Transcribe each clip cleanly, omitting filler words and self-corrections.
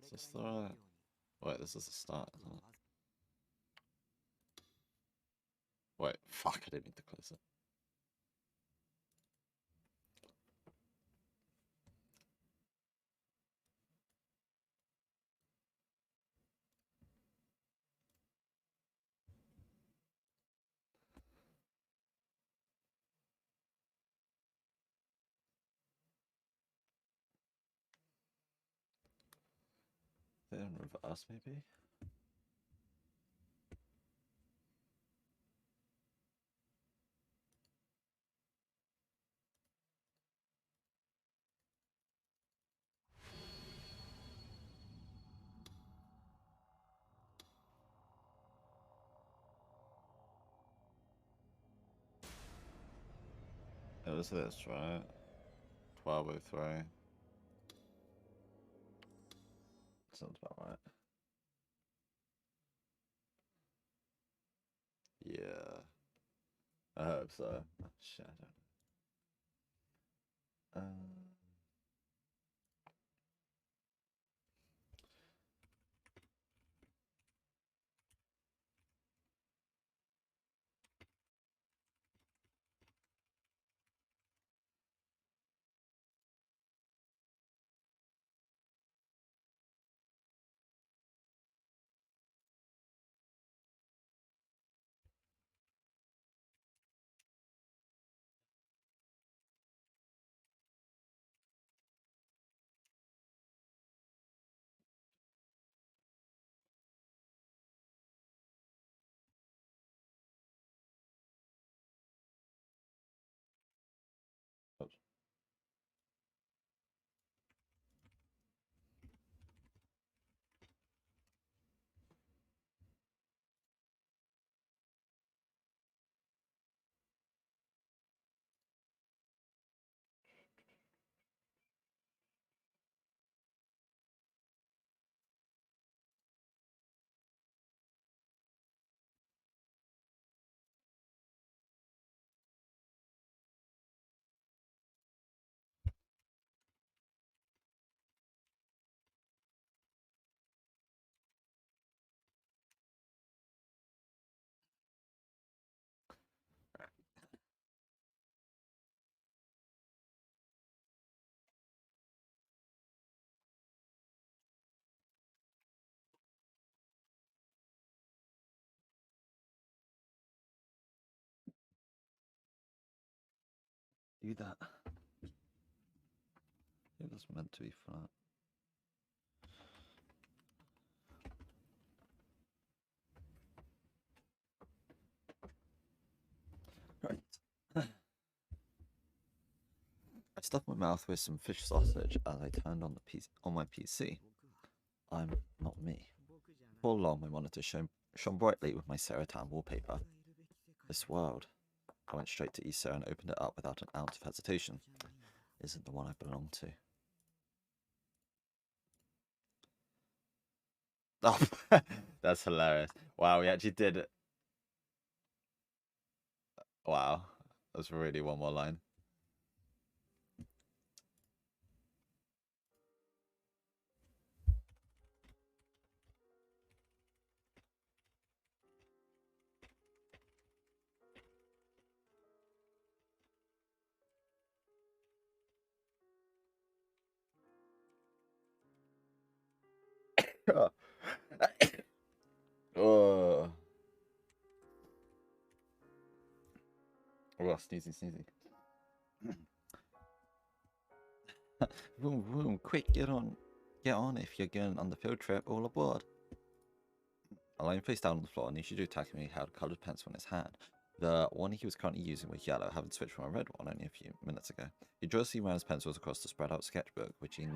Is this the right? Wait, this is the start, isn't it? Wait, fuck, I didn't mean to close it. In reverse, maybe? It was this, right? 1203. Sounds about right. Yeah. I hope so. Oh, shit, I don't know. Oops. Do that. It was meant to be flat. Right. I stuffed my mouth with some fish sausage as I turned on my PC. I'm not me. For long, my monitor shone brightly with my Serotan wallpaper. This world. I went straight to Issa and opened it up without an ounce of hesitation. Isn't the one I belong to. Oh, that's hilarious. Wow, we actually did it. Wow, that's really one more line. Oh, sneezy, sneezy. Vroom, vroom, quick, get on if you're going on the field trip, all aboard. I lay him face down on the floor, and Nishido Takumi held a coloured pencil in his hand. The one he was currently using was yellow, having switched from a red one only a few minutes ago. He joyously ran his pencils across the spread out sketchbook, which he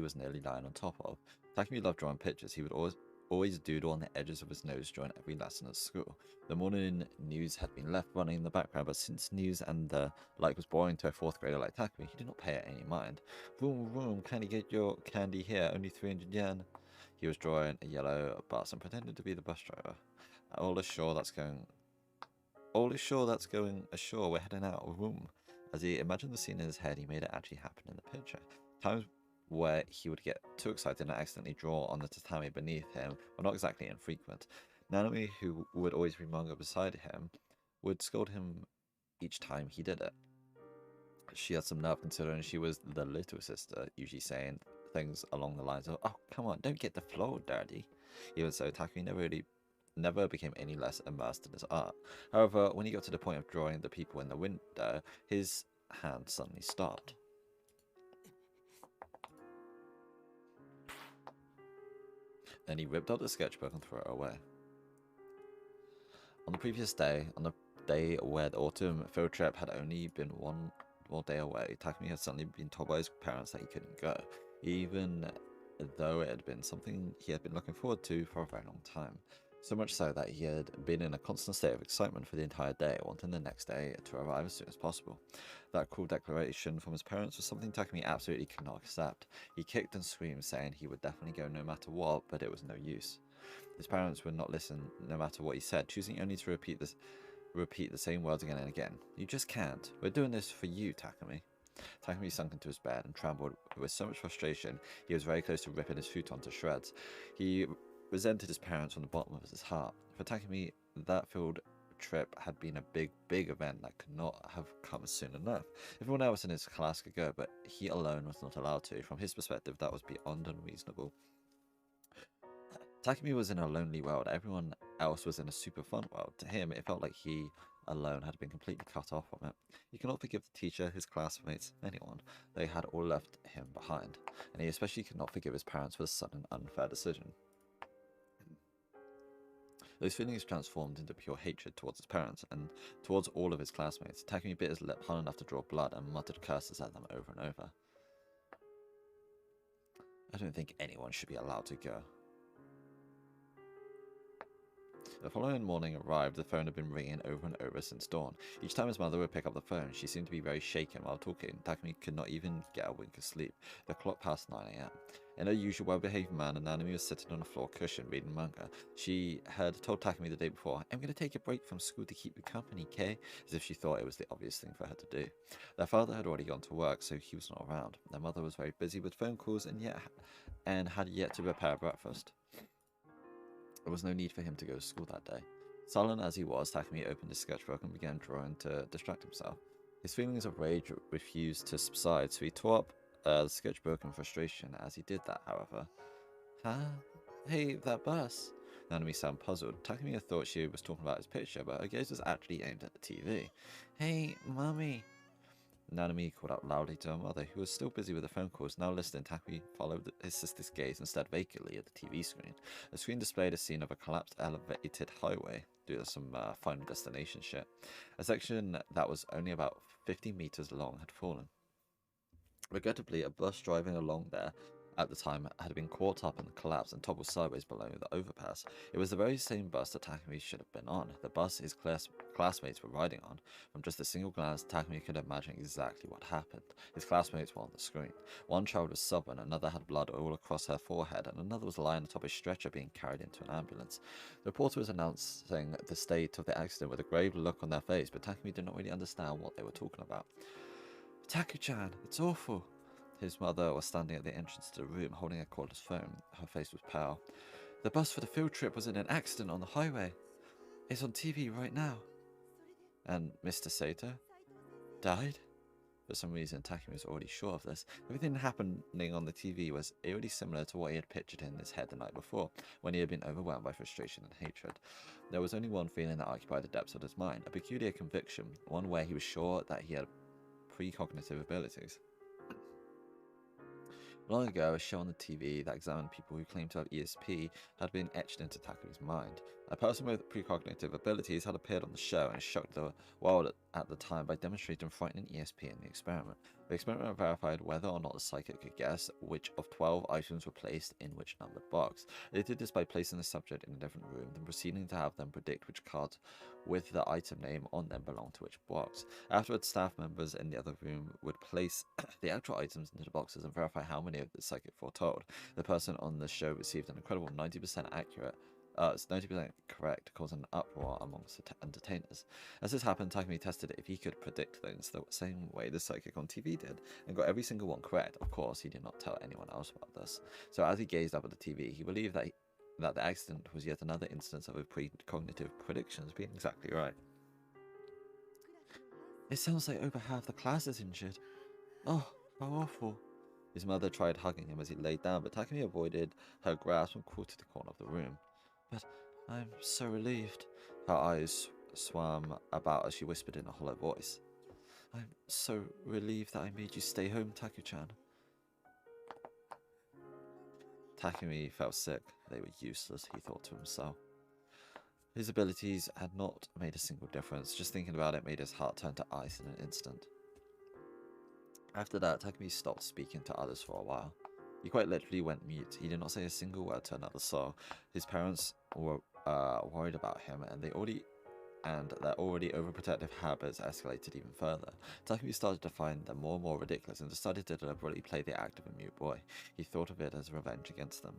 was nearly lying on top of. Takumi loved drawing pictures. He would always doodle on the edges of his nose during every lesson at school. The morning news had been left running in the background, but since news and the like was boring to a 4th grader like Takumi, he did not pay it any mind. Vroom, vroom, can you get your candy here? Only 300 yen. He was drawing a yellow bus and pretended to be the bus driver. All is sure that's going ashore. We're heading out. Vroom. As he imagined the scene in his head, he made it actually happen in the picture. Times where he would get too excited and accidentally draw on the tatami beneath him were not exactly infrequent. Nanami, who would always be manga beside him, would scold him each time he did it. She had some nerve considering she was the little sister, usually saying things along the lines of, "Oh, come on, don't get the floor dirty." Even so, Takumi never became any less immersed in his art. However, when he got to the point of drawing the people in the window, his hand suddenly stopped. Then he ripped out the sketchbook and threw it away. On the previous day, on the day where the autumn field trip had only been one more day away, Takumi had suddenly been told by his parents that he couldn't go, even though it had been something he had been looking forward to for a very long time. So much so that he had been in a constant state of excitement for the entire day, wanting the next day to arrive as soon as possible. That cruel declaration from his parents was something Takumi absolutely could not accept. He kicked and screamed, saying he would definitely go no matter what, but it was no use. His parents would not listen no matter what he said, choosing only to repeat the same words again and again. "You just can't. We're doing this for you, Takumi." Takumi sunk into his bed and trembled with so much frustration he was very close to ripping his futon to shreds. He resented his parents from the bottom of his heart. For Takumi, that field trip had been a big event that could not have come soon enough. Everyone else in his class could go, but he alone was not allowed to. From his perspective, that was beyond unreasonable. Takumi was in a lonely world. Everyone else was in a super fun world. To him, it felt like he alone had been completely cut off from it. He could not forgive the teacher, his classmates, anyone. They had all left him behind. And he especially could not forgive his parents for the sudden unfair decision. Those feelings transformed into pure hatred towards his parents and towards all of his classmates. Takumi bit his lip hard enough to draw blood and muttered curses at them over and over. "I don't think anyone should be allowed to go." The following morning arrived. The phone had been ringing over and over since dawn. Each time his mother would pick up the phone, she seemed to be very shaken while talking. Takumi could not even get a wink of sleep. The clock passed 9 a.m. In her usual well-behaved manner, Nanami was sitting on a floor cushion reading manga. She had told Takumi the day before, "I'm going to take a break from school to keep you company, Kay?" As if she thought it was the obvious thing for her to do. Their father had already gone to work, so he was not around. Their mother was very busy with phone calls and had yet to prepare breakfast. There was no need for him to go to school that day. Sullen as he was, Takumi opened his sketchbook and began drawing to distract himself. His feelings of rage refused to subside, so he tore up the sketchbook in frustration. As he did that, however... "Huh? Hey, that bus?" Nanami sounded puzzled. Takumi had thought she was talking about his picture, but her gaze was actually aimed at the TV. "Hey, Mommy!" Nanami called out loudly to her mother, who was still busy with the phone calls. Now listening, Takumi followed his sister's gaze and stared vacantly at the TV screen. The screen displayed a scene of a collapsed elevated highway due to some Final Destination shit. A section that was only about 50 meters long had fallen. Regrettably, a bus driving along there at the time had been caught up in the collapse and toppled sideways below the overpass. It was the very same bus that Takumi should have been on, the bus his classmates were riding on. From just a single glance, Takumi could imagine exactly what happened. His classmates were on the screen. One child was sobbing, another had blood all across her forehead, and another was lying atop a stretcher being carried into an ambulance. The reporter was announcing the state of the accident with a grave look on their face, but Takumi did not really understand what they were talking about. "Taku-chan, it's awful." His mother was standing at the entrance to the room, holding a cordless phone. Her face was pale. "The bus for the field trip was in an accident on the highway. It's on TV right now." "And Mr. Sato died?" For some reason, Takumi was already sure of this. Everything happening on the TV was eerily similar to what he had pictured in his head the night before, when he had been overwhelmed by frustration and hatred. There was only one feeling that occupied the depths of his mind, a peculiar conviction, one where he was sure that he had precognitive abilities. Long ago, a show on the TV that examined people who claimed to have ESP had been etched into Takumi's mind. A person with precognitive abilities had appeared on the show and shocked the world at the time by demonstrating frightening ESP in the experiment. The experiment verified whether or not the psychic could guess which of 12 items were placed in which numbered box. They did this by placing the subject in a different room, then proceeding to have them predict which cards with the item name on them belonged to which box. Afterwards, staff members in the other room would place the actual items into the boxes and verify how many of the psychic foretold. The person on the show received an incredible 90% accurate. It's 90% correct, causing an uproar amongst the entertainers. As this happened, Takumi tested if he could predict things the same way the psychic on TV did, and got every single one correct. Of course, he did not tell anyone else about this. So as he gazed up at the TV, he believed that the accident was yet another instance of his precognitive predictions being exactly right. It sounds like over half the class is injured. Oh, how awful. His mother tried hugging him as he laid down, but Takumi avoided her grasp and crawled to the corner of the room. But I'm so relieved. Her eyes swam about as she whispered in a hollow voice. I'm so relieved that I made you stay home, Taku-chan. Takumi felt sick. They were useless, he thought to himself. His abilities had not made a single difference. Just thinking about it made his heart turn to ice in an instant. After that, Takumi stopped speaking to others for a while. He quite literally went mute. He did not say a single word to another soul. His parents were worried about him, and their already overprotective habits escalated even further. Takumi started to find them more and more ridiculous and decided to deliberately play the act of a mute boy. He thought of it as revenge against them.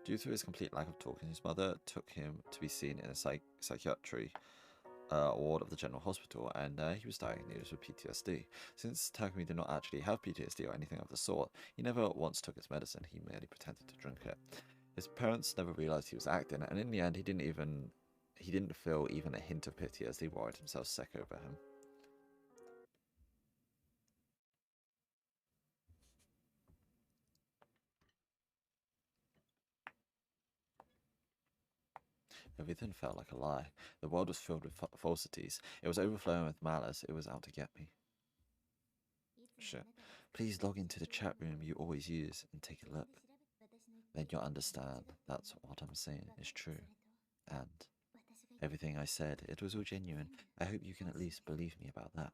Due to his complete lack of talking, his mother took him to be seen in a psychiatry ward of the general hospital, and he was diagnosed with PTSD. Since Takumi did not actually have PTSD or anything of the sort, he never once took his medicine. He merely pretended to drink it. His parents never realized he was acting, and in the end, he didn't feel even a hint of pity as they worried themselves sick over him. Everything felt like a lie. The world was filled with falsities. It was overflowing with malice. It was out to get me. Shit. Please log into the chat room you always use and take a look. Then you'll understand that's what I'm saying is true. And everything I said, it was all genuine. I hope you can at least believe me about that.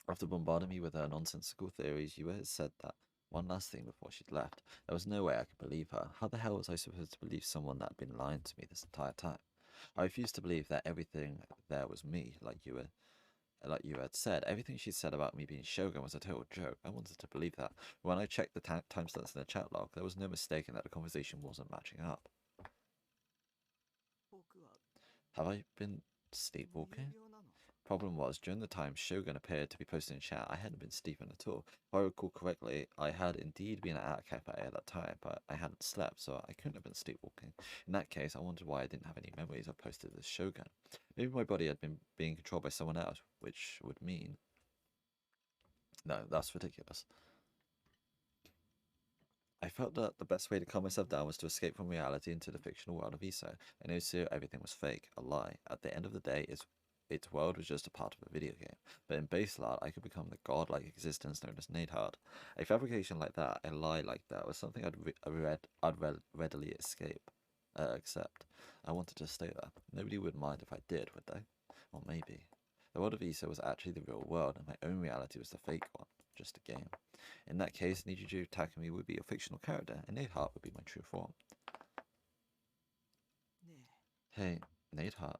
After bombarding me with her nonsensical theories, Yua had said that one last thing before she'd left. There was no way I could believe her. How the hell was I supposed to believe someone that had been lying to me this entire time? I refused to believe that everything there was me, like you had said. Everything she said about me being Shogun was a total joke. I wanted to believe that. When I checked the timestamps in the chat log, there was no mistaking that the conversation wasn't matching up. Have I been sleepwalking? Problem was, during the time Shogun appeared to be posting in chat, I hadn't been sleeping at all. If I recall correctly, I had indeed been at a cafe at that time, but I hadn't slept, so I couldn't have been sleepwalking. In that case, I wondered why I didn't have any memories of posted as Shogun. Maybe my body had been being controlled by someone else, which would mean... No, that's ridiculous. I felt that the best way to calm myself down was to escape from reality into the fictional world of Iso, and also everything was fake, a lie. At the end of the day, its world was just a part of a video game, but in Baselard, I could become the godlike existence known as Nadehard. A fabrication like that, a lie like that, was something I'd readily accept. I wanted to stay there. Nobody would mind if I did, would they? Or maybe. The world of Iso was actually the real world, and my own reality was the fake one, just a game. In that case, Nichijou Takumi would be a fictional character, and Nadehard would be my true form. Hey, Nadehard.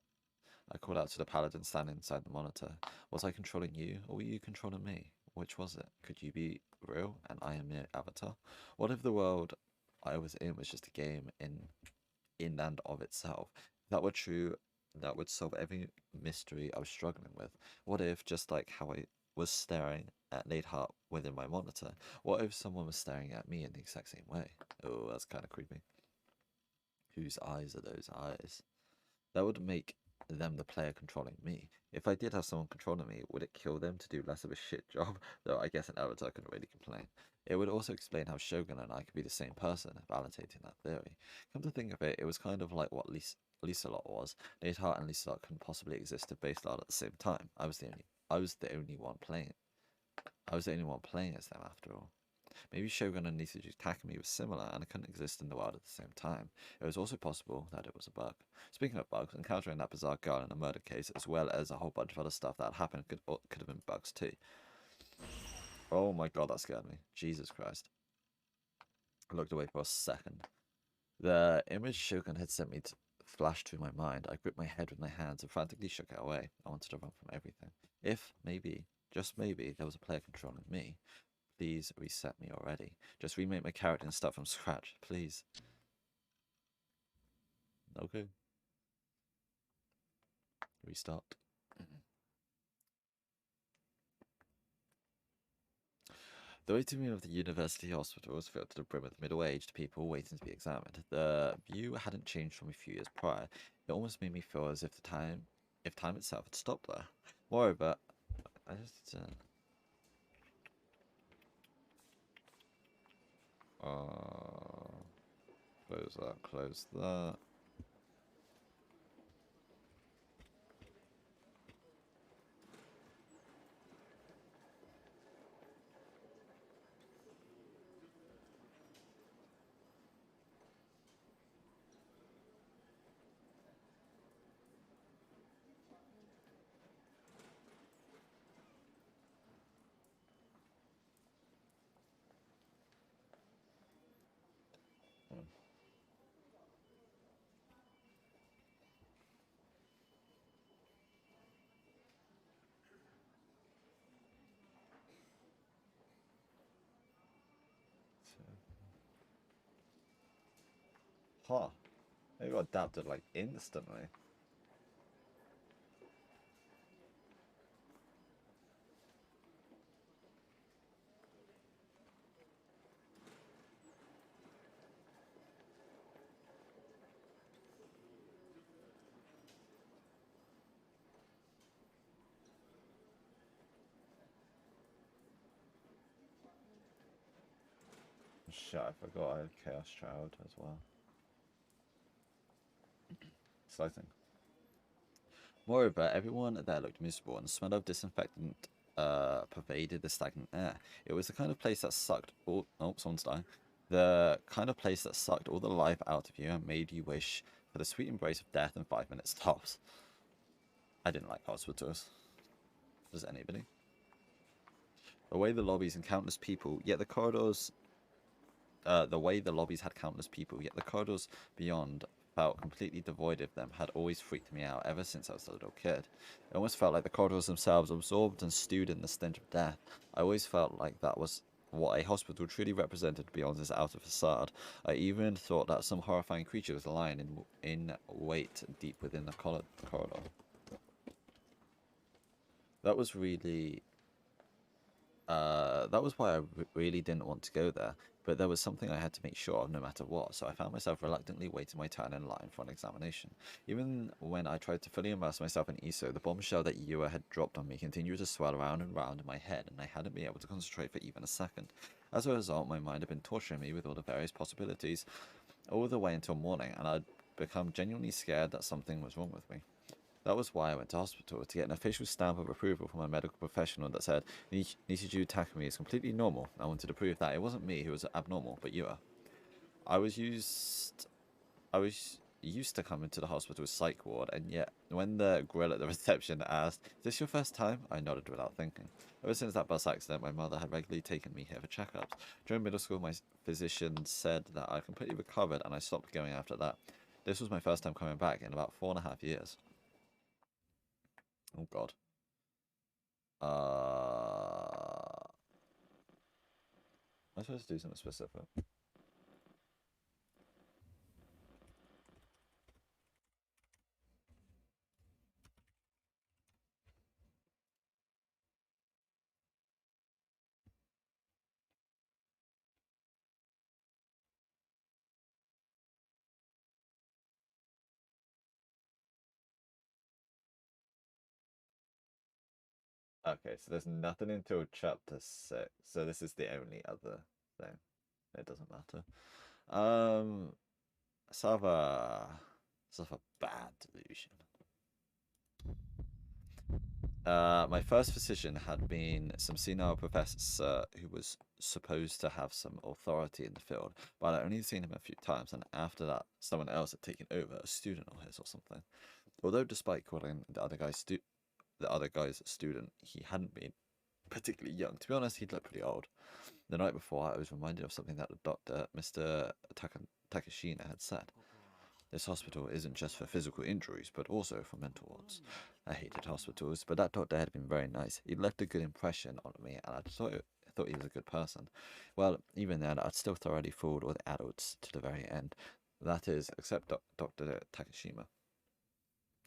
I called out to the paladin standing inside the monitor. Was I controlling you, or were you controlling me? Which was it? Could you be real, and I am mere avatar? What if the world I was in was just a game in and of itself? If that were true, that would solve every mystery I was struggling with. What if, just like how I was staring at Nadehard within my monitor, what if someone was staring at me in the exact same way? Oh, that's kind of creepy. Whose eyes are those eyes? That would make them the player controlling me. If I did have someone controlling me, would it kill them to do less of a shit job? Though I guess an avatar couldn't really complain. It would also explain how Shogun and I could be the same person, validating that theory. Come to think of it, it was kind of like what Lieselot was. Nadehard and Lieselot couldn't possibly exist at Baselard at the same time. I was the only one playing. I was the only one playing as them after all. Maybe Shogun and Nisuju Takumi were similar and couldn't exist in the world at the same time. It was also possible that it was a bug. Speaking of bugs, encountering that bizarre girl in a murder case, as well as a whole bunch of other stuff that happened, could have been bugs too. Oh my god, that scared me. Jesus Christ. I looked away for a second. The image Shogun had sent me flashed through my mind. I gripped my head with my hands and frantically shook it away. I wanted to run from everything. If, maybe, just maybe, there was a player controlling me. Please reset me already. Just remake my character and start from scratch, please. Okay. Restart. The waiting room of the university hospital was filled to the brim with middle-aged people waiting to be examined. The view hadn't changed from a few years prior. It almost made me feel as if time itself had stopped there. Moreover, I just close that, close that. Huh. They got adapted like instantly. Shit, I forgot I had Chaos Child as well. Exciting. Moreover, everyone there looked miserable, and the smell of disinfectant pervaded the stagnant air. It was the kind of place that sucked all... Oh, someone's dying. The kind of place that sucked all the life out of you and made you wish for the sweet embrace of death in 5 minutes tops. I didn't like hospitals. Does anybody? The way the lobbies and countless people, yet the corridors... the way the lobbies had countless people, yet the corridors beyond felt completely devoid of them had always freaked me out ever since I was a little kid. It almost felt like the corridors themselves absorbed and stewed in the stench of death. I always felt like that was what a hospital truly represented beyond its outer facade. I even thought that some horrifying creature was lying in wait deep within the corridor. That was really... that was why I really didn't want to go there, but there was something I had to make sure of no matter what, so I found myself reluctantly waiting my turn in line for an examination. Even when I tried to fully immerse myself in ISO, the bombshell that Yua had dropped on me continued to swirl around and round in my head, and I hadn't been able to concentrate for even a second. As a result, my mind had been torturing me with all the various possibilities all the way until morning, and I'd become genuinely scared that something was wrong with me. That was why I went to hospital, to get an official stamp of approval from a medical professional that said Nishiju Takumi is completely normal. I wanted to prove that it wasn't me who was abnormal, but Yua. I was used to coming to the hospital's psych ward, and yet when the grill at the reception asked, "Is this your first time?" I nodded without thinking. Ever since that bus accident, my mother had regularly taken me here for checkups. During middle school, my physician said that I completely recovered, and I stopped going after that. This was my first time coming back in about 4.5 years. Oh god. Am I supposed to do something specific? Okay, so there's nothing until chapter 6. So this is the only other thing. It doesn't matter. Sort of a bad delusion. My first physician had been some senile professor who was supposed to have some authority in the field, but I'd only seen him a few times, and after that, someone else had taken over, a student of his or something. Although, despite calling the other guy's a student, he hadn't been particularly young. To be honest, he'd looked pretty old. The night before, I was reminded of something that the doctor, Mr. Takashina, had said. This hospital isn't just for physical injuries, but also for mental ones. I hated hospitals, but that doctor had been very nice. He'd left a good impression on me, and I thought he was a good person. Well, even then, I'd still thoroughly fooled all the adults to the very end. That is, except Dr. Takashima.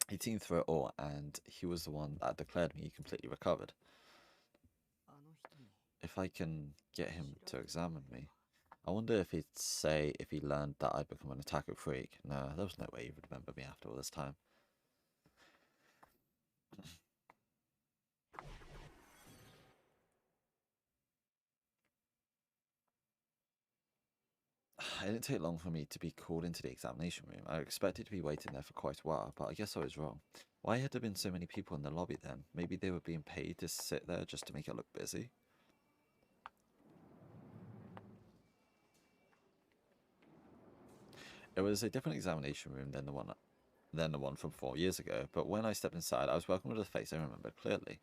He'd seen through it all, and he was the one that declared me completely recovered. If I can get him to examine me, I wonder if he'd say if he learned that I'd become an otaku freak. No, there was no way he would remember me after all this time. It didn't take long for me to be called into the examination room. I expected to be waiting there for quite a while, but I guess I was wrong. Why had there been so many people in the lobby then? Maybe they were being paid to sit there just to make it look busy? It was a different examination room than the one from 4 years ago, but when I stepped inside, I was welcomed with a face I remembered clearly.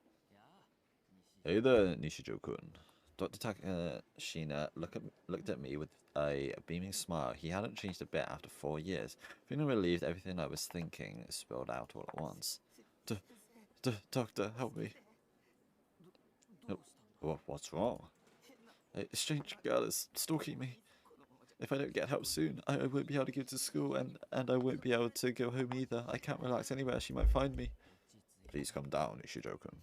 Hey there, Nishijo-kun. Dr. Takashina looked at me with a beaming smile. He hadn't changed a bit after 4 years. Feeling relieved, everything I was thinking spilled out all at once. Doctor, help me. What's wrong? A strange girl is stalking me. If I don't get help soon, I won't be able to go to school, and I won't be able to go home either. I can't relax anywhere. She might find me. Please calm down, Nishijo-kun.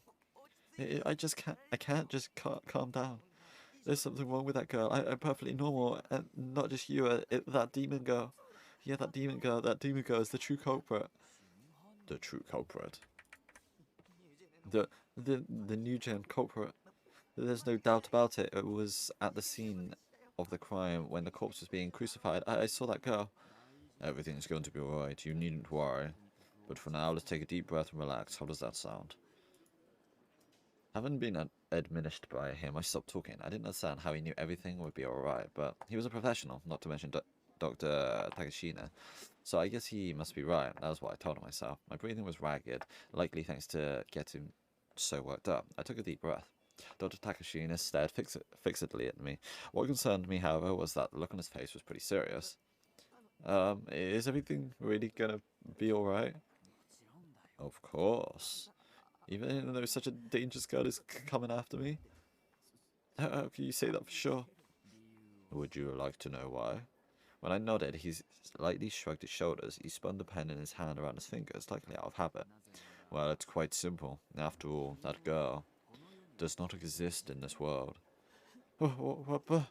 I can't just calm down. There's something wrong with that girl. I'm perfectly normal, and not just you, that demon girl. Yeah, that demon girl is the true culprit. The true culprit? The new gen culprit. There's no doubt about it. It was at the scene of the crime when the corpse was being crucified. I saw that girl. Everything's going to be alright. You needn't worry. But for now, let's take a deep breath and relax. How does that sound? Having been admonished by him, I stopped talking. I didn't understand how he knew everything would be alright, but he was a professional, not to mention Dr. Takashina. So I guess he must be right. That was what I told myself. My breathing was ragged, likely thanks to getting so worked up. I took a deep breath. Dr. Takashina stared fixedly at me. What concerned me, however, was that the look on his face was pretty serious. Is everything really gonna be alright? Of course. Even though such a dangerous girl is coming after me? How can you say that for sure? Would you like to know why? When I nodded, he slightly shrugged his shoulders. He spun the pen in his hand around his fingers, likely out of habit. Well, it's quite simple. After all, that girl does not exist in this world. You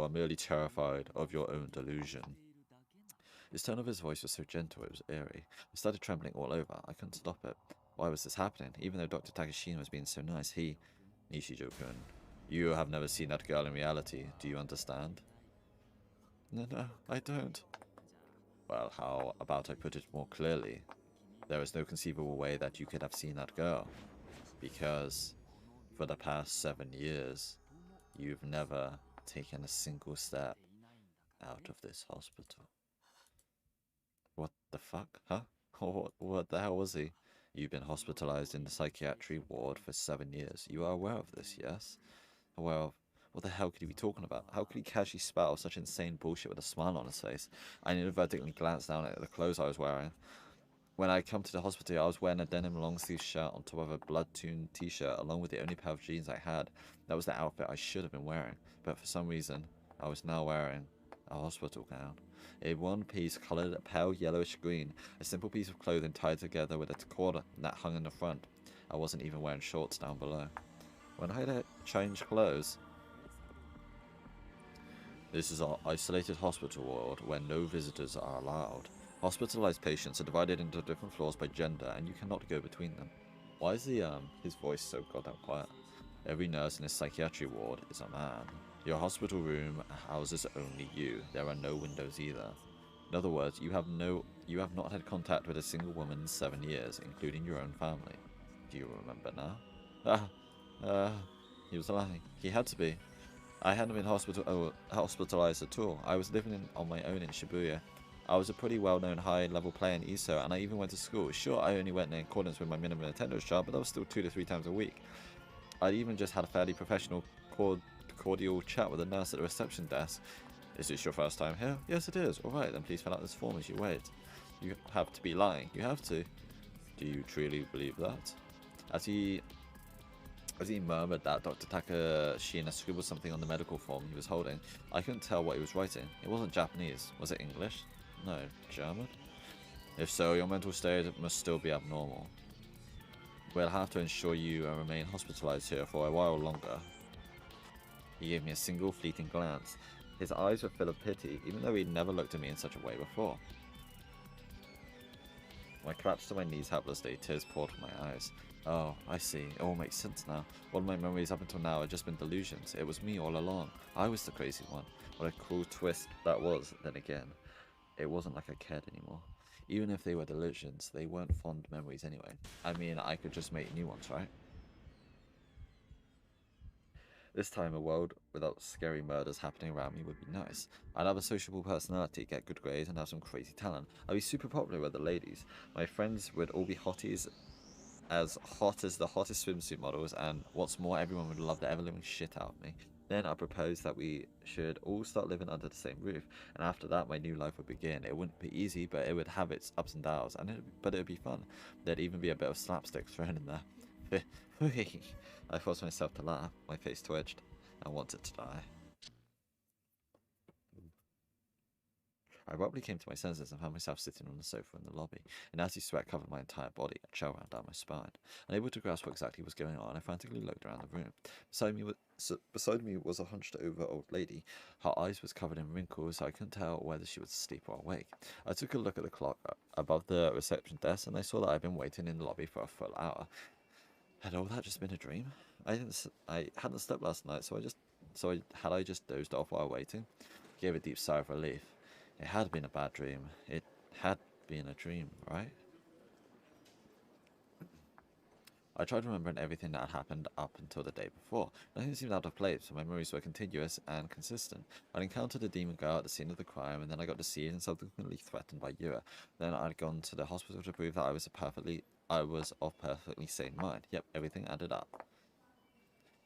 are merely terrified of your own delusion. His tone of his voice was so gentle it was eerie. I started trembling all over. I couldn't stop it. Why was this happening? Even though Dr. Takashina was being so nice, Nishijo-kun, you have never seen that girl in reality. Do you understand? No, I don't. Well, how about I put it more clearly? There is no conceivable way that you could have seen that girl. Because for the past 7 years, you've never taken a single step out of this hospital. What the fuck? Huh? What the hell was he? You've been hospitalized in the psychiatry ward for 7 years. You are aware of this, yes? Aware of... What the hell could he be talking about? How could he casually spout such insane bullshit with a smile on his face? I inadvertently glanced down at the clothes I was wearing. When I come to the hospital, I was wearing a denim long-sleeve shirt on top of a blood-toned t-shirt, along with the only pair of jeans I had. That was the outfit I should have been wearing, but for some reason, I was now wearing a hospital gown. A one-piece coloured pale yellowish green, a simple piece of clothing tied together with a cord that hung in the front. I wasn't even wearing shorts down below. When I had changed clothes... This is our isolated hospital ward where no visitors are allowed. Hospitalized patients are divided into different floors by gender, and you cannot go between them. Why is his voice so goddamn quiet? Every nurse in this psychiatry ward is a man. Your hospital room houses only you. There are no windows either. In other words, you have not had contact with a single woman in 7 years, including your own family. Do you remember now? He was lying. He had to be. I hadn't been hospitalized at all. I was living on my own in Shibuya. I was a pretty well-known high-level player in ISO, and I even went to school. Sure, I only went in accordance with my minimum attendance chart, but that was still 2 to 3 times a week. I'd even just had a fairly professional, cordial chat with a nurse at the reception desk. Is this your first time here? Yes, it is. Alright, then please fill out this form as you wait. You have to be lying. You have to. Do you truly believe that? As he murmured that, Dr. Takashina scribbled something on the medical form he was holding. I couldn't tell what he was writing. It wasn't Japanese. Was it English? No. German? If so, your mental state must still be abnormal. We'll have to ensure you remain hospitalized here for a while longer. He gave me a single fleeting glance. His eyes were full of pity, even though he'd never looked at me in such a way before. I collapsed to my knees helplessly, tears poured from my eyes. Oh, I see. It all makes sense now. All my memories up until now had just been delusions. It was me all along. I was the crazy one. What a cruel twist that was, then again. It wasn't like I cared anymore. Even if they were delusions, they weren't fond memories anyway. I mean, I could just make new ones, right? This time, a world without scary murders happening around me would be nice. I'd have a sociable personality, get good grades, and have some crazy talent. I'd be super popular with the ladies. My friends would all be hotties, as hot as the hottest swimsuit models, and what's more, everyone would love the ever-living shit out of me. Then I proposed that we should all start living under the same roof, and after that my new life would begin. It wouldn't be easy, but it would have its ups and downs, but it would be fun. There'd even be a bit of slapstick thrown in there. I forced myself to laugh. My face twitched. I wanted to die. I abruptly came to my senses and found myself sitting on the sofa in the lobby. A nasty sweat covered my entire body, a chill ran down my spine. Unable to grasp what exactly was going on, I frantically looked around the room. Beside me was a hunched-over old lady. Her eyes was covered in wrinkles, so I couldn't tell whether she was asleep or awake. I took a look at the clock above the reception desk, and I saw that I'd been waiting in the lobby for a full hour. Had all that just been a dream? I hadn't slept last night, so I just dozed off while waiting. Gave a deep sigh of relief. It had been a bad dream. It had been a dream, right? I tried remembering everything that had happened up until the day before. Nothing seemed out of place, so my memories were continuous and consistent. I'd encountered a demon girl at the scene of the crime, and then I got deceived and subsequently threatened by Yura. Then I'd gone to the hospital to prove that I was of perfectly sane mind. Yep, everything added up.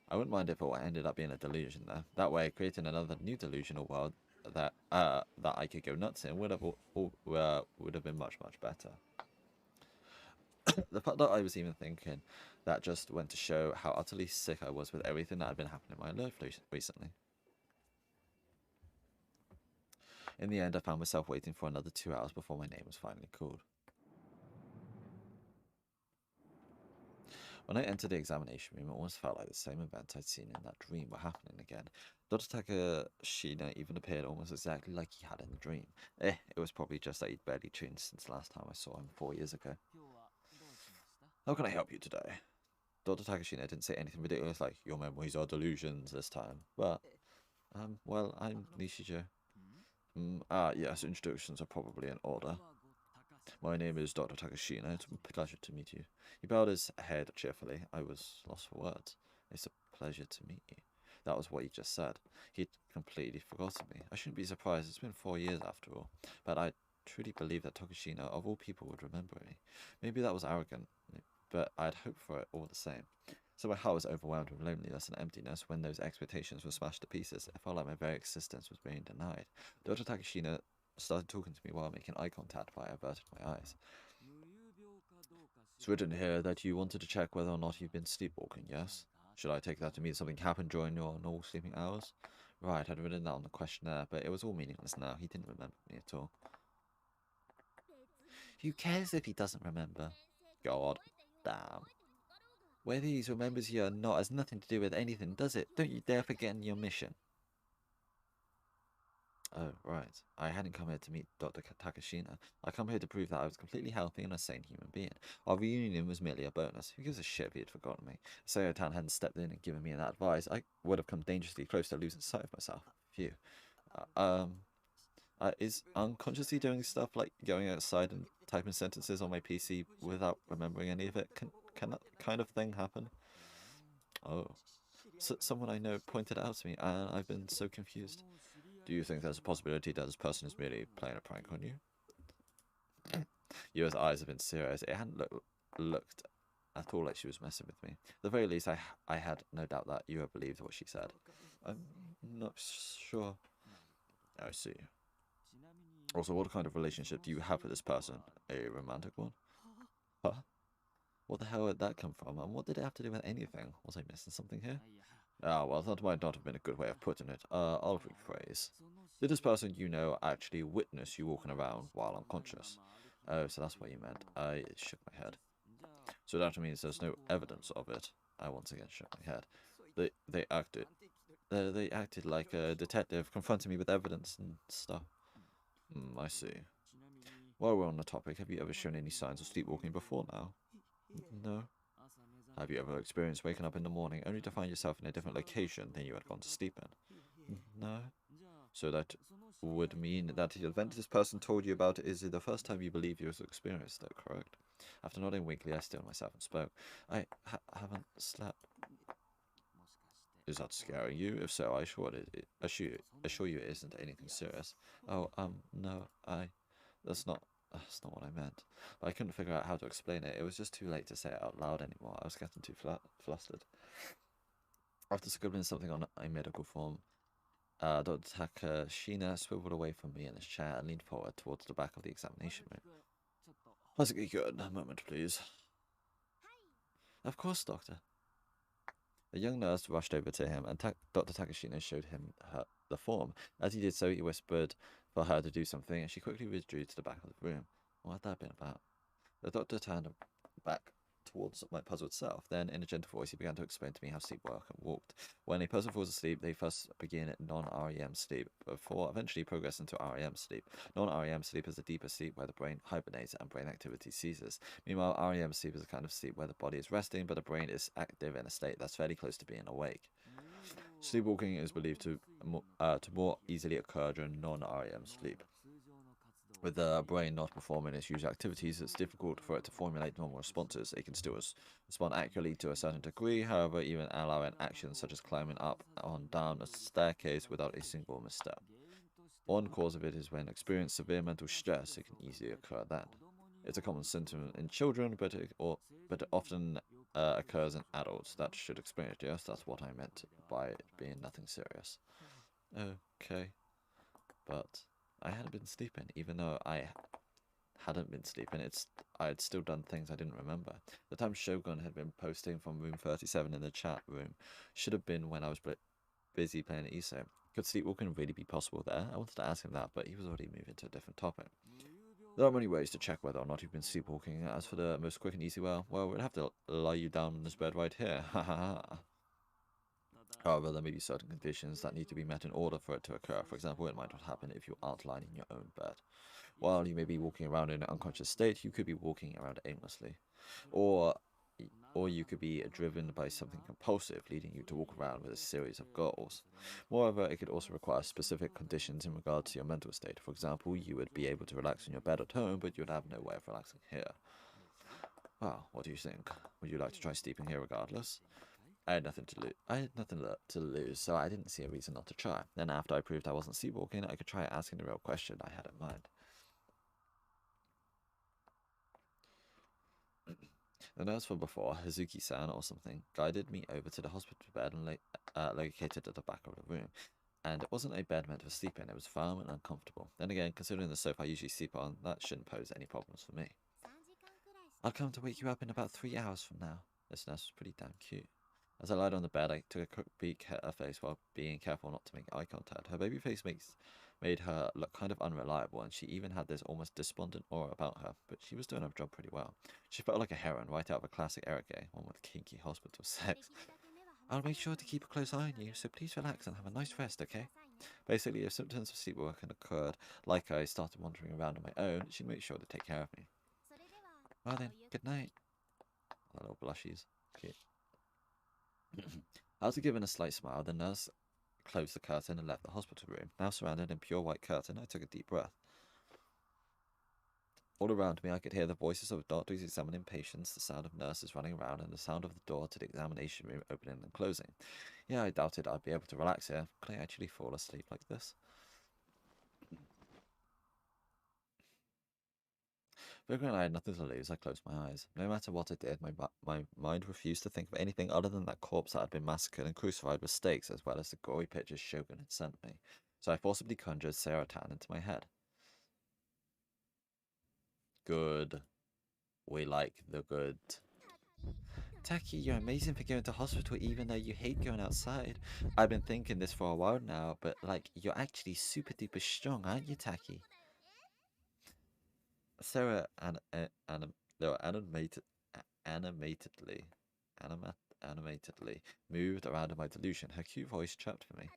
I wouldn't mind if it ended up being a delusion, though. That way, creating another new delusional world that I could go nuts in would have been much better. The fact that I was even thinking that just went to show how utterly sick I was with everything that had been happening in my life recently. In the end, I found myself waiting for another 2 hours before my name was finally called. When I entered the examination room, it almost felt like the same events I'd seen in that dream were happening again. Dr. Takashina even appeared almost exactly like he had in the dream. It was probably just that he'd barely changed since last time I saw him 4 years ago. How can I help you today? Dr. Takashina didn't say anything ridiculous like, your memories are delusions this time, but, well, I'm Nishijo. Yes, introductions are probably in order. My name is Dr. Takashina. It's a pleasure to meet you. He bowed his head cheerfully. I was lost for words. It's a pleasure to meet you. That was what he just said. He'd completely forgotten me. I shouldn't be surprised. It's been 4 years after all. But I truly believe that Takashina, of all people, would remember me. Maybe that was arrogant, but I'd hoped for it all the same. So my heart was overwhelmed with loneliness and emptiness when those expectations were smashed to pieces. It felt like my very existence was being denied. Dr. Takashina started talking to me while making eye contact, but I averted my eyes. It's written here that you wanted to check whether or not you've been sleepwalking, yes? Should I take that to mean something happened during your normal sleeping hours? Right, I'd written that on the questionnaire, but it was all meaningless now. He didn't remember me at all. Who cares if he doesn't remember? God damn. Whether he remembers you or not has nothing to do with anything, does it? Don't you dare forget your mission. Oh, right. I hadn't come here to meet Dr. Takashina. I come here to prove that I was completely healthy and a sane human being. Our reunion was merely a bonus. Who gives a shit if he had forgotten me? If Seyo-tan hadn't stepped in and given me that advice, I would have come dangerously close to losing sight of myself. Phew. Is unconsciously doing stuff like going outside and typing sentences on my PC without remembering any of it can that kind of thing happen? Oh, someone I know pointed it out to me, and I've been so confused. Do you think there's a possibility that this person is merely playing a prank on you? Yua's eyes have been serious. It hadn't looked at all like she was messing with me. At the very least, I had no doubt that Yua believed what she said. I'm not sure. I see. Also, what kind of relationship do you have with this person? A romantic one? Huh? What the hell did that come from? And what did it have to do with anything? Was I missing something here? Ah, well, that might not have been a good way of putting it. I'll rephrase. Did this person you know actually witness you walking around while unconscious? Oh, so that's what you meant. I shook my head. So that means there's no evidence of it. I once again shook my head. They acted like a detective, confronting me with evidence and stuff. I see. While we're on the topic, have you ever shown any signs of sleepwalking before now? No. Have you ever experienced waking up in the morning only to find yourself in a different location than you had gone to sleep in? No. So that would mean that the event this person told you about is the first time you believe you have experienced it, correct? After nodding weakly, I stilled myself and spoke. I haven't slept. Is that scaring you? If so, I assure you it isn't anything serious. Oh, no, that's not what I meant. But I couldn't figure out how to explain it. It was just too late to say it out loud anymore. I was getting too flustered. After scribbling something on a medical form, Dr. Takashina swiveled away from me in his chair and leaned forward towards the back of the examination room. Possibly good. A moment, please. Of course, Doctor. A young nurse rushed over to him, and Dr. Takashina showed him the form. As he did so, he whispered for her to do something, and she quickly withdrew to the back of the room. What had that been about? The doctor turned back towards my puzzled self. Then, in a gentle voice, he began to explain to me how sleep worked and walked. When a person falls asleep, they first begin non-REM sleep, before eventually progress into REM sleep. Non-REM sleep is a deeper sleep where the brain hibernates and brain activity ceases. Meanwhile, REM sleep is a kind of sleep where the body is resting, but the brain is active in a state that's fairly close to being awake. Sleepwalking is believed to more easily occur during non-REM sleep. With the brain not performing its usual activities, it's difficult for it to formulate normal responses. It can still respond accurately to a certain degree, however, even allowing actions such as climbing up or down a staircase without a single misstep. One cause of it is when experiencing severe mental stress, it can easily occur then. It's a common symptom in children, but it often occurs in adults that should experience it. Yes, that's what I meant by it being nothing serious. Okay, but I hadn't been sleeping, even though I hadn't been sleeping. I had still done things I didn't remember. The time Shogun had been posting from room 37 in the chat room should have been when I was busy playing Iso. Could sleepwalking really be possible there? I wanted to ask him that, but he was already moving to a different topic. There are many ways to check whether or not you've been sleepwalking. As for the most quick and easy way, well, we'd have to lie you down on this bed right here. Ha ha ha. However, there may be certain conditions that need to be met in order for it to occur. For example, it might not happen if you aren't lying in your own bed. While you may be walking around in an unconscious state, you could be walking around aimlessly. Or you could be driven by something compulsive, leading you to walk around with a series of goals. Moreover, it could also require specific conditions in regard to your mental state. For example, you would be able to relax in your bed at home, but you would have no way of relaxing here. Well, what do you think? Would you like to try sleeping here regardless? I had nothing to lose, so I didn't see a reason not to try. Then after I proved I wasn't sleepwalking, I could try asking the real question I had in mind. The nurse from before, Hazuki-san or something, guided me over to the hospital bed and located at the back of the room. And it wasn't a bed meant for sleeping, it was firm and uncomfortable. Then again, considering the sofa I usually sleep on, that shouldn't pose any problems for me. I'll come to wake you up in about 3 hours from now. This nurse was pretty damn cute. As I lied on the bed, I took a quick peek at her face while being careful not to make eye contact. Her baby face made her look kind of unreliable, and she even had this almost despondent aura about her, but she was doing her job pretty well. She felt like a heroine right out of a classic Erike, one with kinky hospital sex. I'll make sure to keep a close eye on you, so please relax and have a nice rest, okay? Basically, if symptoms of sleepwalking occurred, like I started wandering around on my own, she'd make sure to take care of me. Well then, good night. A little blushies. Cute. After giving a slight smile, the nurse closed the curtain and left the hospital room. Now surrounded in pure white curtain, I took a deep breath. All around me I could hear the voices of doctors examining patients, the sound of nurses running around, and the sound of the door to the examination room opening and closing. Yeah, I doubted I'd be able to relax here. Could I actually fall asleep like this? Figuring I had nothing to lose, I closed my eyes. No matter what I did, my mind refused to think of anything other than that corpse that had been massacred and crucified with stakes, as well as the gory pictures Shogun had sent me. So I forcibly conjured Sarah-tan into my head. Good. We like the good. Taki, you're amazing for going to hospital even though you hate going outside. I've been thinking this for a while now, but like, you're actually super duper strong, aren't you, Taki? Sarah animatedly animatedly moved around in my delusion, her cute voice chirped for me.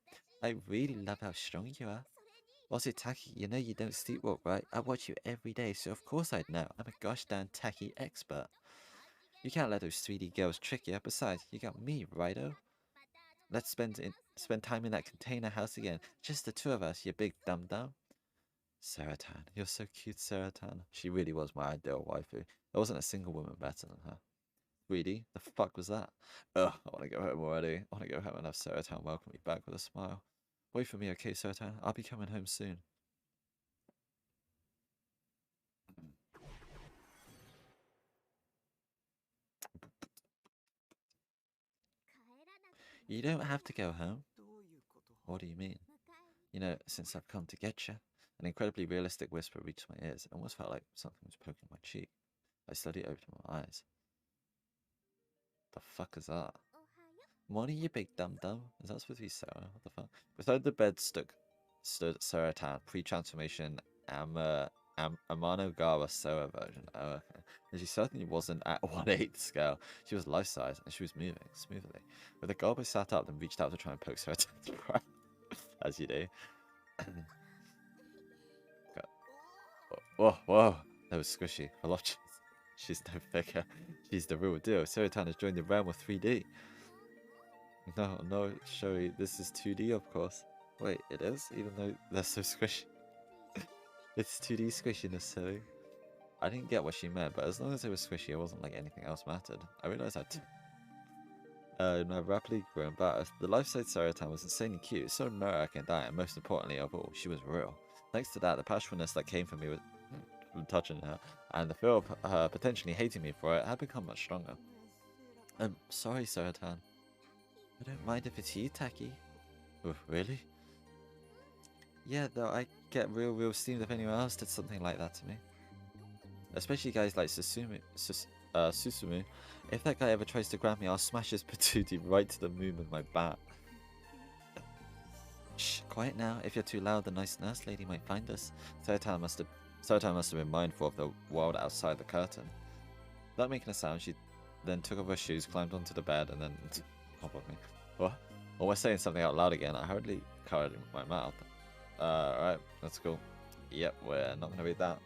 I really love how strong you are. Also, Taki, you know you don't sleepwalk, right? I watch you every day, so of course I'd know. I'm a gosh darn Taki expert. You can't let those 3D girls trick you. Besides, you got me, righto? Let's spend time in that container house again. Just the two of us, you big dum-dum. Sarah-tan, you're so cute, Sarah-tan. She really was my ideal waifu. There wasn't a single woman better than her. 3D? The fuck was that? Ugh, I want to go home already. I want to go home and have Sarah-tan welcome me back with a smile. Wait for me, okay, Sarah-tan? I'll be coming home soon. You don't have to go home. What do you mean? You know, since I've come to get you. An incredibly realistic whisper reached my ears. It almost felt like something was poking my cheek. I slowly opened my eyes. The fuck is that? Morning, you big dum-dum. Is that supposed to be Sarah? What the fuck? Beside the bed stood Sarah-tan, pre-transformation Amanogawa Soa version. Oh, okay. And she certainly wasn't at 1/8 scale. She was life-size, and she was moving smoothly. With a gulp, I sat up and reached out to try and poke Sarah-tan's breast. As you do. Whoa, whoa. That was squishy. I love she's no figure. She's the real deal. Sarah-tan has joined the realm of 3D. No, Shoei, this is 2D, of course. Wait, it is? Even though they're so squishy. It's 2D squishiness, silly. I didn't get what she meant, but as long as it was squishy, it wasn't like anything else mattered. I realized in my rapidly growing bath, the life-size Sarah-tan was insanely cute, so America and that, and most importantly of all, she was real. Thanks to that, the passionately that came from me from touching her, and the fear of her potentially hating me for it had become much stronger. I'm sorry, Sarah-tan. I don't mind if it's you, Taki. Oh, really? Yeah, though I get real steamed if anyone else did something like that to me. Especially guys like Susumu. If that guy ever tries to grab me, I'll smash his patootie right to the moon with my bat. Shh, quiet now. If you're too loud, the nice nurse lady might find us. Sarah-tan must have been mindful of the world outside the curtain. Without making a sound, she then took off her shoes, climbed onto the bed, and then pop on me. What? Oh, we're saying something out loud again. I hardly covered in my mouth. Alright, that's cool. Yep, we're not gonna read that.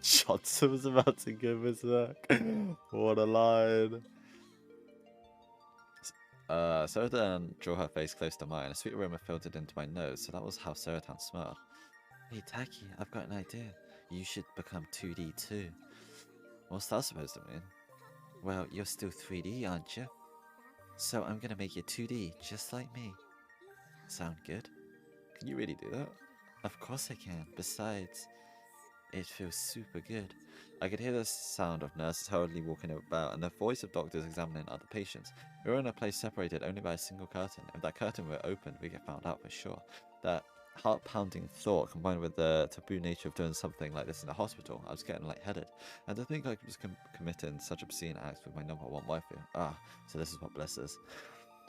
Johnson was about to give us that. What a line. Sarah-tan drew her face close to mine. A sweet aroma filtered into my nose, so that was how Sarah-tan smelled. Hey Taki, I've got an idea. You should become 2D too. What's that supposed to mean? Well, you're still 3D, aren't you? So I'm gonna make you 2D, just like me. Sound good? Can you really do that? Of course I can. Besides, it feels super good. I could hear the sound of nurses hurriedly walking about and the voice of doctors examining other patients. We were in a place separated only by a single curtain. If that curtain were open, we'd get found out for sure. That heart-pounding thought combined with the taboo nature of doing something like this in a hospital, I was getting lightheaded. And to think I was committing such obscene acts with my number one waifu. Ah, so this is what bliss is.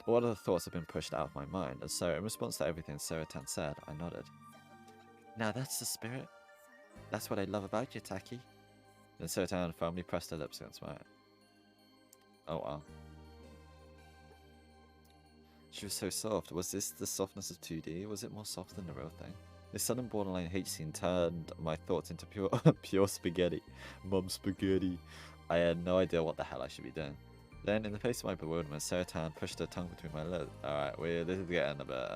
All other thoughts have been pushed out of my mind, and so in response to everything Sarah-tan said, I nodded. Now that's the spirit. That's what I love about you, Taki. Then Sarah-tan firmly pressed her lips against mine. Oh wow. She was so soft. Was this the softness of 2D? Was it more soft than the real thing? This sudden borderline hate scene turned my thoughts into pure spaghetti. Mum spaghetti. I had no idea what the hell I should be doing. Then, in the face of my bewilderment, Sarah-tan pushed her tongue between my lips. Alright, this is getting a bit,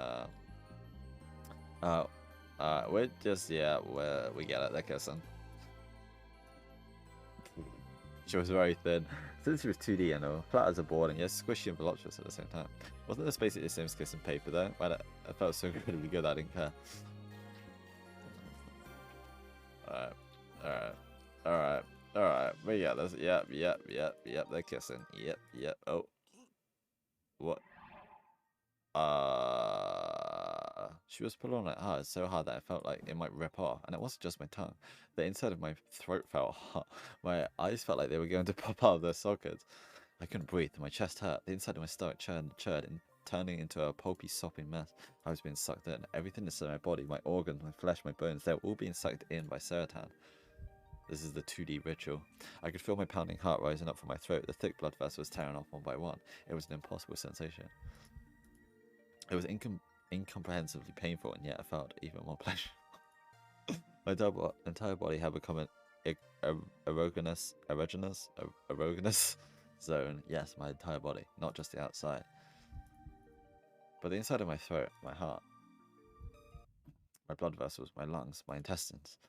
We're just, yeah, we get it, they're kissing. She was very thin. Since she was 2D, you know, flat as a board and yet squishy and voluptuous at the same time. Wasn't this basically the same as kissing paper though? Well, I felt so incredibly good I didn't care. Alright. But yeah, that's, yep, they're kissing. Yep. Oh. What? She was pulling on it hard, so hard that I felt like it might rip off, and it wasn't just my tongue. The inside of my throat felt hot. My eyes felt like they were going to pop out of their sockets. I couldn't breathe. My chest hurt. The inside of my stomach churned, and turning into a pulpy, sopping mess. I was being sucked in. Everything inside my body, my organs, my flesh, my bones, they were all being sucked in by serotan. This is the 2D ritual. I could feel my pounding heart rising up from my throat. The thick blood vessels tearing off one by one. It was an impossible sensation. It was incomprehensibly painful, and yet I felt even more pleasurable. My entire body had become an erogenous zone. Yes, my entire body, not just the outside. But the inside of my throat, my heart, my blood vessels, my lungs, my intestines,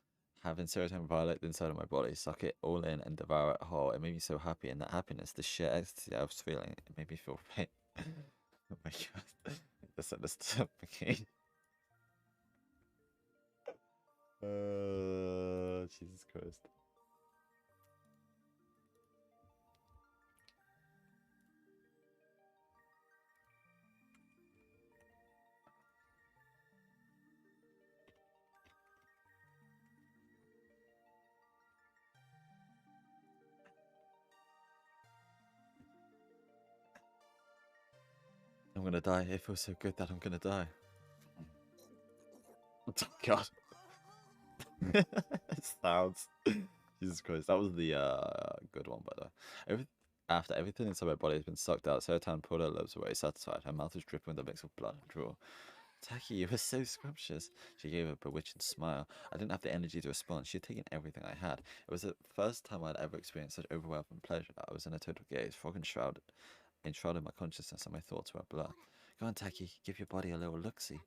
having serotonin violate the inside of my body, suck it all in and devour it whole. It made me so happy, and that happiness, the sheer ecstasy I was feeling, it made me feel pain. Oh my god. This understood me. Jesus Christ. I'm gonna die. It feels so good that I'm gonna die. Oh god. Sounds. Jesus Christ. That was the good one, by the way. After everything inside my body has been sucked out, Serotan pulled her lips away, satisfied. Her mouth was dripping with a mix of blood and drool. Taki, you were so scrumptious. She gave a bewitching smile. I didn't have the energy to respond. She had taken everything I had. It was the first time I'd ever experienced such overwhelming pleasure. I was in a total gaze, fog enshrouded my consciousness, and my thoughts were a blur. Go on, Taki, give your body a little look-see.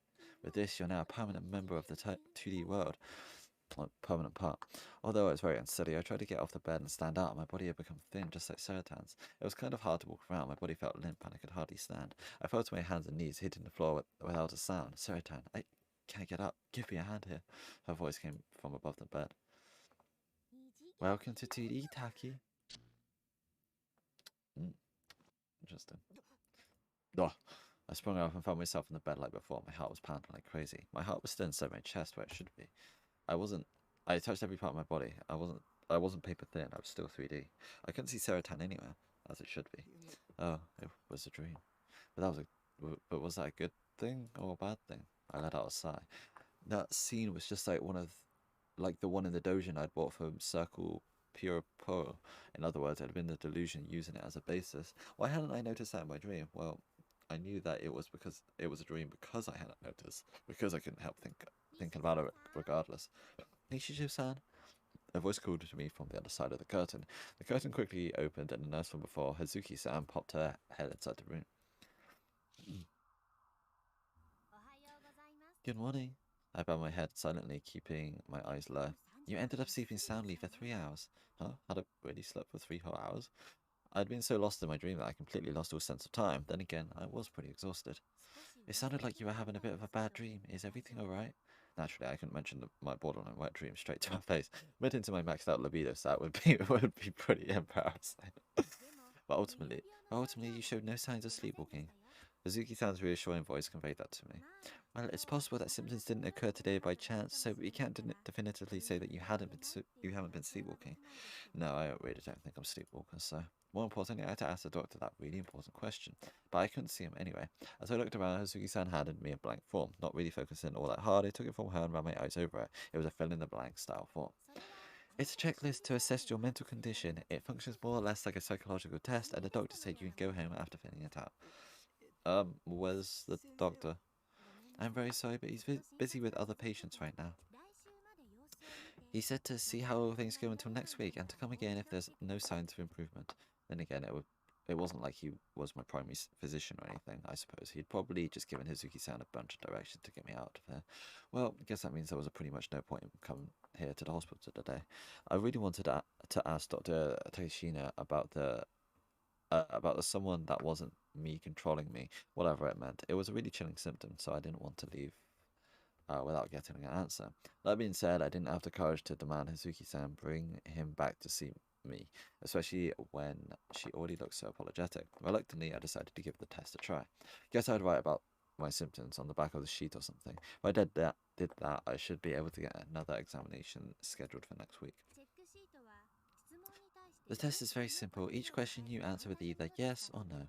With this, you're now a permanent member of the 2D world. Permanent part. Although I was very unsteady, I tried to get off the bed and stand up. My body had become thin, just like Serotan's. It was kind of hard to walk around. My body felt limp, and I could hardly stand. I fell to my hands and knees, hitting the floor without a sound. Serotan, I can't get up. Give me a hand here. Her voice came from above the bed. Welcome to 2D, Taki. Interesting. Oh, I sprung up and found myself in the bed like before. My heart was pounding like crazy. My heart was still inside my chest where it should be. I touched every part of my body. I wasn't paper thin. I was still 3D. I couldn't see Serotan anywhere, as it should be. Oh, it was a dream. But was that a good thing or a bad thing? I let out a sigh. That scene was just like like the one in the doujin I'd bought from Circle Pure Pearl. In other words, it had been the delusion using it as a basis. Why hadn't I noticed that in my dream? Well, I knew that it was because it was a dream because I hadn't noticed, because I couldn't help thinking about it regardless. Nishijo-san? A voice called to me from the other side of the curtain. The curtain quickly opened, and the nurse from before, Hazuki-san, popped her head inside the room. Good morning. I bowed my head silently, keeping my eyes low. You ended up sleeping soundly for 3 hours. Huh? Had I really slept for 3 whole hours? I'd been so lost in my dream that I completely lost all sense of time. Then again, I was pretty exhausted. It sounded like you were having a bit of a bad dream. Is everything alright? Naturally, I couldn't mention my borderline wet dream straight to her face. Went into my maxed out libido, so that would be pretty embarrassing. But ultimately, you showed no signs of sleepwalking. Hazuki-san's reassuring voice conveyed that to me. Well, it's possible that symptoms didn't occur today by chance, so we can't definitively say that you haven't been sleepwalking. No, I really don't think I'm sleepwalking, so... More importantly, I had to ask the doctor that really important question, but I couldn't see him anyway. As I looked around, Hazuki-san handed me a blank form. Not really focusing all that hard, I took it from her and ran my eyes over it. It was a fill-in-the-blank style form. It's a checklist to assess your mental condition. It functions more or less like a psychological test, and the doctor said you can go home after filling it out. Where's the doctor? I'm very sorry, but he's busy with other patients right now. He said to see how things go until next week, and to come again if there's no signs of improvement. Then again, it would it wasn't like he was my primary physician or anything, I suppose. He'd probably just given Hazuki-san a bunch of directions to get me out of there. Well, I guess that means there was pretty much no point in coming here to the hospital today. I really wanted to ask Dr. Takeshina about the someone that wasn't me controlling me, whatever it meant. It was a really chilling symptom, so I didn't want to leave without getting an answer. That being said, I didn't have the courage to demand Hazuki-san bring him back to see me, especially when she already looked so apologetic. Reluctantly, I decided to give the test a try. Guess I'd write about my symptoms on the back of the sheet or something. If I did that, I should be able to get another examination scheduled for next week. The test is very simple. Each question you answer with either yes or no.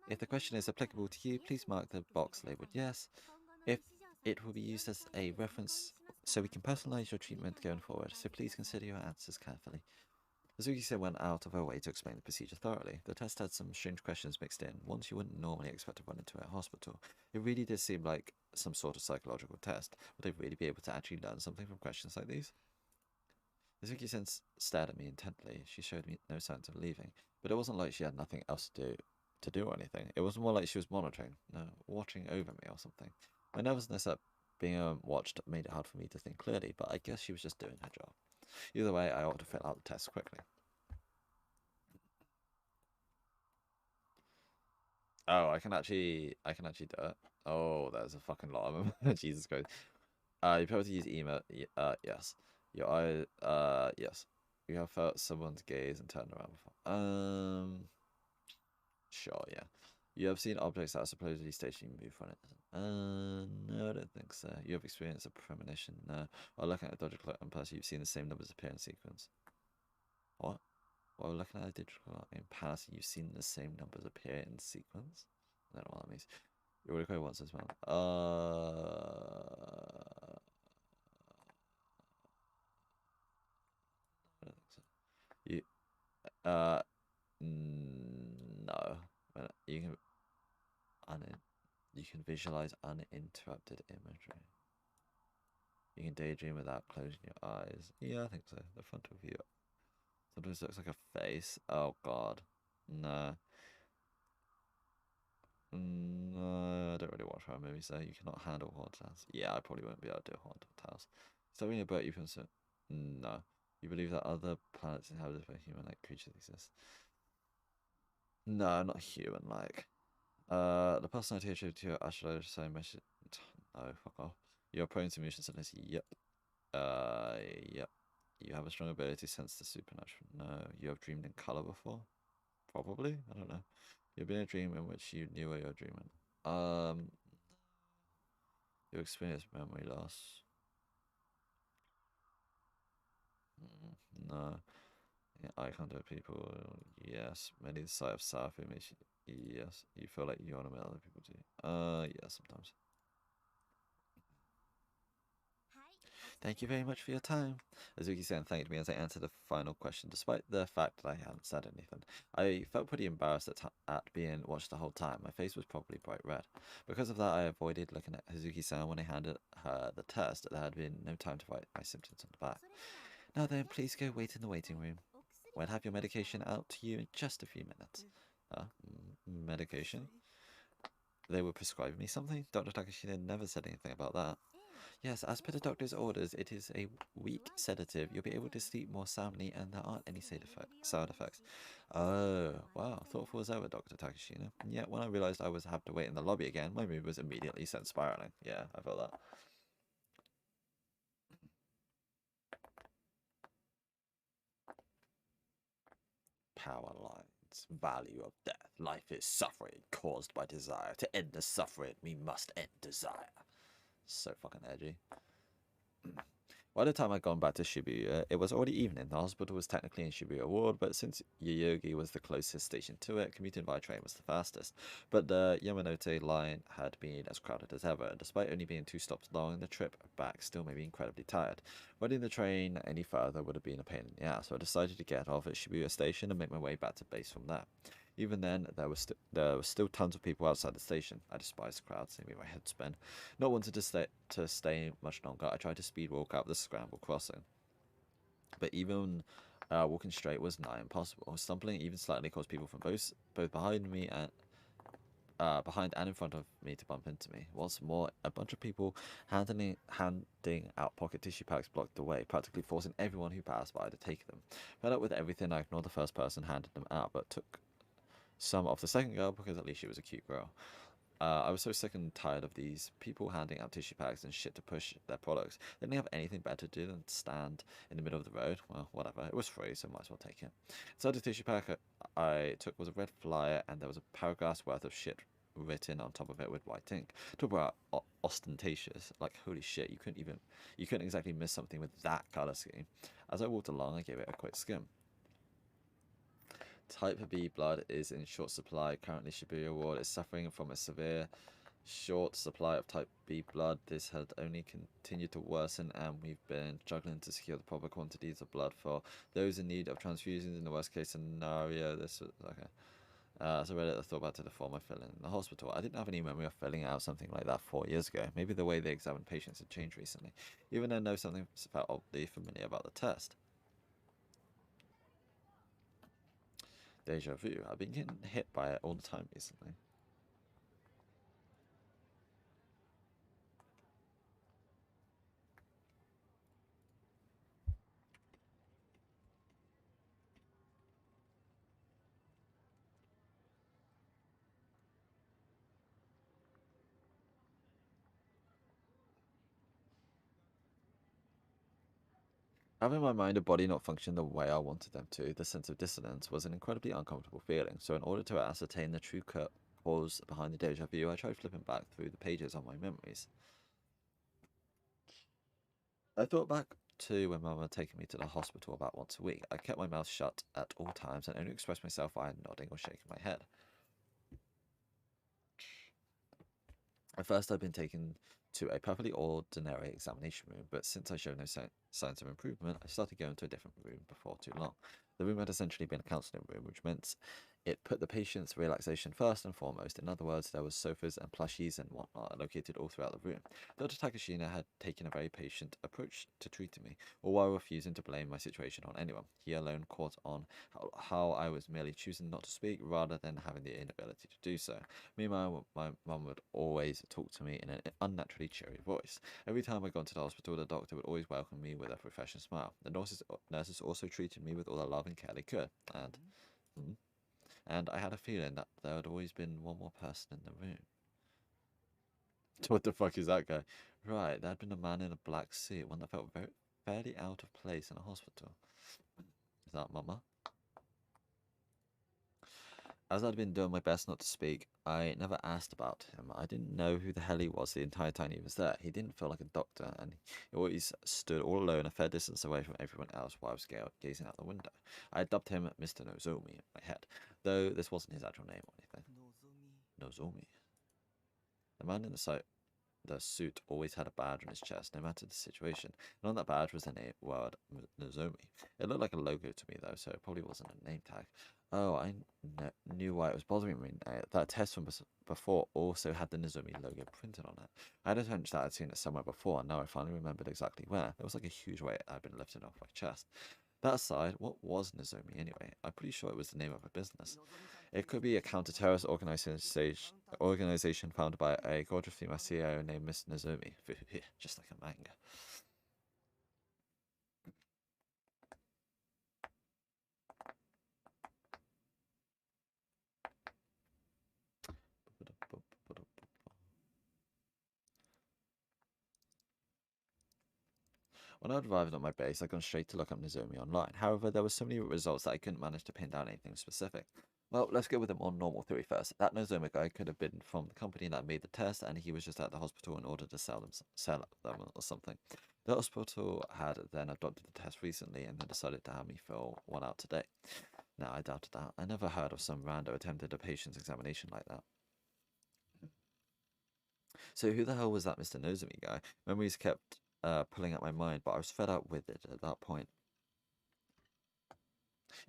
If the question is applicable to you, please mark the box labeled yes. If it will be used as a reference so we can personalize your treatment going forward, so please consider your answers carefully. Hazuki-san went out of her way to explain the procedure thoroughly. The test had some strange questions mixed in, ones you wouldn't normally expect to run into at a hospital. It really did seem like some sort of psychological test. Would they really be able to actually learn something from questions like these? Hazuki-san stared at me intently. She showed me no signs of leaving, but it wasn't like she had nothing else to do or anything. It was more like she was monitoring, watching over me or something. My nervousness at being watched made it hard for me to think clearly, but I guess she was just doing her job. Either way, I ought to fill out the test quickly. Oh, I can actually do it. Oh, there's a fucking lot of them. Jesus Christ. You probably use email. Yes. Your eye. Yes. You have felt someone's gaze and turned around before. Sure, yeah. You have seen objects that are supposedly stationary move on it. No, I don't think so. You have experienced a premonition. No. While looking at a digital clock, and plus you've seen the same numbers appear in sequence. What? While looking at a digital clock in past, you've seen the same numbers appear in sequence? I don't know what that means. You already quite once as well. I don't think so. You, no. You can you can visualize uninterrupted imagery. You can daydream without closing your eyes. Yeah, I think so. The front of you sometimes looks like a face. Oh god. No. No, I don't really watch horror movies, so you cannot handle haunted house. Yeah, I probably won't be able to do a haunted house. Something about you can say, no. You believe that other planets inhabited by human-like creatures exist? No, not human-like. The personality attributed to your astrological sign message. No, fuck off. You're prone to motion sickness. Yep. Yep. You have a strong ability to sense the supernatural. No. You have dreamed in color before? Probably. I don't know. You've been in a dream in which you knew what you were dreaming. You experienced memory loss. No. Yeah, eye contact people. Yes. Many the sight of South image. Yes. You feel like you want to meet other people too. Yeah, sometimes. Thank you very much for your time. Azuki-san thanked me as I answered the final question, despite the fact that I hadn't said anything. I felt pretty embarrassed at being watched the whole time. My face was probably bright red. Because of that, I avoided looking at Hazuki-san when I handed her the test. There had been no time to write my symptoms on the back. Now then, please go wait in the waiting room. We'll have your medication out to you in just a few minutes. Medication? They were prescribing me something? Dr. Takashina never said anything about that. Yes, as per the doctor's orders, it is a weak sedative. You'll be able to sleep more soundly and there aren't any side effects. Oh, wow. Thoughtful as ever, Dr. Takashina. And yet, when I realized I was have to wait in the lobby again, my mood was immediately sent spiraling. Yeah, I felt that. Power lines. Value of death. Life is suffering caused by desire. To end the suffering, we must end desire. So fucking edgy. By the time I'd gone back to Shibuya, it was already evening. The hospital was technically in Shibuya Ward, but since Yoyogi was the closest station to it, commuting by train was the fastest. But the Yamanote line had been as crowded as ever, and despite only being 2 stops long, the trip back still made me incredibly tired. Riding the train any further would have been a pain in the ass, so I decided to get off at Shibuya Station and make my way back to base from there. Even then, there was still tons of people outside the station. I despised the crowd, seeing me my head spin. Not wanting to stay much longer, I tried to speed walk out the scramble crossing. But even Walking straight was nigh impossible. Stumbling even slightly caused people from both behind me and behind and in front of me to bump into me. What's more, a bunch of people handing out pocket tissue packs blocked the way, practically forcing everyone who passed by to take them. Fed up with everything, I ignored the first person handing them out, but took some off the second girl because at least she was a cute girl. I was so sick and tired of these people handing out tissue packs and shit to push their products. They didn't have anything better to do than stand in the middle of the road. Well, whatever. It was free, so might as well take it. Inside the tissue pack I took was a red flyer, and there was a paragraph's worth of shit written on top of it with white ink. Talk about ostentatious. Like, holy shit, you couldn't exactly miss something with that color scheme. As I walked along, I gave it a quick skim. Type B blood is in short supply. Currently, Shibuya Ward is suffering from a severe short supply of type B blood. This had only continued to worsen, and we've been struggling to secure the proper quantities of blood for those in need of transfusions. In the worst case scenario, this was okay. So I read it, I thought about it before my filling in the hospital. I didn't have any memory of filling out something like that 4 years ago. Maybe the way they examine patients had changed recently. Even though I know something felt oddly familiar about the test. Deja vu. I've been getting hit by it all the time recently. Having my mind and body not function the way I wanted them to, the sense of dissonance, was an incredibly uncomfortable feeling. So in order to ascertain the true cause behind the deja vu, I tried flipping back through the pages on my memories. I thought back to when Mum had taken me to the hospital about once a week. I kept my mouth shut at all times and only expressed myself via nodding or shaking my head. At first, I'd been taken to a perfectly ordinary examination room, but since I showed no signs of improvement, I started going to a different room before too long. The room had essentially been a counselling room, which meant it put the patient's relaxation first and foremost. In other words, there was sofas and plushies and whatnot located all throughout the room. Dr. Takashina had taken a very patient approach to treating me, all while refusing to blame my situation on anyone. He alone caught on how I was merely choosing not to speak rather than having the inability to do so. Meanwhile, my mum would always talk to me in an unnaturally cheery voice. Every time I got to the hospital, the doctor would always welcome me with a professional smile. The nurses also treated me with all the love and care they could, and I had a feeling that there had always been one more person in the room. What the fuck is that guy? Right, there had been a man in a black suit, one that felt fairly out of place in a hospital. Is that Mama? As I'd been doing my best not to speak, I never asked about him. I didn't know who the hell he was the entire time he was there. He didn't feel like a doctor, and he always stood all alone a fair distance away from everyone else while I was gazing out the window. I dubbed him Mr. Nozomi in my head, though this wasn't his actual name or anything. Nozomi. The man in the suit always had a badge on his chest, no matter the situation, and on that badge was the word Nozomi. It looked like a logo to me, though, so it probably wasn't a name tag. Oh, I knew why it was bothering me now. That test from before also had the Nozomi logo printed on it. I had a hunch that I'd seen it somewhere before, and now I finally remembered exactly where. It was like a huge weight I'd been lifted off my chest. That aside, what was Nozomi anyway? I'm pretty sure it was the name of a business. It could be a counter-terrorist organization founded by a gorgeous female CEO named Miss Nozomi. Just like a manga. When I'd arrived at my base, I'd gone straight to look up Nozomi online. However, there were so many results that I couldn't manage to pin down anything specific. Well, let's go with a more normal theory first. That Nozomi guy could have been from the company that made the test, and he was just at the hospital in order to sell them or something. The hospital had then adopted the test recently and then decided to have me fill one out today. Now, I doubted that. I never heard of some rando attempted a patient's examination like that. So who the hell was that Mr. Nozomi guy? Memories kept pulling at my mind, but I was fed up with it at that point.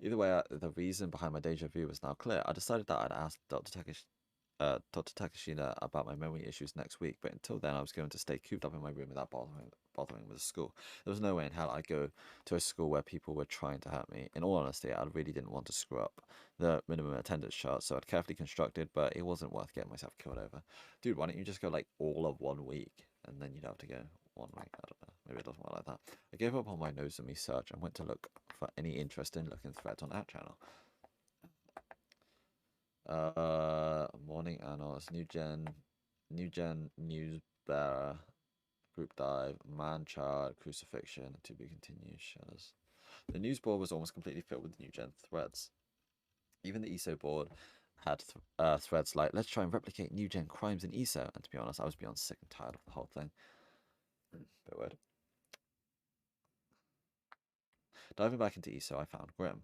Either way, the reason behind my deja vu was now clear. I decided that I'd ask Dr. Takashina about my memory issues next week, but until then I was going to stay cooped up in my room without bothering with the school. There was no way in hell I'd go to a school where people were trying to hurt me. In all honesty, I really didn't want to screw up the minimum attendance chart, so I'd carefully constructed, but it wasn't worth getting myself killed over. Dude, why don't you just go like all of 1 week, and then you'd have to go 1 week? I don't know. Maybe it doesn't work like that. I gave up on my nose and me search and went to look for any interesting looking threads on that channel. Morning annals, new gen news bearer, group dive, man child, crucifixion, to be continued, shadows. The news board was almost completely filled with new gen threads. Even the ESO board had threads like, let's try and replicate new gen crimes in ESO. And to be honest, I was beyond sick and tired of the whole thing. Bit weird. Diving back into ESO, I found Grim.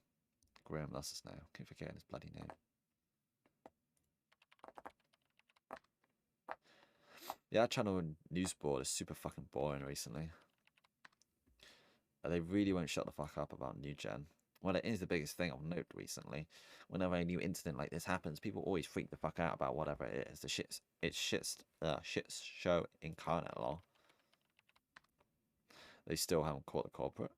Grim, that's his name. Keep forgetting his bloody name. Yeah, channel news board is super fucking boring recently. They really won't shut the fuck up about new gen. Well, it is the biggest thing I've noted recently. Whenever a new incident like this happens, people always freak the fuck out about whatever it is. It's shit show incarnate, lol. They still haven't caught the culprit.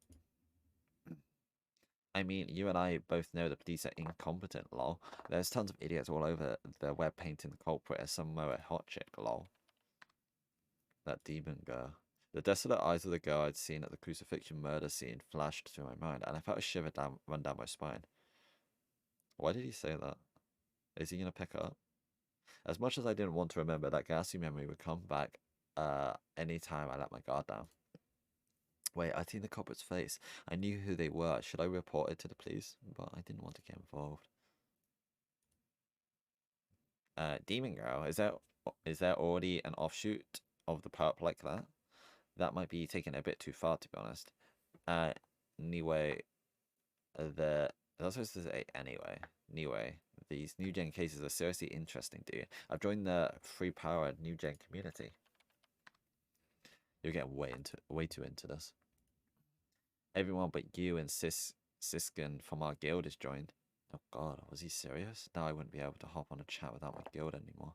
I mean, you and I both know the police are incompetent, lol. There's tons of idiots all over the web painting the culprit as some moe hot chick, lol. That demon girl. The desolate eyes of the girl I'd seen at the crucifixion murder scene flashed through my mind, and I felt a shiver run down my spine. Why did he say that? Is he going to pick up? As much as I didn't want to remember, that ghastly memory would come back any time I let my guard down. Wait, I'd seen the culprit's face. I knew who they were. Should I report it to the police? But I didn't want to get involved. Demon girl, is there already an offshoot of the perp like that? That might be taking it a bit too far, to be honest. Anyway, that's supposed to say anyway. Anyway, these new gen cases are seriously interesting, dude. I've joined the free power new gen community. You're getting way too into this. Everyone but you and Siskin from our guild is joined. Oh god, was he serious? Now I wouldn't be able to hop on a chat without my guild anymore.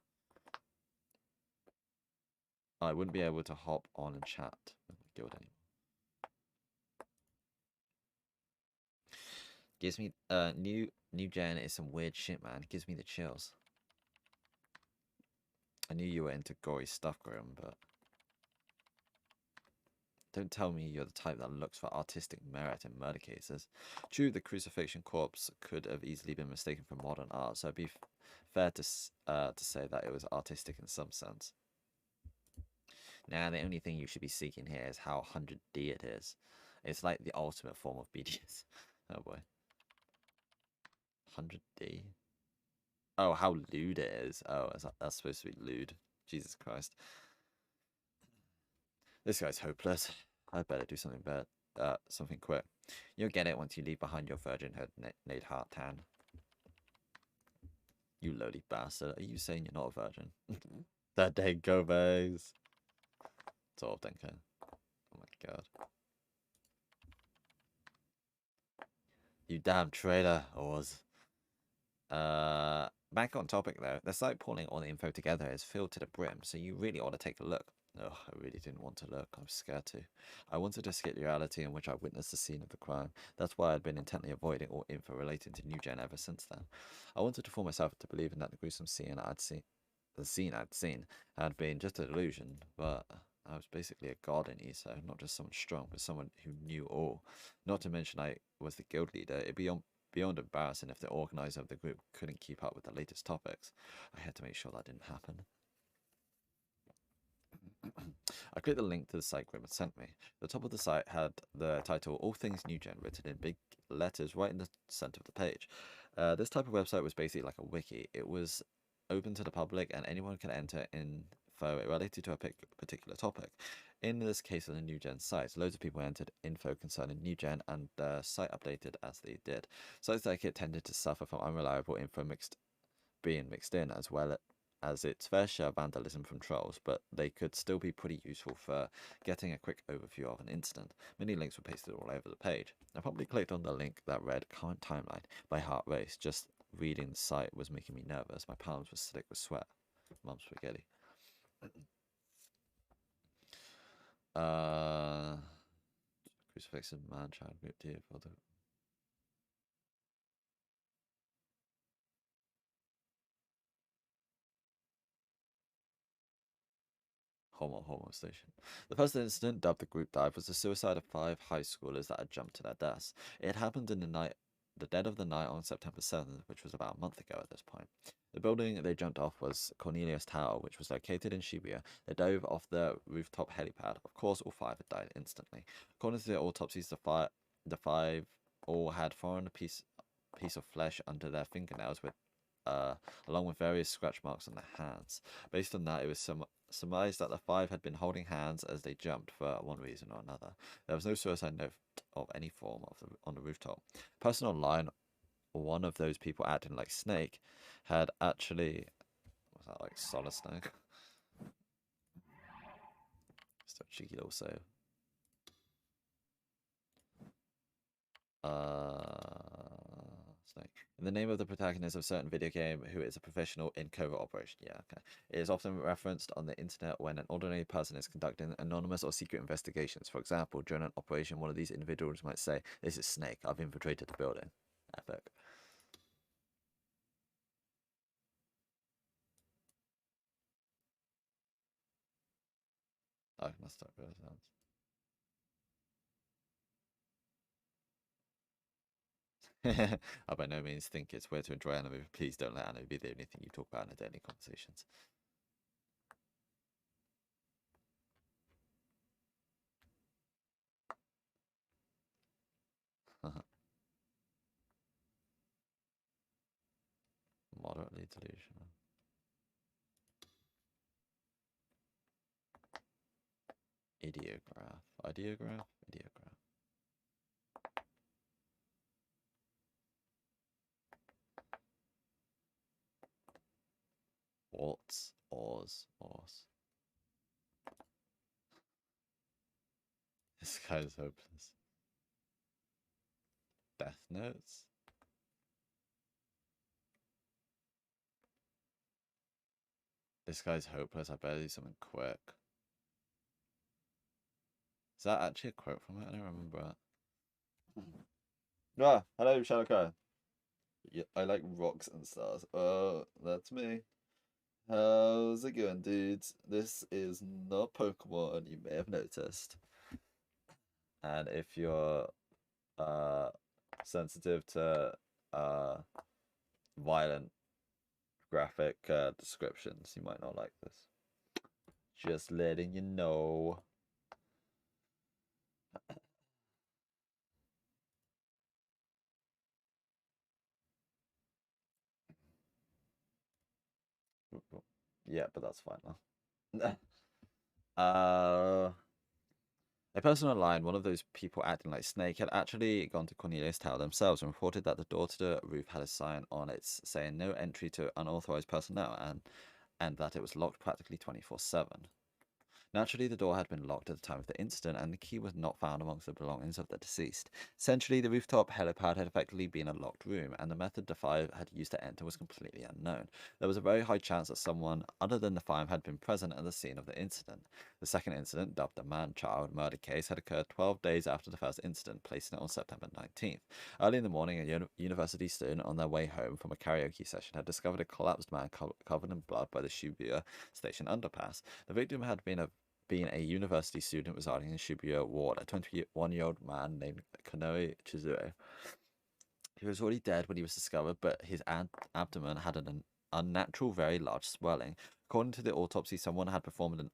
I wouldn't be able to hop on and chat with my guild anymore. Gives me new gen is some weird shit, man. Gives me the chills. I knew you were into gory stuff, Grim, but don't tell me you're the type that looks for artistic merit in murder cases. True, the crucifixion corpse could have easily been mistaken for modern art, so it'd be fair to say that it was artistic in some sense. Now, the only thing you should be seeking here is how 100D it is. It's like the ultimate form of BDS. Oh boy. 100D. Oh, how lewd it is. Oh, that's supposed to be lewd. Jesus Christ. This guy's hopeless. I better do something better. Something quick. You'll get it once you leave behind your virginhood, Nate Hartan. You lowly bastard. Are you saying you're not a virgin? That day go, babes. Sort of thinking. Oh my god. You damn traitor, Oz. Back on topic though, the site pulling all the info together is filled to the brim, so you really ought to take a look. Oh, I really didn't want to look. I'm scared to. I wanted to skip the reality in which I witnessed the scene of the crime. That's why I'd been intently avoiding all info relating to New Gen ever since then. I wanted to fool myself into believing that the gruesome scene I'd seen had been just a delusion, but I was basically a god in ESO, not just someone strong, but someone who knew all. Not to mention I was the guild leader. It'd be beyond embarrassing if the organizer of the group couldn't keep up with the latest topics. I had to make sure that didn't happen. I clicked the link to the site Grim had sent me. The top of the site had the title All Things New Gen written in big letters right in the center of the page. This type of website was basically like a wiki. It was open to the public and anyone could enter info related to a particular topic. In this case of the New Gen site, loads of people entered info concerning New Gen and the site updated as they did. Sites like it tended to suffer from unreliable info being mixed in, as well as its fair share of vandalism from trolls, but they could still be pretty useful for getting a quick overview of an incident. Many links were pasted all over the page. I probably clicked on the link that read Current Timeline by Heart Race. Just reading the site was making me nervous. My palms were slick with sweat. Mum's spaghetti. Crucifix and man child group dear for the Homo station. The first incident, dubbed the group dive, was the suicide of 5 high schoolers that had jumped to their deaths. It had happened in the dead of the night on September 7th, which was about a month ago at this point. The building they jumped off was Cornelius Tower, which was located in Shibuya. They dove off the rooftop helipad. Of course, all 5 had died instantly. According to the autopsies, the five all had foreign piece of flesh under their fingernails, with along with various scratch marks on their hands. Based on that, it was surmised that the 5 had been holding hands as they jumped for one reason or another. There was no suicide note of any form on the rooftop. Person online, one of those people acting like Snake, had actually... Was that like Solid Snake? Still cheeky little save. Snake. In the name of the protagonist of a certain video game who is a professional in covert operation. Yeah, okay. It is often referenced on the internet when an ordinary person is conducting anonymous or secret investigations. For example, during an operation, one of these individuals might say, "This is Snake. I've infiltrated the building." Epic. I must have really sounds. I by no means think it's weird to enjoy anime. Please don't let anime be the only thing you talk about in the daily conversations. Moderately delusional. Ideograph. Ideograph? Ideograph. Orts. Ors. This guy's hopeless. Death Notes? This guy's hopeless. I better do something quick. Is that actually a quote from it? I don't remember it. Ah, hello, Shadowkai. Yeah, I like rocks and stars. That's me. How's it going, dudes? This is not Pokemon, you may have noticed. And if you're sensitive to violent graphic descriptions, you might not like this. Just letting you know. Yeah, but that's fine now. A person online, one of those people acting like Snake, had actually gone to Cornelius Tower themselves and reported that the door to the roof had a sign on it saying no entry to unauthorized personnel, and that it was locked practically 24/7. Naturally, the door had been locked at the time of the incident, and the key was not found amongst the belongings of the deceased. Essentially, the rooftop helipad had effectively been a locked room, and the method the 5 had used to enter was completely unknown. There was a very high chance that someone other than the 5 had been present at the scene of the incident. The second incident, dubbed the man-child murder case, had occurred 12 days after the first incident, placing it on September 19th. Early in the morning, a university student on their way home from a karaoke session had discovered a collapsed man covered in blood by the Shibuya station underpass. The victim had been a university student residing in Shibuya Ward, a 21-year-old man named Konoe Chizue. He was already dead when he was discovered, but his abdomen had an unnatural, very large swelling. According to the autopsy, someone had performed an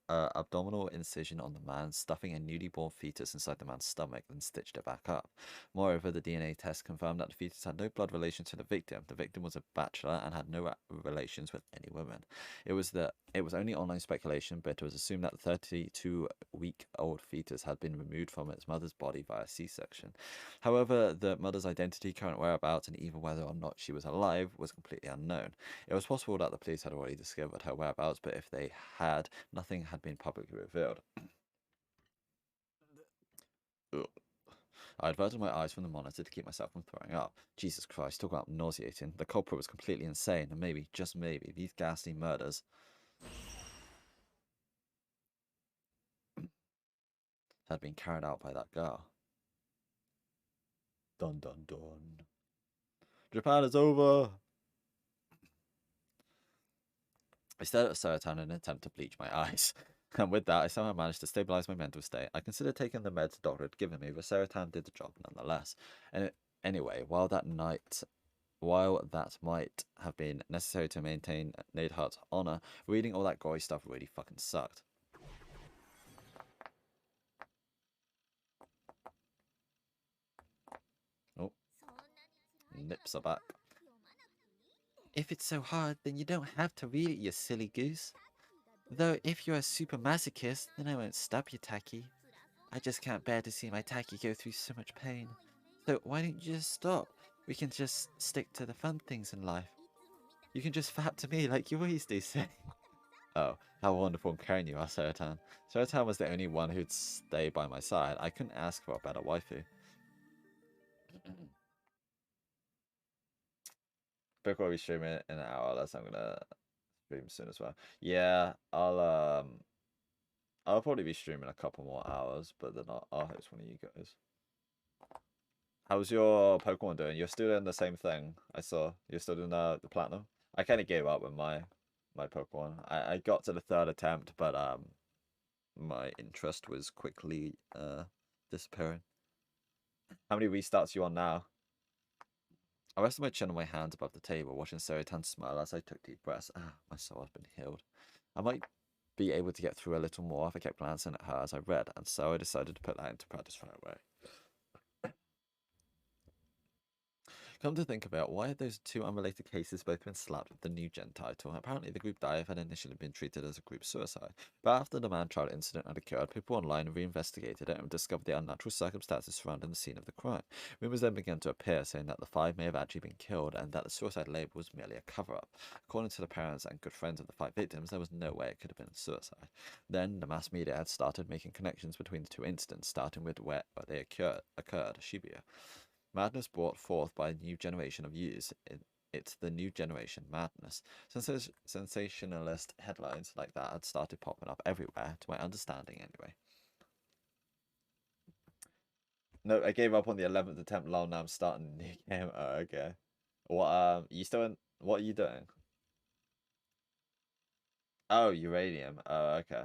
abdominal incision on the man, stuffing a newly born fetus inside the man's stomach, and stitched it back up. Moreover, the DNA test confirmed that the fetus had no blood relation to the victim. The victim was a bachelor and had no relations with any women. It was only online speculation, but it was assumed that the 32-week-old fetus had been removed from its mother's body via C-section. However, the mother's identity, current whereabouts, and even whether or not she was alive was completely unknown. It was possible that the police had already discovered her whereabouts, but if they had, nothing had been publicly revealed. I averted my eyes from the monitor to keep myself from throwing up. Jesus Christ, talk about nauseating. The culprit was completely insane, and maybe, just maybe, these ghastly murders had been carried out by that girl. Dun dun dun. Japan is over! I stared at Serotan in an attempt to bleach my eyes. And with that, I somehow managed to stabilize my mental state. I considered taking the meds the doctor had given me, but Serotan did the job nonetheless. And anyway, while that might have been necessary to maintain Neidhart's honor, reading all that gory stuff really fucking sucked. Oh, nips are back. If it's so hard, then you don't have to read it, you silly goose. Though if you're a super masochist, then I won't stop you, Taki. I just can't bear to see my Taki go through so much pain. So why don't you just stop? We can just stick to the fun things in life. You can just fap to me like you always do, say. Oh, how wonderful and caring you are, Serotan. Serotan was the only one who'd stay by my side. I couldn't ask for a better waifu. Book will be streaming in an hour, unless I'm gonna stream soon as well. Yeah, I'll probably be streaming a couple more hours, but then I'll host one of you guys. How's your Pokemon doing? You're still doing the same thing. I saw you're still doing the platinum. I kind of gave up with my Pokemon. I got to the 3rd attempt, but my interest was quickly disappearing. How many restarts are you on now? I rested my chin on my hands above the table, watching Serotan smile as I took deep breaths. Ah, my soul has been healed. I might be able to get through a little more if I kept glancing at her as I read, and so I decided to put that into practice right away. Come to think of it, why had those two unrelated cases both been slapped with the new gen title? Apparently, the group dive had initially been treated as a group suicide, but after the man-child incident had occurred, people online reinvestigated it and discovered the unnatural circumstances surrounding the scene of the crime. Rumours then began to appear, saying that the 5 may have actually been killed and that the suicide label was merely a cover-up. According to the parents and good friends of the 5 victims, there was no way it could have been suicide. Then, the mass media had started making connections between the 2 incidents, starting with where they occurred, Shibuya. Madness brought forth by a new generation of youths. It's the new generation madness. Sensationalist headlines like that had started popping up everywhere, to my understanding anyway. No, I gave up on the 11th attempt. Lol, now I'm starting a new game. Oh, okay. What you still in, what are you doing? Oh, uranium. Oh, okay.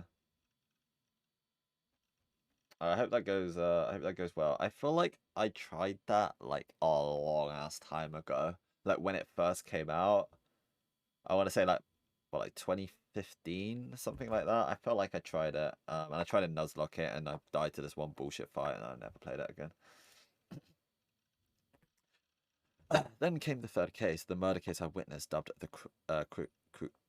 I hope that goes well. I feel like I tried that like a long ass time ago. Like when it first came out. I want to say like 2015, something like that. I felt like I tried it. And I tried to Nuzlocke it and I died to this one bullshit fight and I never played it again. Then came the 3rd case, the murder case I witnessed, dubbed the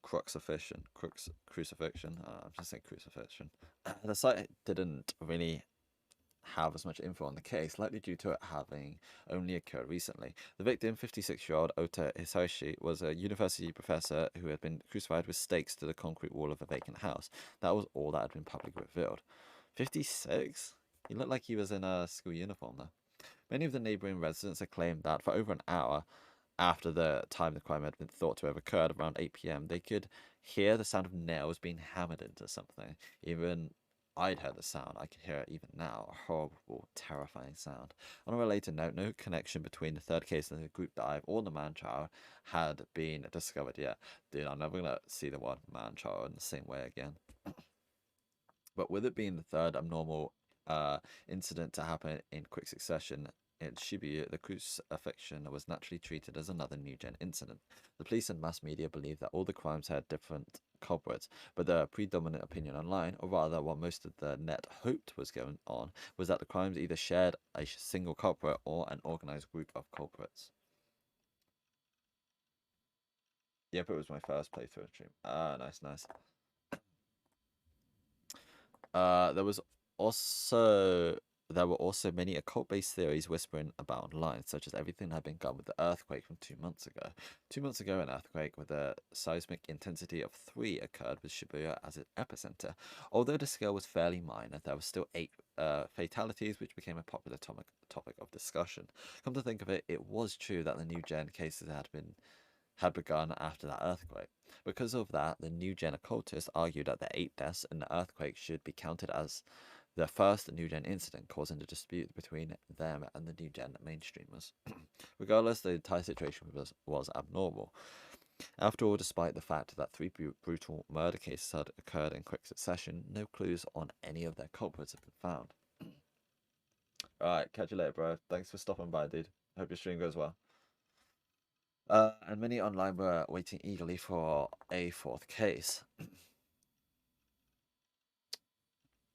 crucifixion. I'm just saying crucifixion. The site didn't really have as much info on the case, likely due to it having only occurred recently. The victim, 56-year-old Ota Hisashi, was a university professor who had been crucified with stakes to the concrete wall of a vacant house. That was all that had been publicly revealed. 56? He looked like he was in a school uniform, though. Many of the neighbouring residents had claimed that for over an hour after the time the crime had been thought to have occurred, around 8 p.m., they could hear the sound of nails being hammered into something. Even I'd heard the sound. I could hear it even now. A horrible, terrifying sound. On a related note, no connection between the 3rd case and the group dive or the man-child had been discovered yet. Dude, I'm never going to see the word man-child in the same way again. But with it being the 3rd abnormal incident to happen in quick succession, in Shibuya, the crucifixion was naturally treated as another new-gen incident. The police and mass media believed that all the crimes had different culprits, but the predominant opinion online, or rather what most of the net hoped was going on, was that the crimes either shared a single culprit or an organized group of culprits. Yep, it was my first playthrough of stream. Ah, nice. There were also many occult-based theories whispering about online, such as everything had been gone with the earthquake from 2 months ago. 2 months ago, an earthquake with a seismic intensity of 3 occurred with Shibuya as its epicenter. Although the scale was fairly minor, there were still 8 fatalities, which became a popular topic of discussion. Come to think of it, it was true that the new gen cases had begun after that earthquake. Because of that, the new gen occultists argued that the 8 deaths in the earthquake should be counted as the first New Gen incident causing a dispute between them and the New Gen mainstreamers. Regardless, the entire situation was abnormal. After all, despite the fact that 3 brutal murder cases had occurred in quick succession, no clues on any of their culprits have been found. Alright, catch you later, bro. Thanks for stopping by, dude. Hope your stream goes well. And many online were waiting eagerly for a 4th case.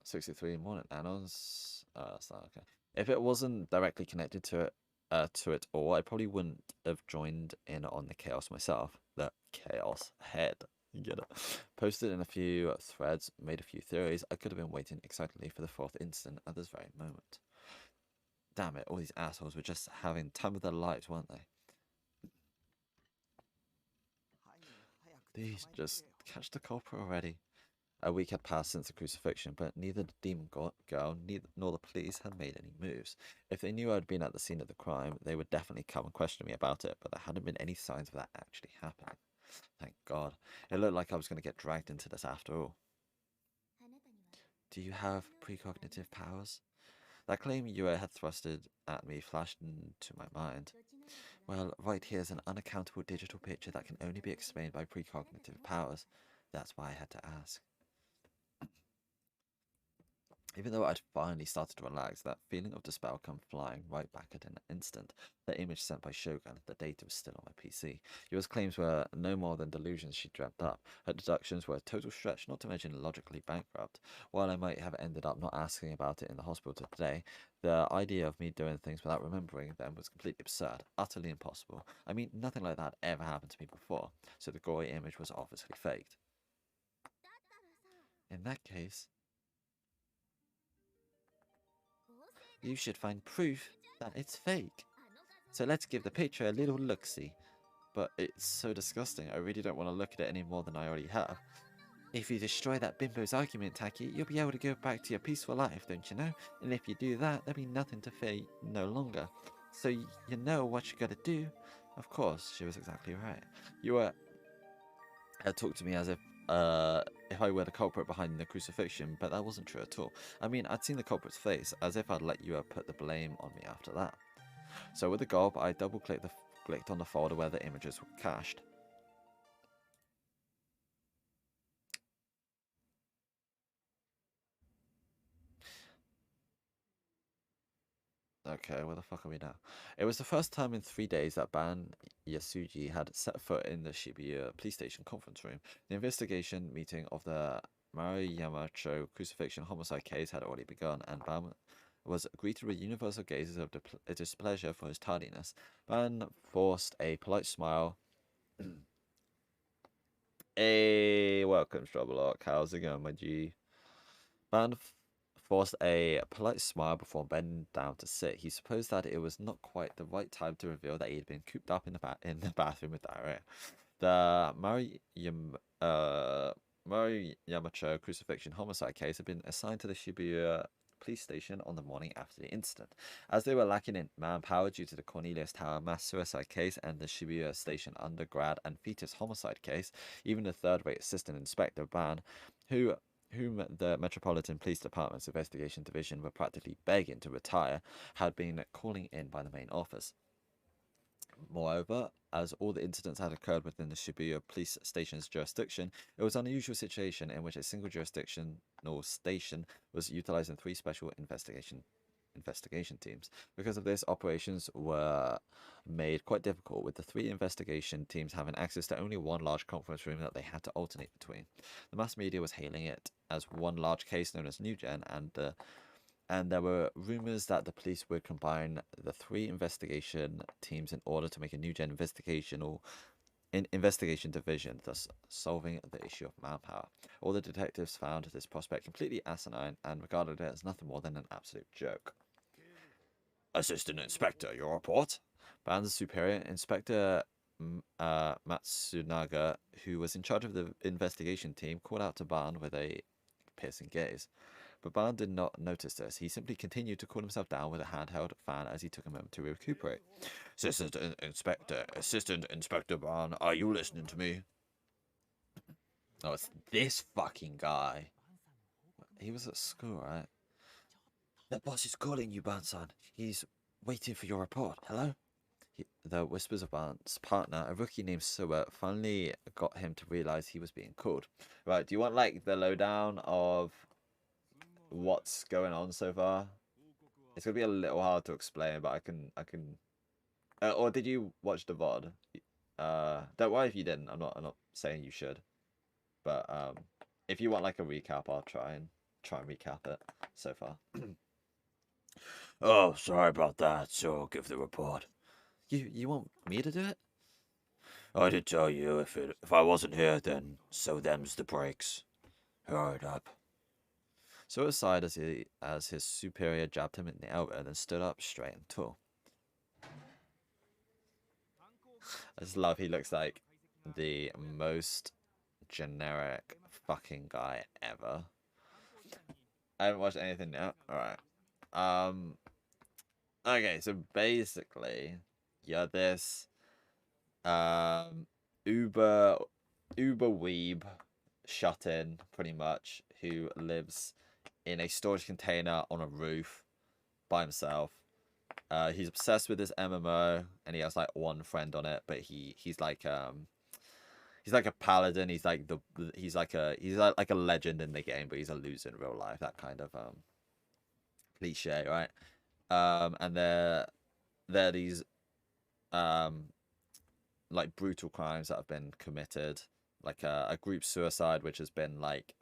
63 morning annals. That's not okay. If it wasn't directly connected to it all, I probably wouldn't have joined in on the chaos myself. The chaos head. You get it. Posted in a few threads, made a few theories. I could have been waiting excitedly for the 4th incident at this very moment. Damn it, all these assholes were just having time of their lives, weren't they? Please, just catch the culprit already. A week had passed since the crucifixion, but neither the demon girl nor the police had made any moves. If they knew I'd been at the scene of the crime, they would definitely come and question me about it, but there hadn't been any signs of that actually happening. Thank God. It looked like I was going to get dragged into this after all. Do you have precognitive powers? That claim you had thrusted at me flashed into my mind. Well, right here's an unaccountable digital picture that can only be explained by precognitive powers. That's why I had to ask. Even though I'd finally started to relax, that feeling of despair came flying right back at an instant. The image sent by Shogun, the data was still on my PC. Yua's claims were no more than delusions she dreamt up. Her deductions were a total stretch, not to mention logically bankrupt. While I might have ended up not asking about it in the hospital today, the idea of me doing things without remembering them was completely absurd, utterly impossible. I mean, nothing like that ever happened to me before, so the gory image was obviously faked. In that case, you should find proof that it's fake. So let's give the picture a little look-see. But it's so disgusting, I really don't want to look at it any more than I already have. If you destroy that bimbo's argument, Taki, you'll be able to go back to your peaceful life, don't you know? And if you do that, there'll be nothing to fear no longer. So you know what you gotta do. Of course, she was exactly right. You had talked to me as if I were the culprit behind the crucifixion, but that wasn't true at all. I mean, I'd seen the culprit's face, as if I'd let you put the blame on me after that. So with the gulp, I double-clicked on the folder where the images were cached. Okay, where the fuck are we now? It was the first time in 3 days that Ban Yasuji had set foot in the Shibuya police station conference room. The investigation meeting of the Maruyamacho crucifixion homicide case had already begun, and Ban was greeted with universal gazes of displeasure for his tardiness. Ban forced a polite smile. Hey, welcome, Strawberlock. How's it going, my G? Ban forced a polite smile before bending down to sit. He supposed that it was not quite the right time to reveal that he had been cooped up in the bathroom with diarrhea. The Maruyamacho crucifixion homicide case had been assigned to the Shibuya police station on the morning after the incident. As they were lacking in manpower due to the Cornelius Tower mass suicide case and the Shibuya station undergrad and fetus homicide case, even the third-rate assistant inspector Ban, whom the Metropolitan Police Department's investigation division were practically begging to retire, had been calling in by the main office. Moreover, as all the incidents had occurred within the Shibuya police station's jurisdiction, it was an unusual situation in which a single jurisdictional station was utilizing 3 special investigation teams. Because of this, operations were made quite difficult, with the 3 investigation teams having access to only one large conference room that they had to alternate between. The mass media was hailing it as one large case known as New Gen, and there were rumors that the police would combine the 3 investigation teams in order to make a New Gen investigation division, thus solving the issue of manpower. All the detectives found this prospect completely asinine and regarded it as nothing more than an absolute joke. Assistant Inspector, your report? Ban's superior, Inspector Matsunaga, who was in charge of the investigation team, called out to Ban with a piercing gaze. But Ban did not notice this. He simply continued to cool himself down with a handheld fan as he took a moment to recuperate. Assistant Inspector Ban, are you listening to me? Oh, it's this fucking guy. He was at school, right? The boss is calling you, Bansan. He's waiting for your report. Hello? The whispers of Barnes' partner, a rookie named Suwa, finally got him to realize he was being called. Right, do you want like the lowdown of what's going on so far? It's gonna be a little hard to explain, but I can. Or did you watch the VOD? Don't worry if you didn't. I'm not saying you should, but if you want like a recap, I'll try and recap it so far. Oh, sorry about that. So I'll give the report. You want me to do it? I did tell you if I wasn't here, then so them's the breaks. Hurry up. So aside as his superior jabbed him in the elbow, and then stood up straight and tall. I just love he looks like the most generic fucking guy ever. I haven't watched anything yet. Alright. Okay, so basically, you're this Uber weeb shut in pretty much who lives in a storage container on a roof by himself. He's obsessed with this MMO and he has like one friend on it, but he's like a paladin. He's like a legend in the game, but he's a loser in real life. That kind of cliche, right? And they're these like brutal crimes that have been committed, like a group suicide, which has been like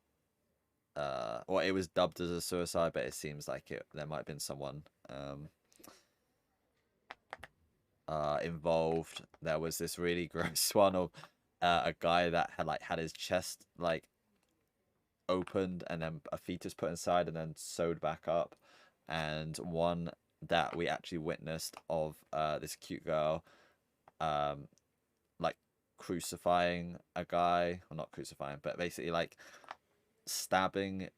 or it was dubbed as a suicide, but it seems like there might have been someone involved. There was this really gross one of a guy that had his chest like opened and then a fetus put inside and then sewed back up, and one that we actually witnessed of this cute girl like crucifying a guy, or not crucifying, but basically like stabbing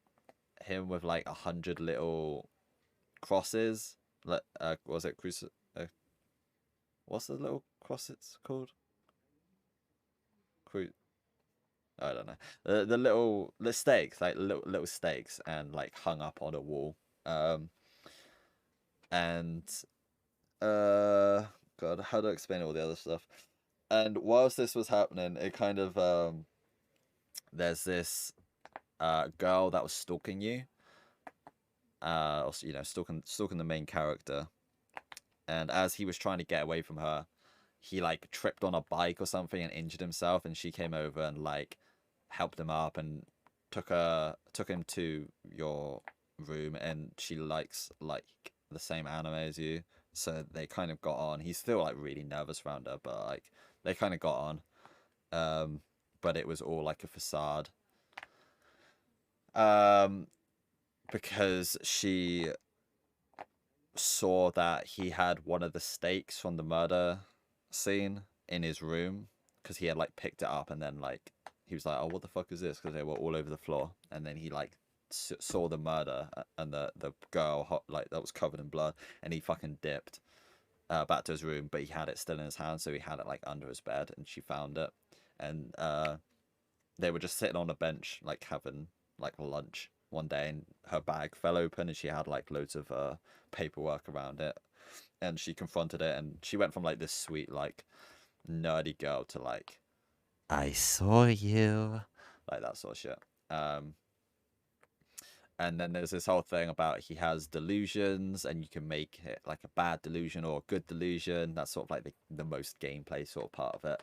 him with like 100 little crosses. Was it what's the little cross it's called? I don't know. The stakes, like little stakes, and like hung up on a wall. And God, how do I explain all the other stuff? And whilst this was happening, it kind of there's this girl that was stalking you. Also, you know, stalking the main character. And as he was trying to get away from her, he like tripped on a bike or something and injured himself, and she came over and like helped him up and took him to your room, and she likes like the same anime as you, so they kind of got on. He's still like really nervous around her, but like they kind of got on. But it was all like a facade. Because she saw that he had one of the stakes from the murder scene in his room, because he had like picked it up, and then like he was like, oh, what the fuck is this, because they were all over the floor, and then he like saw the murder and the girl like that was covered in blood, and he fucking dipped back to his room, but he had it still in his hand, so he had it like under his bed, and she found it, and they were just sitting on a bench like having like lunch one day, and her bag fell open and she had like loads of paperwork around it, and she confronted it, and she went from like this sweet like nerdy girl to like, I saw you, like that sort of shit. And then there's this whole thing about he has delusions, and you can make it like a bad delusion or a good delusion. That's sort of like the most gameplay sort of part of it.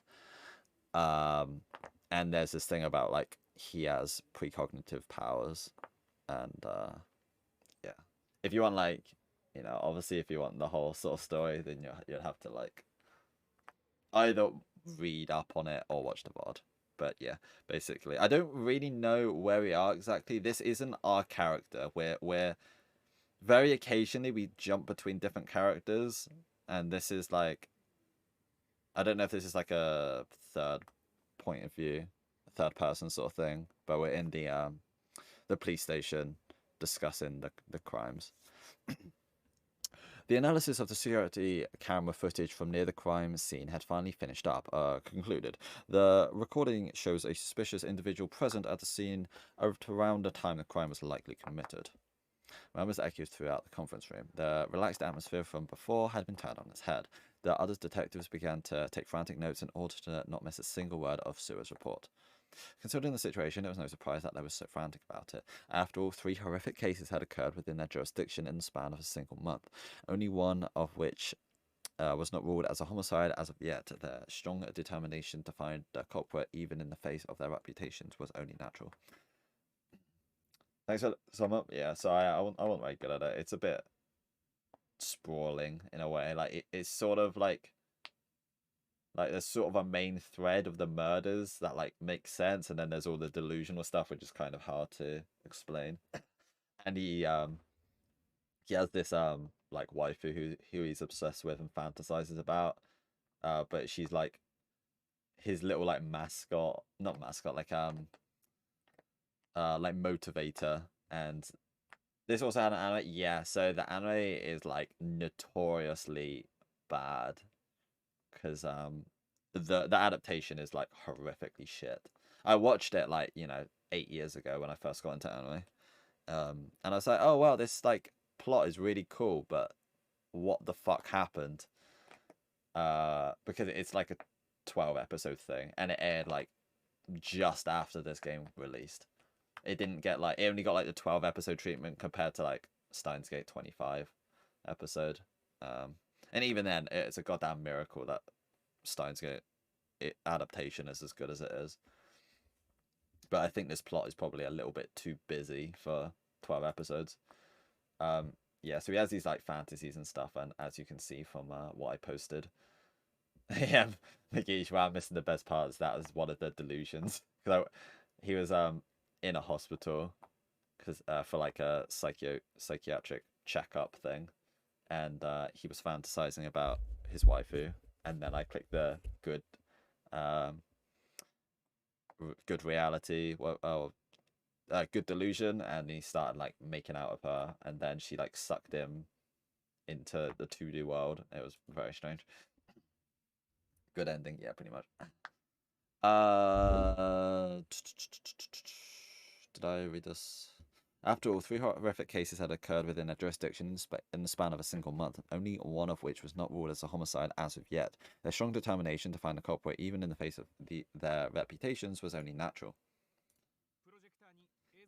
And there's this thing about like he has precognitive powers, and yeah, if you want like, you know, obviously if you want the whole sort of story, then you'll have to like either read up on it or watch the VOD. But yeah, basically, I don't really know where we are exactly. This isn't our character. We're very occasionally we jump between different characters, and this is like, I don't know if this is like a third point of view, a third person sort of thing, but we're in the police station discussing the crimes. The analysis of the security camera footage from near the crime scene had finally finished up, concluded. The recording shows a suspicious individual present at the scene around the time the crime was likely committed. Murmurs echoed throughout the conference room. The relaxed atmosphere from before had been turned on its head. The other detectives began to take frantic notes in order to not miss a single word of Sua's report. Considering the situation, it was no surprise that they were so frantic about it. After all, 3 horrific cases had occurred within their jurisdiction in the span of a single month, only one of which was not ruled as a homicide as of yet. Their strong determination to find the culprit, even in the face of their reputations, was only natural. Thanks for sum up. Yeah, so I wasn't very good at it. It's a bit sprawling in a way. Like it's sort of like there's sort of a main thread of the murders that like makes sense, and then there's all the delusional stuff which is kind of hard to explain. And he has this like waifu who he's obsessed with and fantasizes about, but she's like his little like mascot, not mascot, like motivator. And this also had an anime. Yeah, so the anime is like notoriously bad because the adaptation is like horrifically shit. I watched it like 8 years ago when I first got into anime, and I was like, oh wow, this like plot is really cool, but what the fuck happened? Because it's like a 12 episode thing, and it aired like just after this game released. It didn't get like, it only got like the 12 episode treatment compared to like Steins Gate 25 episode. And even then, it's a goddamn miracle that Steins Gate adaptation is as good as it is. But I think this plot is probably a little bit too busy for 12 episodes. Yeah, so he has these like fantasies and stuff, and as you can see from what I posted, yeah, Mickey, wow, I'm missing the best parts. That was one of the delusions. He was in a hospital because for like a psychiatric checkup thing, and he was fantasizing about his waifu, and then I clicked the good reality, good delusion, and he started like making out of her, and then she like sucked him into the 2D world. It was very strange. Good ending, yeah, pretty much. Did I read this? After all, 3 horrific cases had occurred within a jurisdiction in the span of a single month, only one of which was not ruled as a homicide as of yet. Their strong determination to find the culprit, even in the face of their reputations, was only natural.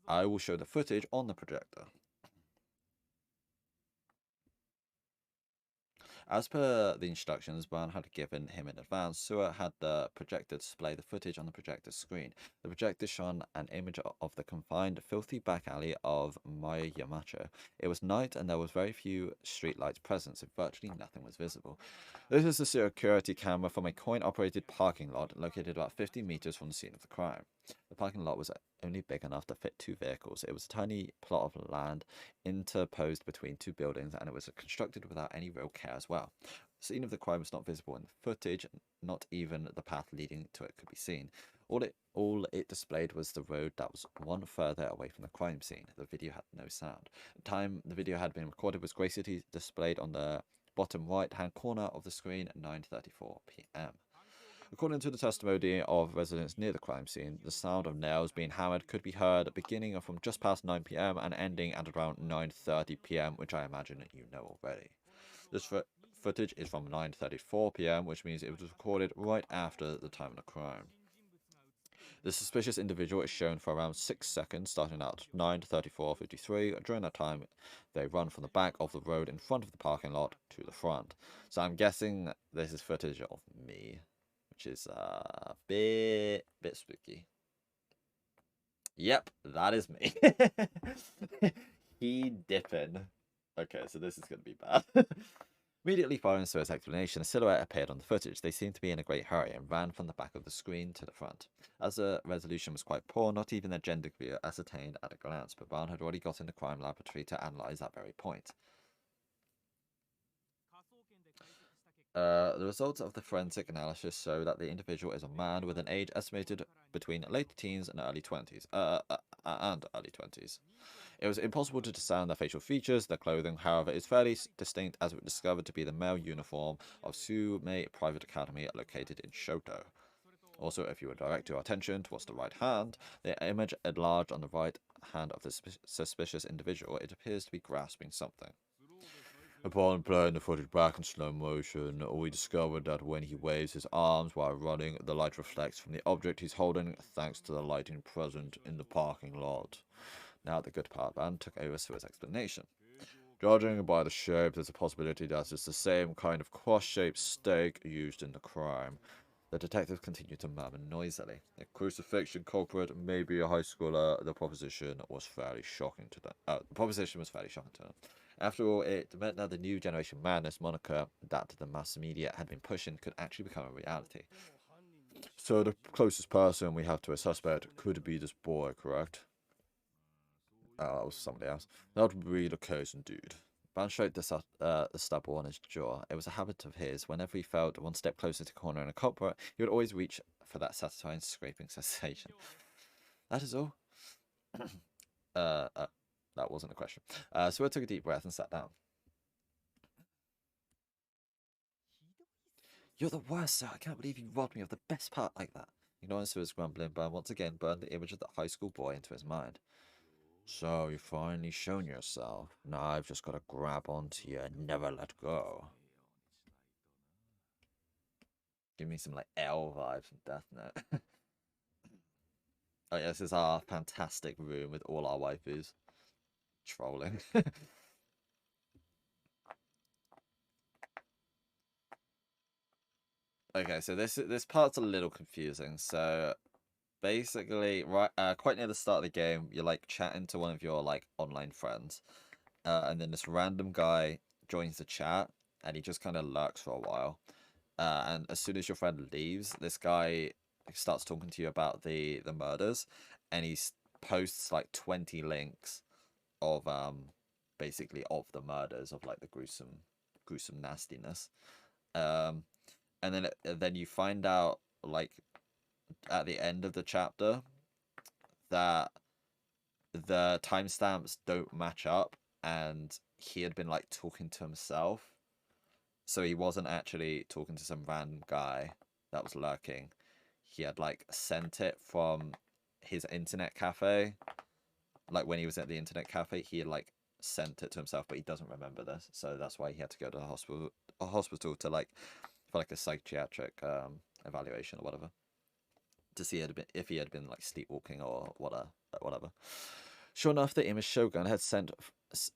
I will show the footage on the projector. As per the instructions Brown had given him in advance, Sua had the projector display the footage on the projector screen. The projector shone an image of the confined, filthy back alley of Maya Yamacho. It was night and there was very few streetlights present, so virtually nothing was visible. This is a security camera from a coin-operated parking lot located about 50 meters from the scene of the crime. The parking lot was only big enough to fit 2 vehicles. It was a tiny plot of land interposed between 2 buildings, and it was constructed without any real care as well. The scene of the crime was not visible in the footage, not even the path leading to it could be seen. All it displayed was the road that was one further away from the crime scene. The video had no sound. The time the video had been recorded was gracefully displayed on the bottom right-hand corner of the screen at 9:34 p.m. According to the testimony of residents near the crime scene, the sound of nails being hammered could be heard beginning from just past 9 p.m. and ending at around 9:30 p.m., which I imagine you know already. This footage is from 9:34 p.m., which means it was recorded right after the time of the crime. The suspicious individual is shown for around 6 seconds, starting at 9:34:53. During that time, they run from the back of the road in front of the parking lot to the front. So I'm guessing this is footage of me, which is a bit spooky. Yep, that is me. He dipping. Okay, so this is going to be bad. Immediately following Sua's explanation, a silhouette appeared on the footage. They seemed to be in a great hurry and ran from the back of the screen to the front. As the resolution was quite poor, not even their gender could be ascertained at a glance, but Brown had already got in the crime laboratory to analyse that very point. The results of the forensic analysis show that the individual is a man with an age estimated between late teens and early 20s. It was impossible to discern their facial features. Their clothing, however, is fairly distinct, as it was discovered to be the male uniform of Sume Private Academy located in Shoto. Also, if you would direct your attention towards the right hand, the image enlarged on the right hand of the suspicious individual, it appears to be grasping something. Upon playing the footage back in slow motion, we discovered that when he waves his arms while running, the light reflects from the object he's holding thanks to the lighting present in the parking lot. Now the good part man took over to his explanation. Judging by the shape, there's a possibility that it's the same kind of cross-shaped stake used in the crime. The detective continued to murmur noisily. A crucifixion culprit may be a high schooler. The proposition was fairly shocking to them. After all, it meant that the new generation madness moniker that the mass media had been pushing could actually become a reality. So the closest person we have to a suspect could be this boy, correct? Oh, that was somebody else. That would be the case indeed. Ban stroked the stubble on his jaw. It was a habit of his. Whenever he felt one step closer to cornering a culprit, he would always reach for that satisfying scraping sensation. That is all. That wasn't a question. So I took a deep breath and sat down. You're the worst, sir. I can't believe you robbed me of the best part like that. Ignoring Sue's grumbling, Burn once again burned the image of the high school boy into his mind. So you've finally shown yourself. Now I've just got to grab onto you and never let go. Give me some like L vibes from Death Note. Oh yeah, this is our fantastic room with all our waifus trolling. Okay, so this part's a little confusing. So basically, quite near the start of the game, you're like chatting to one of your like online friends, and then this random guy joins the chat, and he just kind of lurks for a while. And as soon as your friend leaves, this guy starts talking to you about the murders, and he posts like 20 links of basically of the murders, of like the gruesome nastiness. And then you find out like at the end of the chapter that the timestamps don't match up, and he had been like talking to himself. So he wasn't actually talking to some random guy that was lurking. He had like sent it from his internet cafe. Like when he was at the internet cafe, he had like sent it to himself, but he doesn't remember this. So that's why he had to go to the hospital to like for like a psychiatric evaluation or whatever, to see if he had been like sleepwalking or whatever. Sure enough, the image Shogun had sent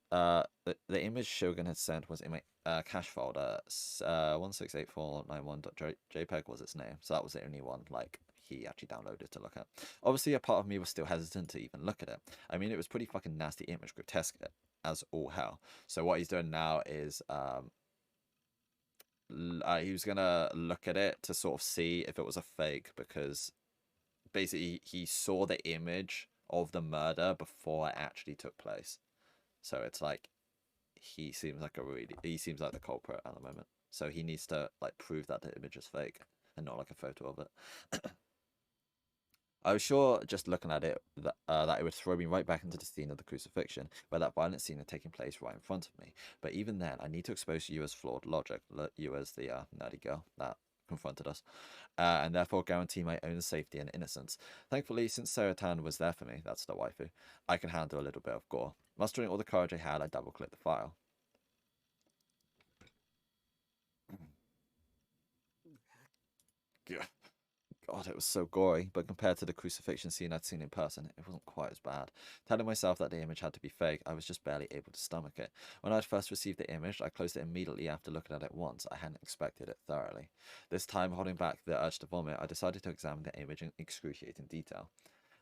the image Shogun had sent was in my cache folder. 168491.jpg was its name, so that was the only one like he actually downloaded to look at. Obviously, a part of me was still hesitant to even look at it. I mean, it was pretty fucking nasty image, grotesque as all hell. So what he's doing now is he was gonna look at it to sort of see if it was a fake, because basically he saw the image of the murder before it actually took place. So it's like he seems like the culprit at the moment. So he needs to like prove that the image is fake and not like a photo of it. I was sure just looking at it that it would throw me right back into the scene of the crucifixion, where that violent scene had taken place right in front of me. But even then, I need to expose you as flawed logic, you as the nerdy girl that confronted us, and therefore guarantee my own safety and innocence. Thankfully, since Sarah Tan was there for me, that's the waifu, I can handle a little bit of gore. Mustering all the courage I had, I double-clicked the file. Yeah. God, it was so gory, but compared to the crucifixion scene I'd seen in person, it wasn't quite as bad. Telling myself that the image had to be fake, I was just barely able to stomach it. When I'd first received the image, I closed it immediately after looking at it once. I hadn't expected it thoroughly. This time, holding back the urge to vomit, I decided to examine the image in excruciating detail.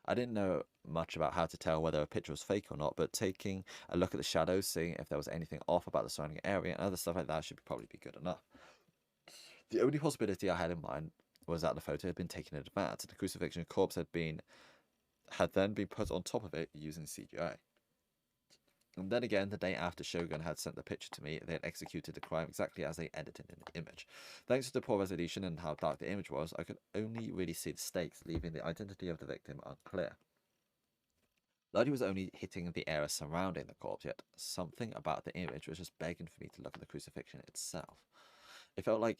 I didn't know much about how to tell whether a picture was fake or not, but taking a look at the shadows, seeing if there was anything off about the surrounding area and other stuff like that should probably be good enough. The only possibility I had in mind was that the photo had been taken in advance, and the crucifixion corpse had then been put on top of it using CGI. And then again, the day after Shogun had sent the picture to me, they had executed the crime exactly as they edited in the image. Thanks to the poor resolution and how dark the image was, I could only really see the stakes, leaving the identity of the victim unclear. Lodi was only hitting the area surrounding the corpse, yet something about the image was just begging for me to look at the crucifixion itself. It felt like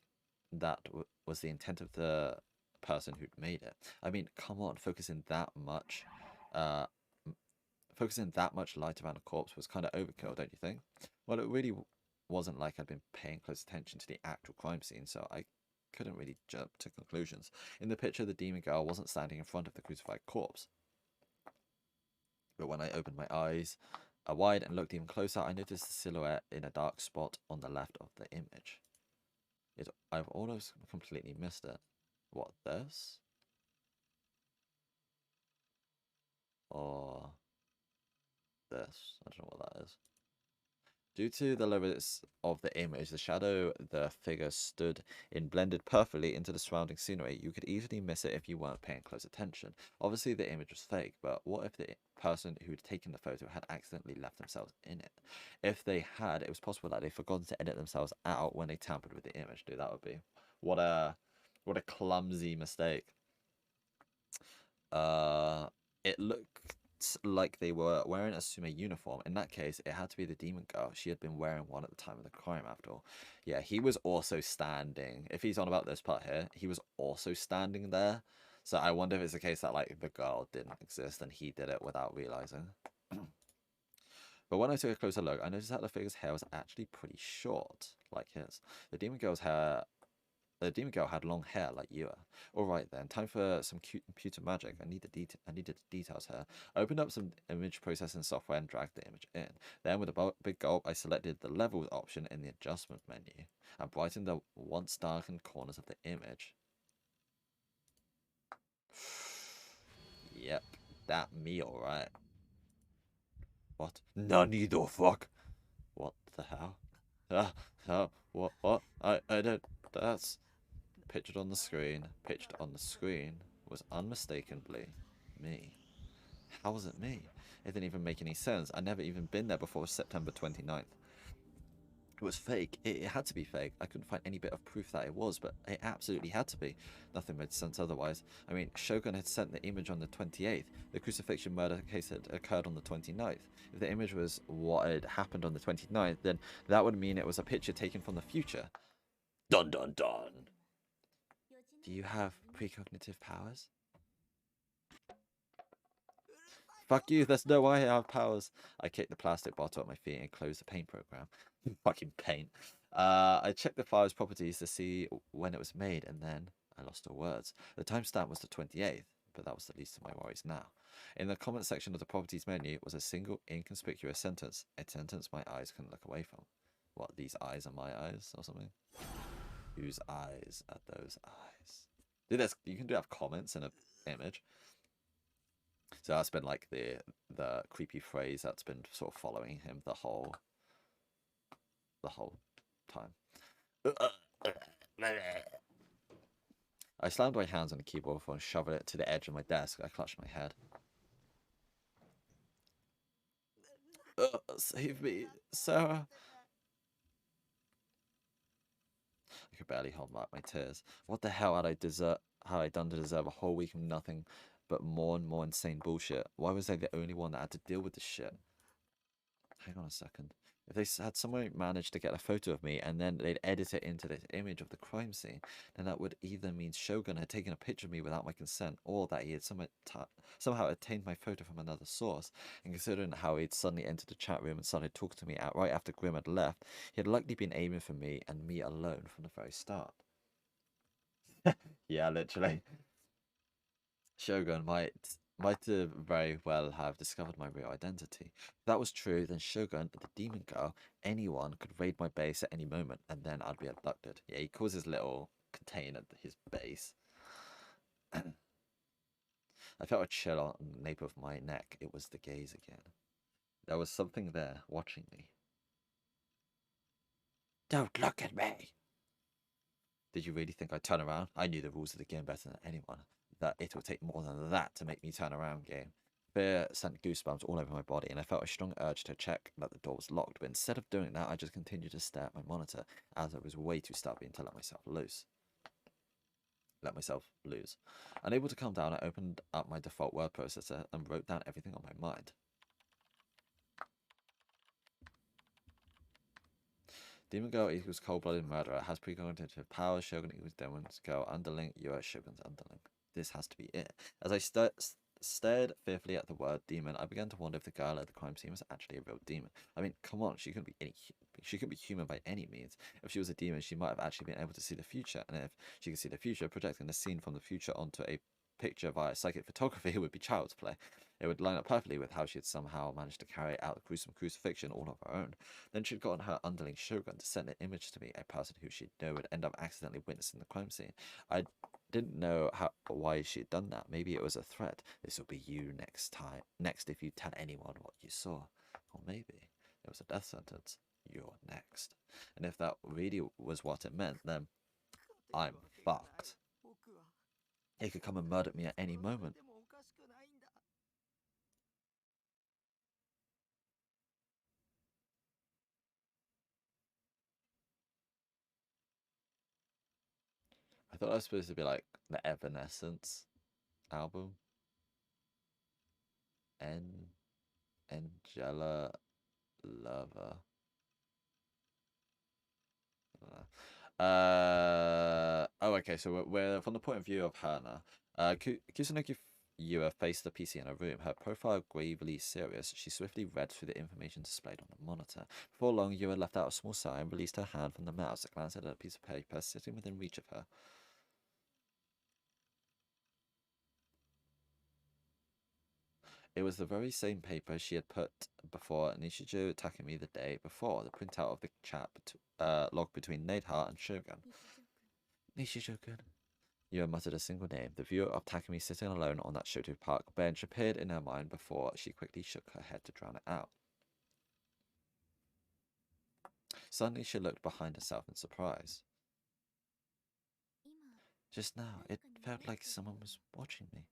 that was the intent of the person who'd made it. I mean, come on, focusing that much light around a corpse was kind of overkill, don't you think? Well, it really wasn't like I'd been paying close attention to the actual crime scene, so I couldn't really jump to conclusions. In the picture, the demon girl wasn't standing in front of the crucified corpse. But when I opened my eyes wide and looked even closer, I noticed the silhouette in a dark spot on the left of the image. I've almost completely missed it. What, this? Or this? I don't know what that is. Due to the lowness of the image, the shadow the figure stood in blended perfectly into the surrounding scenery. You could easily miss it if you weren't paying close attention. Obviously, the image was fake, but what if the person who'd taken the photo had accidentally left themselves in it? If they had, it was possible that they'd forgotten to edit themselves out when they tampered with the image. Dude, that would be... What a clumsy mistake. It looked like they were wearing a sumo uniform. In that case, it had to be the demon girl. She had been wearing one at the time of the crime, after all. Yeah, he was also standing. If he's on about this part here, he was also standing there. So I wonder if it's the case that, like, the girl didn't exist and he did it without realizing. But when I took a closer look, I noticed that the figure's hair was actually pretty short, like his. The demon girl had long hair like you are. All right then, time for some cute computer magic. I needed the details here. I opened up some image processing software and dragged the image in. Then with a big gulp, I selected the levels option in the adjustment menu and brightened the once darkened corners of the image. Yep, that me alright. What? Nani the fuck? What the hell? What? I don't... That's... Pictured on the screen was unmistakably me. How was it me? It didn't even make any sense. I'd never even been there before September 29th. It was fake. It had to be fake. I couldn't find any bit of proof that it was, but it absolutely had to be. Nothing made sense otherwise. I mean, Shogun had sent the image on the 28th. The crucifixion murder case had occurred on the 29th. If the image was what had happened on the 29th, then that would mean it was a picture taken from the future. Dun dun dun. Do you have precognitive powers? Fuck you, there's no way I have powers. I kicked the plastic bottle at my feet and closed the paint program. Fucking paint. I checked the file's properties to see when it was made, and then I lost all words. The timestamp was the 28th, but that was the least of my worries now. In the comment section of the properties menu was a single inconspicuous sentence, a sentence my eyes couldn't look away from. What, these eyes are my eyes, or something? Whose eyes are those eyes? Dude, you can have comments in an image. So that's been like the creepy phrase that's been sort of following him the whole time. I slammed my hands on the keyboard before shoving it to the edge of my desk. I clutched my head. Save me, Sarah. I could barely hold back my tears. What the hell had I done to deserve a whole week of nothing but more and more insane bullshit? Why was I the only one that had to deal with this shit? Hang on a second. If they had someone managed to get a photo of me and then they'd edit it into this image of the crime scene, then that would either mean Shogun had taken a picture of me without my consent, or that he had somehow obtained my photo from another source. And considering how he'd suddenly entered the chat room and started talking to me right after Grim had left, he had likely been aiming for me and me alone from the very start. Yeah, literally. Shogun might very well have discovered my real identity. If that was true, then Shogun, the demon girl, anyone could raid my base at any moment, and then I'd be abducted. Yeah, he calls his little container his base. I felt a chill on the nape of my neck. It was the gaze again. There was something there, watching me. Don't look at me! Did you really think I'd turn around? I knew the rules of the game better than anyone. That it would take more than that to make me turn around game. Fear sent goosebumps all over my body, and I felt a strong urge to check that the door was locked, but instead of doing that, I just continued to stare at my monitor, as I was way too stubborn to let myself loose. Unable to calm down, I opened up my default word processor and wrote down everything on my mind. Demon girl equals cold-blooded murderer, has precognitive powers, Shogun equals demon girl underling, you are Shogun's underling. This has to be it. As I stared fearfully at the word demon, I began to wonder if the girl at the crime scene was actually a real demon. I mean, come on, she couldn't be human by any means. If she was a demon, she might have actually been able to see the future, and if she could see the future, projecting the scene from the future onto a picture via psychic photography would be child's play. It would line up perfectly with how she had somehow managed to carry out the gruesome crucifixion all of her own. Then she'd gotten her underling Shogun to send an image to me, a person who she'd know would end up accidentally witnessing the crime scene. I didn't know why she had done that. Maybe it was a threat. This will be you next if you tell anyone what you saw. Or maybe it was a death sentence. You're next. And if that really was what it meant, then I'm fucked. He could come and murder me at any moment. I thought I was supposed to be like the Evanescence album. Angela Lover. Oh, okay. So we're from the point of view of Hana. Kusunoki Yua faced the PC in her room. Her profile gravely serious. She swiftly read through the information displayed on the monitor. Before long, Yua let out a small sigh and released her hand from the mouse. Glanced at a piece of paper sitting within reach of her. It was the very same paper she had put before Nishijou Takumi the day before, the printout of the chat log between Neidha and Shogun. Nishijou-kun. Yua muttered a single name. The view of Takumi sitting alone on that Shoto Park bench appeared in her mind before she quickly shook her head to drown it out. Suddenly she looked behind herself in surprise. Just now, it felt like someone was watching me.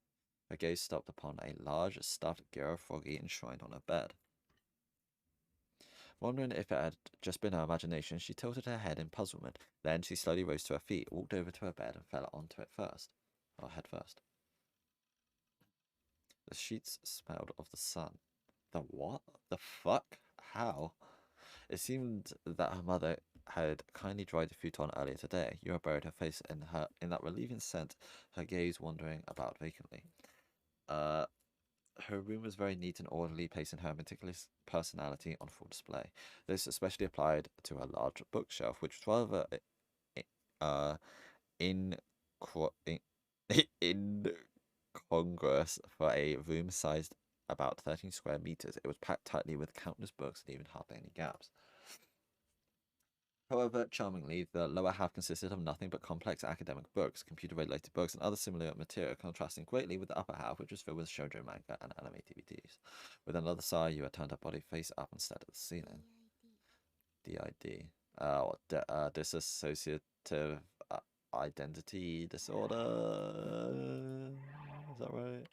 Her gaze stopped upon a large, stuffed Gero Froggy enshrined on her bed. Wondering if it had just been her imagination, she tilted her head in puzzlement. Then she slowly rose to her feet, walked over to her bed, and fell onto it head first. The sheets smelled of the sun. The what? The fuck? How? It seemed that her mother had kindly dried the futon earlier today. Yura buried her face in that relieving scent, her gaze wandering about vacantly. Her room was very neat and orderly, placing her meticulous personality on full display. This especially applied to her large bookshelf, which was rather incongruous for a room sized about 13 square meters. It was packed tightly with countless books, leaving hardly any gaps. However, charmingly, the lower half consisted of nothing but complex academic books, computer-related books, and other similar material, contrasting greatly with the upper half, which was filled with shoujo manga and anime DVDs. With another sigh, Yua turned her body face up and stared at the ceiling. DID. Dissociative identity disorder. Is that right?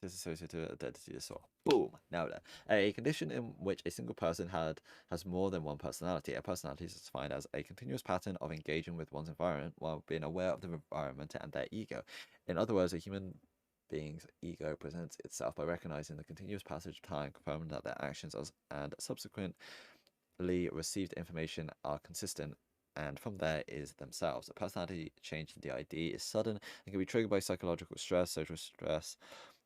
Dissociative identity disorder. Boom! Now that a condition in which a single person has more than one personality. A personality is defined as a continuous pattern of engaging with one's environment while being aware of the environment and their ego. In other words, a human being's ego presents itself by recognizing the continuous passage of time, confirming that their actions and subsequently received information are consistent, and from there is themselves. A personality change in DID is sudden and can be triggered by psychological stress, social stress,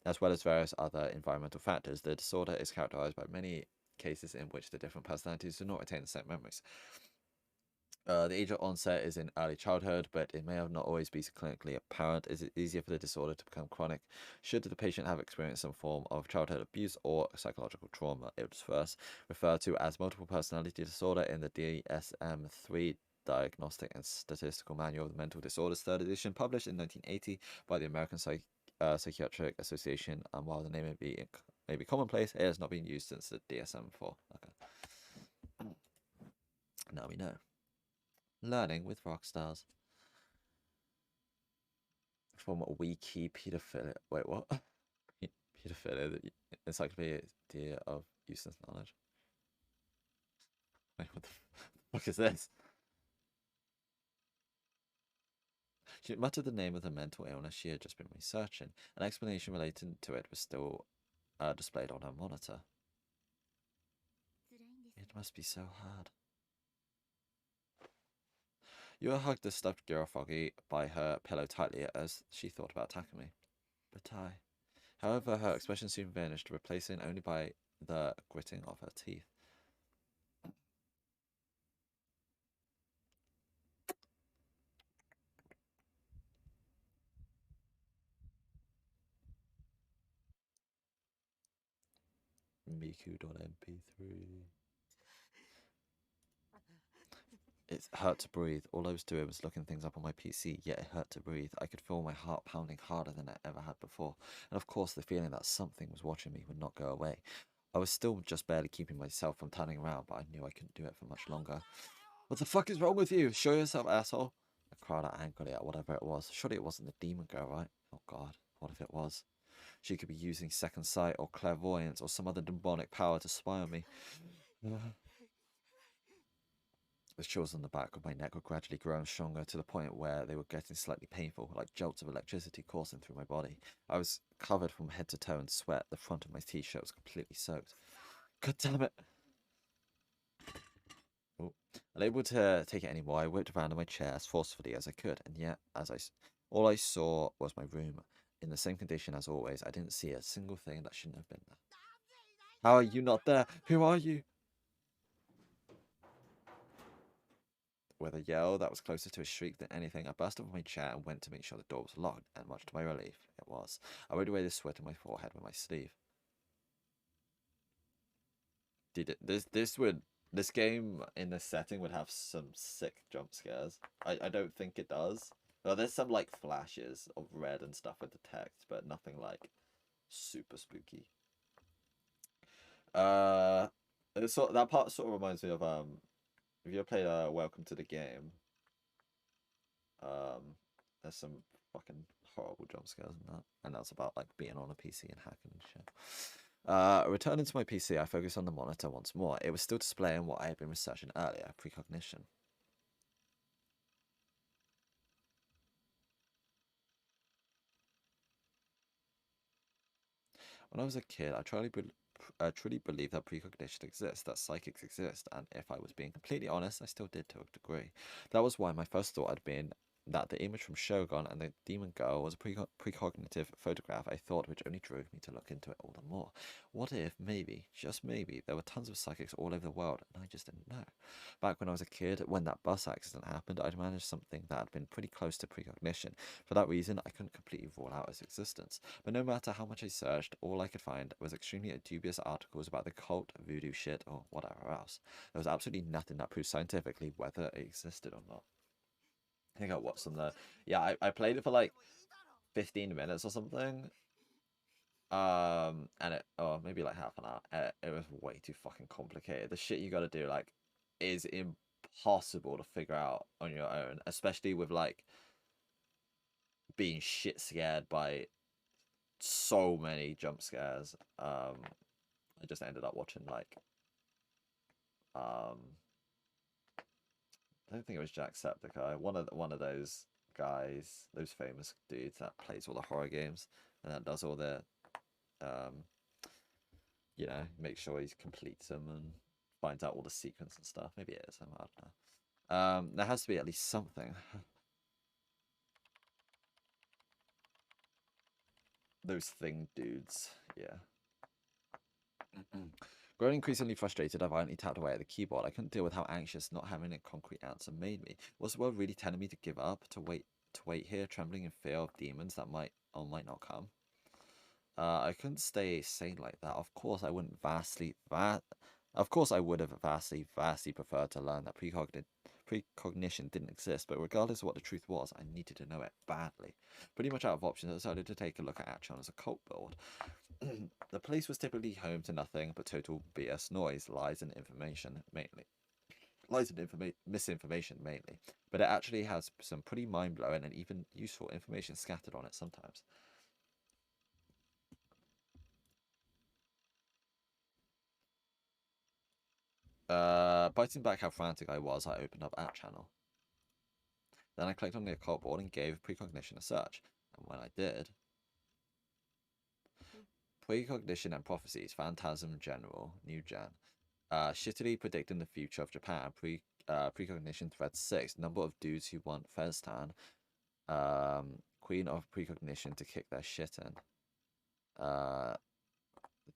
as well as various other environmental factors. The disorder is characterized by many cases in which the different personalities do not retain the same memories. The age of onset is in early childhood, but it may have not always be clinically apparent. Is it easier for the disorder to become chronic should the patient have experienced some form of childhood abuse or psychological trauma? It was first referred to as multiple personality disorder in the DSM-3 Diagnostic and Statistical Manual of Mental Disorders, 3rd edition, published in 1980 by the American Psychiatric Association. And while the name may be commonplace, it has not been used since the DSM-4. Okay. Now we know. Learning with rock stars. From Wiki Pedophilia. Wait, what? Pedophilia, the Encyclopedia of Useless Knowledge. Wait, what the fuck is this? She muttered the name of the mental illness she had just been researching. An explanation relating to it was still displayed on her monitor. It must be so hard. Yua hugged the stuffed girl Foggy by her pillow tightly as she thought about attacking me. But however, her expression soon vanished, replacing only by the gritting of her teeth. Miku.mp3. It hurt to breathe. All I was doing was looking things up on my PC, yet it hurt to breathe. I could feel my heart pounding harder than I ever had before, and of course the feeling that something was watching me would not go away. I was still just barely keeping myself from turning around, but I knew I couldn't do it for much longer. What the fuck is wrong with you? Show yourself, asshole! I cried out angrily at whatever it was. Surely it wasn't the demon girl, right? Oh god, what if it was? She could be using second sight or clairvoyance or some other demonic power to spy on me. The chills on the back of my neck were gradually growing stronger to the point where they were getting slightly painful, like jolts of electricity coursing through my body. I was covered from head to toe in sweat. The front of my t-shirt was completely soaked. God damn it! Oh. Unable to take it anymore, I whipped around in my chair as forcefully as I could, and yet, all I saw was my room in the same condition as always. I didn't see a single thing that shouldn't have been there. How are you not there? Who are you? With a yell that was closer to a shriek than anything, I burst off my chair and went to make sure the door was locked, and much to my relief, it was. I wiped away the sweat on my forehead with my sleeve. This game in this setting would have some sick jump scares. I don't think it does. Well, there's some like flashes of red and stuff with the text, but nothing like super spooky. That part sort of reminds me of if you ever played Welcome to the Game, there's some fucking horrible jump scares in that, and that's about like being on a PC and hacking and shit. Returning to my PC, I focused on the monitor once more. It was still displaying what I had been researching earlier, precognition. When I was a kid, I truly believed that precognition exists, that psychics exist, and if I was being completely honest, I still did to a degree. That was why my first thought had been that the image from Shogun and the demon girl was a precognitive photograph I thought, which only drove me to look into it all the more. What if, maybe, just maybe, there were tons of psychics all over the world and I just didn't know? Back when I was a kid, when that bus accident happened, I'd managed something that had been pretty close to precognition. For that reason, I couldn't completely rule out its existence. But no matter how much I searched, all I could find was extremely dubious articles about the cult, voodoo shit, or whatever else. There was absolutely nothing that proved scientifically whether it existed or not. I think I watched some there. Yeah, I played it for like 15 minutes or something. And maybe like half an hour. It was way too fucking complicated. The shit you gotta do like is impossible to figure out on your own, especially with like being shit scared by so many jump scares. I just ended up watching like I don't think it was Jacksepticeye. One of those guys, those famous dudes that plays all the horror games and that does all the make sure he completes them and finds out all the sequence and stuff. Maybe it is him, I don't know. There has to be at least something. Those thing dudes, yeah. Growing increasingly frustrated, I violently tapped away at the keyboard. I couldn't deal with how anxious not having a concrete answer made me. Was the world really telling me to give up, to wait here, trembling in fear of demons that might or might not come? I couldn't stay sane like that. Of course, I would have vastly preferred to learn that precognition didn't exist, but regardless of what the truth was, I needed to know it badly. Pretty much out of options, I decided to take a look at Action as a cult build. The place was typically home to nothing but total BS noise, lies and misinformation mainly, but it actually has some pretty mind-blowing and even useful information scattered on it sometimes. Biting back how frantic I was, I opened up App Channel. Then I clicked on the occult board and gave precognition a search, and when I did, precognition and prophecies, phantasm general, new gen, shittily predicting the future of Japan, Precognition thread 6. Number of dudes who want Feztan. Queen of Precognition to kick their shit in.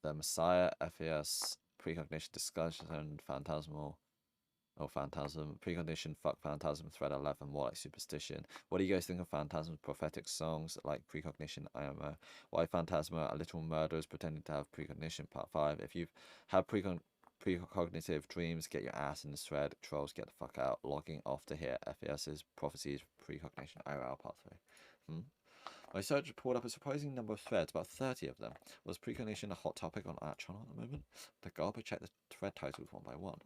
The Messiah, FAS, Precognition, Discussion, Phantasmal. Oh, Phantasm. Precognition, fuck Phantasm, thread 11, more like Superstition. What do you guys think of Phantasm's prophetic songs like Precognition, IMO? Why Phantasma are literal murderers pretending to have Precognition, part 5. If you've had precognitive dreams, get your ass in this thread. Trolls, get the fuck out. Logging off to hear FAS's prophecies, Precognition, IRL, part 3. My search pulled up a surprising number of threads, about 30 of them. Was precognition a hot topic on our channel at the moment? The Garber checked the thread titles one by one.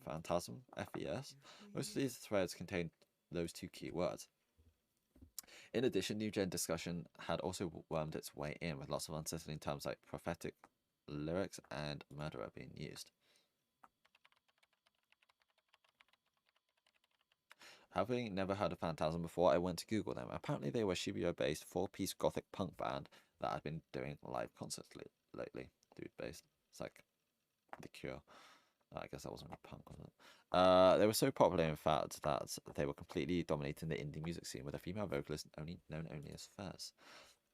Phantasm, FES. Most of these threads contain those two key words. In addition, new gen discussion had also wormed its way in, with lots of unsettling terms like prophetic lyrics and murderer being used. Having never heard of Phantasm before, I went to Google them. Apparently they were a Shibuya-based 4-piece gothic punk band that had been doing live concerts lately. Dude-based. It's like The Cure. I guess that wasn't a punk, was it? They were so popular, in fact, that they were completely dominating the indie music scene, with a female vocalist known only as Fez.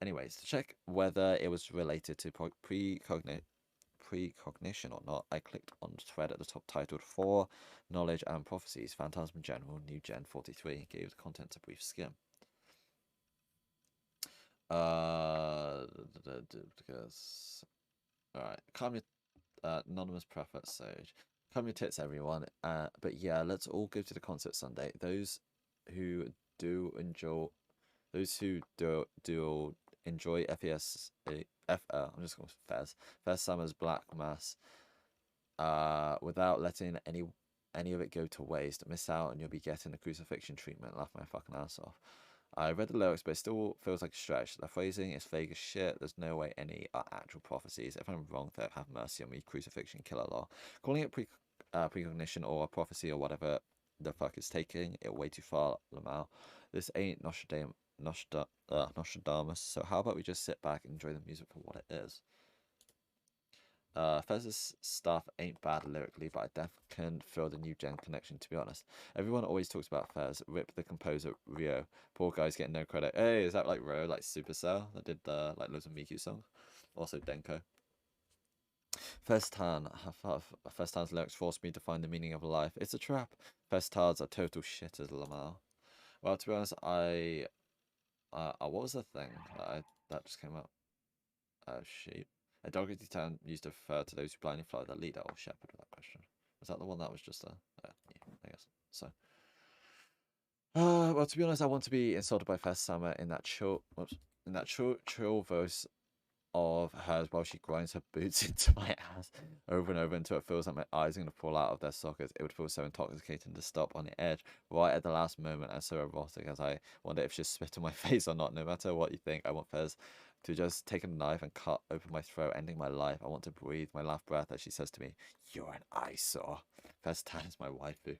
Anyways, to check whether it was related to precognition or not, I clicked on the thread at the top titled For Knowledge and Prophecies, Phantasm General, New Gen 43, gave the contents a brief skim. Alright, calm your anonymous preface, Sage. Calm your tits, everyone. But yeah, let's all go to the concert Sunday. Those who do enjoy FES, I'm just going to Fez Summer's Black Mass, without letting any of it go to waste. Miss out and you'll be getting the crucifixion treatment. Laugh my fucking ass off. I read the lyrics, but it still feels like a stretch. The phrasing is vague as shit. There's no way any are actual prophecies. If I'm wrong, though, have mercy on me. Crucifixion, killer law. Calling it precognition or a prophecy or whatever the fuck is taking it way too far, Lamau. This ain't Nostradamus, so how about we just sit back and enjoy the music for what it is? Fez's stuff ain't bad lyrically, but I definitely can feel the new gen connection, to be honest. Everyone always talks about Fez. Rip the composer Rio. Poor guy's getting no credit. Hey, is that like Rio, like Supercell, that did like loads of Miku songs? Also Denko. Feztan's lyrics forced me to find the meaning of life. It's a trap. Feztards are total shitters, Lamar. Well, to be honest, what was the thing that just came up? Sheep. A derogatory term used to refer to those who blindly follow their leader or shepherd with that question. Was that the one that was just yeah, I guess. So well, to be honest, I want to be insulted by Fez Summer in that chill voice of hers while she grinds her boots into my ass over and over until it feels like my eyes are going to fall out of their sockets. It would feel so intoxicating to stop on the edge right at the last moment, and so erotic as I wonder if she'll spit on my face or not. No matter what you think, I want Fez to just take a knife and cut open my throat, ending my life. I want to breathe my last breath as she says to me, "You're an eyesore." Feztan is my waifu.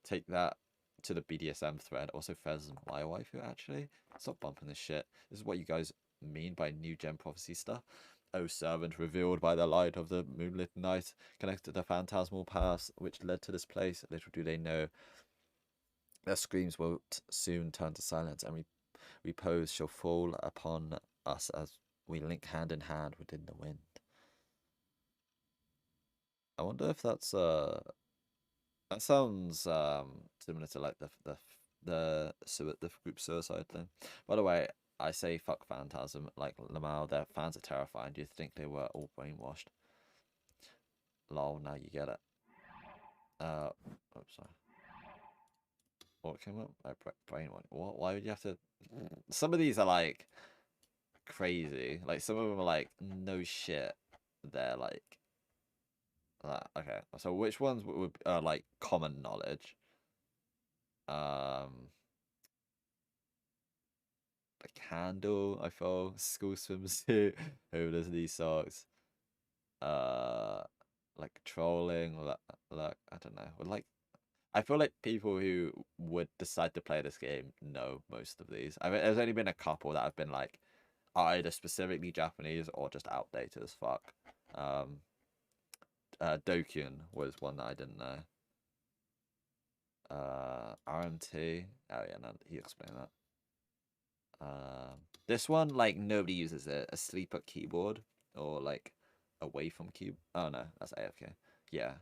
Take that to the BDSM thread. Also, Fez is my waifu, actually. Stop bumping this shit. This is what you guys mean by new gen prophecy stuff. O servant, revealed by the light of the moonlit night, connected to the phantasmal paths which led to this place. Little do they know their screams will soon turn to silence, and repose shall fall upon us as we link hand in hand within the wind. I wonder if that's that sounds similar to like the group suicide thing. By the way, I say fuck Phantasm, like Lamau, their fans are terrifying. Do you think they were all brainwashed? Lol, now you get it. Oops, sorry. What came up? Brainwash. What? Why would you have to? Some of these are like crazy. Like some of them are like no shit. They're like okay. So which ones would like common knowledge? A candle. I feel school swimsuit. Who does these socks? Like trolling. Like I don't know. Like I feel like people who would decide to play this game know most of these. I mean, there's only been a couple that have been like either specifically Japanese or just outdated as fuck. Dokyun was one that I didn't know. RMT. Oh yeah, no, he explained that. This one, like, nobody uses it. A sleeper keyboard or like away from keyboard. Oh no, that's AFK. Yeah.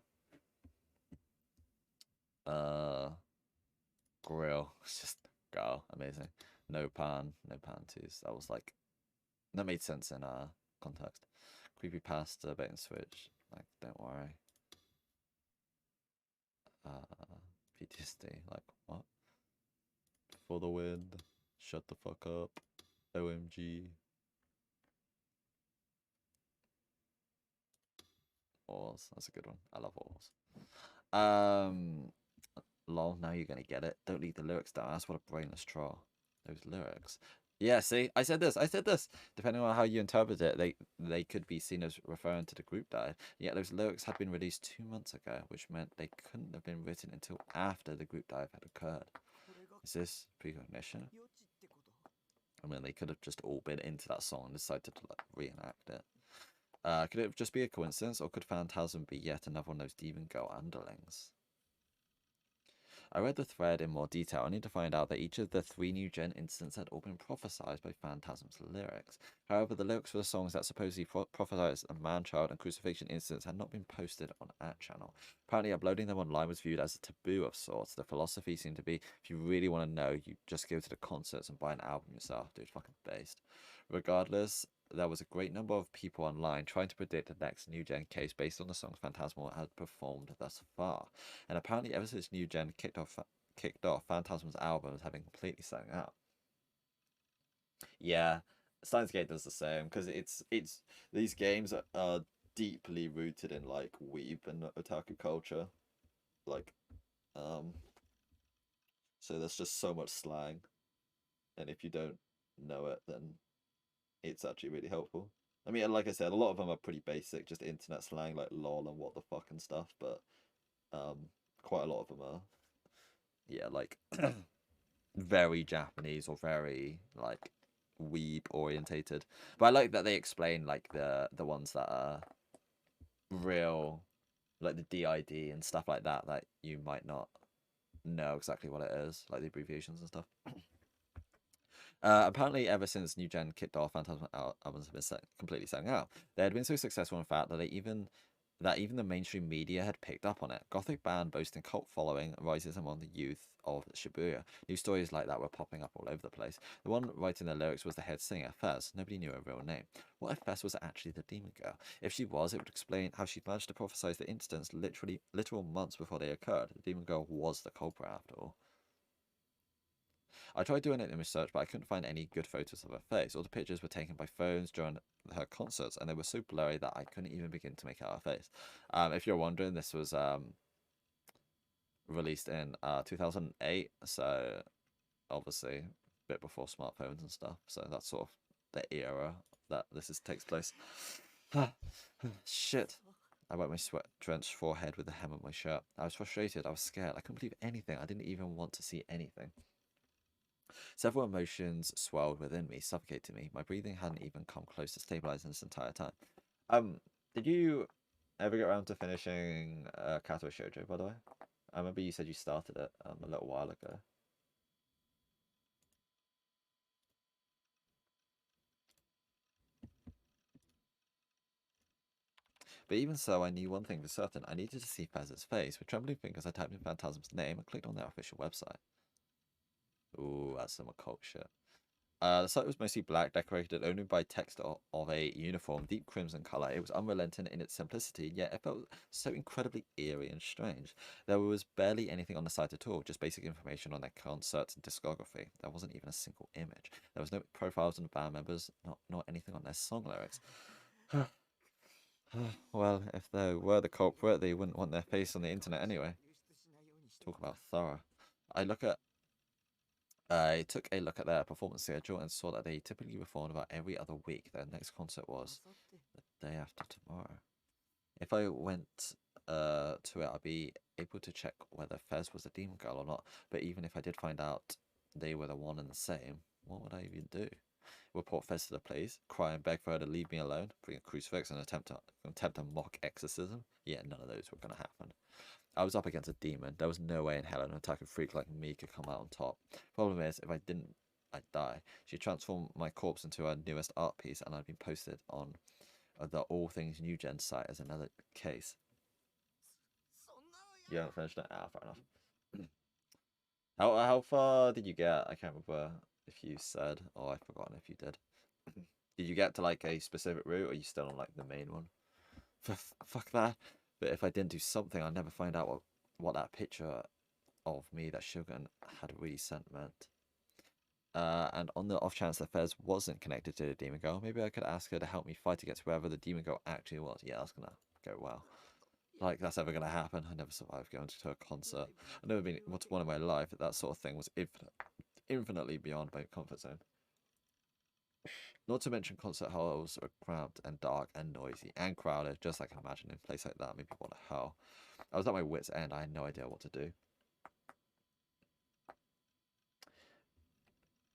Grill. It's just go. Amazing. No pan twos. That was like, that made sense in context. Creepy pasta, bait and switch. Like, don't worry. PTSD. Like, what? For the win. Shut the fuck up. OMG. Wars. That's a good one. I love wars. Lol, now you're gonna get it. Don't leave the lyrics down. That's what a brainless troll. Those lyrics. Yeah, see, I said this. Depending on how you interpret it, they could be seen as referring to the group dive. Yet those lyrics had been released 2 months ago, which meant they couldn't have been written until after the group dive had occurred. Is this precognition? I mean, they could have just all been into that song and decided to like, reenact it. Could it just be a coincidence, or could Phantasm be yet another one of those Demon Girl underlings? I read the thread in more detail. I need to find out that each of the 3 new gen incidents had all been prophesized by Phantasm's lyrics. However, the lyrics for the songs that supposedly prophesized a man-child and crucifixion incidents had not been posted on our channel. Apparently, uploading them online was viewed as a taboo of sorts. The philosophy seemed to be, if you really want to know, you just go to the concerts and buy an album yourself. Dude, fucking based. Regardless, there was a great number of people online trying to predict the next new gen case based on the songs Phantasmal had performed thus far. And apparently, ever since new gen kicked off, Phantasm's albums have been completely selling out. Yeah, Steins Gate does the same because it's these games are deeply rooted in like weeb and otaku culture, like so there's just so much slang, and if you don't know it, then it's actually really helpful. I mean, like I said, a lot of them are pretty basic, just internet slang like lol and what the fuck and stuff, but quite a lot of them are, yeah, like very Japanese or very like weeb orientated. But I like that they explain like the ones that are real, like the DID and stuff like that you might not know exactly what it is, like the abbreviations and stuff. Apparently, ever since New Gen kicked off, Phantasm albums have been completely selling out. They had been so successful, in fact, that even the mainstream media had picked up on it. Gothic band boasting cult following rises among the youth of Shibuya. New stories like that were popping up all over the place. The one writing the lyrics was the head singer, Fez. Nobody knew her real name. What if Fez was actually the demon girl? If she was, it would explain how she managed to prophesize the incidents literal months before they occurred. The demon girl was the culprit after all. I tried doing an image search, but I couldn't find any good photos of her face. All the pictures were taken by phones during her concerts, and they were so blurry that I couldn't even begin to make out her face. If you're wondering, this was released in 2008, so obviously a bit before smartphones and stuff. So that's sort of the era that takes place. Shit. I wiped my sweat-drenched forehead with the hem of my shirt. I was frustrated. I was scared. I couldn't believe anything. I didn't even want to see anything. Several emotions swelled within me, suffocating me. My breathing hadn't even come close to stabilizing this entire time. Did you ever get around to finishing Kato Shoujo, by the way? I remember you said you started it a little while ago. But even so, I knew one thing for certain. I needed to see Fez's face. With trembling fingers, I typed in Phantasm's name and clicked on their official website. Ooh, that's some occult shit. The site was mostly black, decorated only by text of a uniform, deep crimson colour. It was unrelenting in its simplicity, yet it felt so incredibly eerie and strange. There was barely anything on the site at all, just basic information on their concerts and discography. There wasn't even a single image. There was no profiles on the band members, not anything on their song lyrics. Well, if they were the culprit, they wouldn't want their face on the internet anyway. Talk about thorough. I took a look at their performance schedule and saw that they typically performed about every other week. Their next concert was the day after tomorrow. If I went to it, I'd be able to check whether Fez was a demon girl or not. But even if I did find out they were the one and the same, what would I even do? Report Fez to the police, cry and beg for her to leave me alone, bring a crucifix and attempt a mock exorcism? Yeah, none of those were going to happen. I was up against a demon. There was no way in hell an attack of freak like me could come out on top. Problem is, if I didn't, I'd die. She transformed my corpse into her newest art piece, and I'd been posted on the All Things New Gen site as another case. You haven't finished it? Ah, fair enough. How far did you get? I can't remember if you said, or I've forgotten if you did. Did you get to like a specific route, or are you still on like the main one? Fuck that. But if I didn't do something, I'd never find out what that picture of me that Shogun had really sent meant. And on the off chance that Fez wasn't connected to the demon girl, maybe I could ask her to help me fight against whoever the demon girl actually was. Yeah, that's gonna go well. Like, that's ever gonna happen. I never survived going to a concert. I've never been to one in my life. That sort of thing was infinitely beyond my comfort zone. Not to mention concert halls are cramped and dark and noisy and crowded, just like I can imagine in a place like that. Maybe what the hell. I was at my wit's end. I had no idea what to do.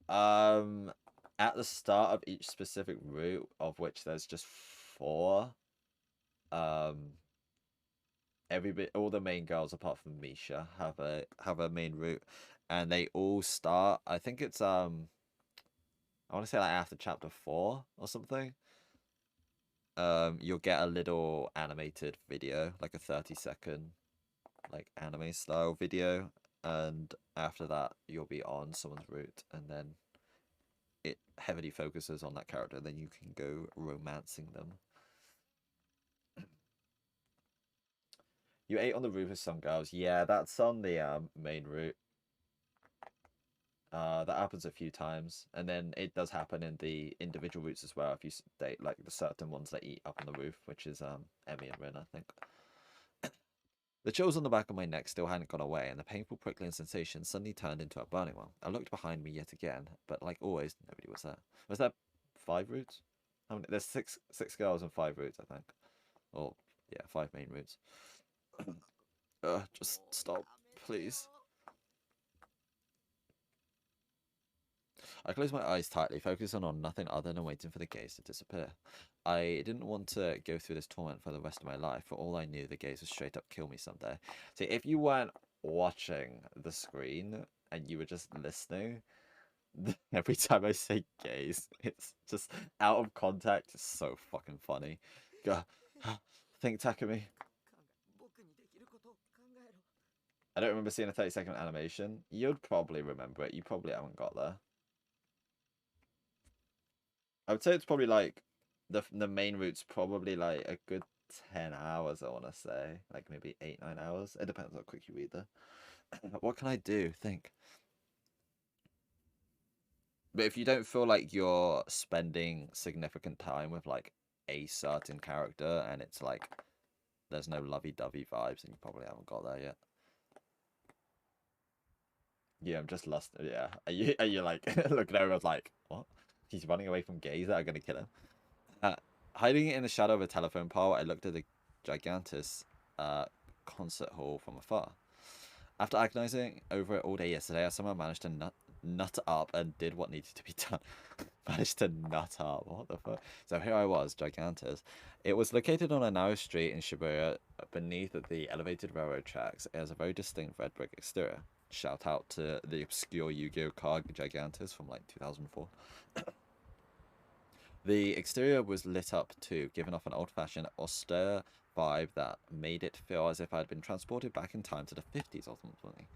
At the start of each specific route, of which there's just 4, all the main girls apart from Misha have a main route, and they all start. I think it's I want to say like after chapter 4 or something. You'll get a little animated video, like a 30-second like anime style video, and after that you'll be on someone's route, and then it heavily focuses on that character, then you can go romancing them. You ate on the roof with some girls. Yeah, that's on the main route. That happens a few times, and then it does happen in the individual routes as well. If you date like the certain ones that eat up on the roof, which is Emmy and Rin, I think. The chills on the back of my neck still hadn't gone away, and the painful prickling sensation suddenly turned into a burning one. I looked behind me yet again, but like always, nobody was there. Was there 5 routes? How many? There's six girls and 5 routes, I think. Or yeah, 5 main routes. Just stop, please. I closed my eyes tightly, focusing on nothing other than waiting for the gaze to disappear. I didn't want to go through this torment for the rest of my life. For all I knew, the gaze would straight up kill me someday. See, if you weren't watching the screen and you were just listening, every time I say gaze, it's just out of context. It's so fucking funny. Go, think, Takumi. I don't remember seeing a 30-second animation. You'd probably remember it. You probably haven't got there. I would say it's probably like the main route's probably like a good 10 hours, I want to say. Like maybe 8-9 hours. It depends how quick you read there. What can I do? Think. But if you don't feel like you're spending significant time with like a certain character and it's like there's no lovey-dovey vibes, and you probably haven't got there yet. Yeah, I'm just lost. Yeah. Are you like looking over like, what? He's running away from gays that are gonna kill him. Hiding in the shadow of a telephone pole, I looked at the gigantus concert hall from afar. After agonizing over it all day yesterday, I somehow managed to nut up and did what needed to be done. Managed to nut up. What the fuck? So here I was, gigantus. It was located on a narrow street in Shibuya beneath the elevated railroad tracks. It has a very distinct red brick exterior. Shout out to the obscure Yu-Gi-Oh card Gigantus from like 2004. The exterior was lit up too, giving off an old-fashioned, austere vibe that made it feel as if I had been transported back in time to the 50s or something.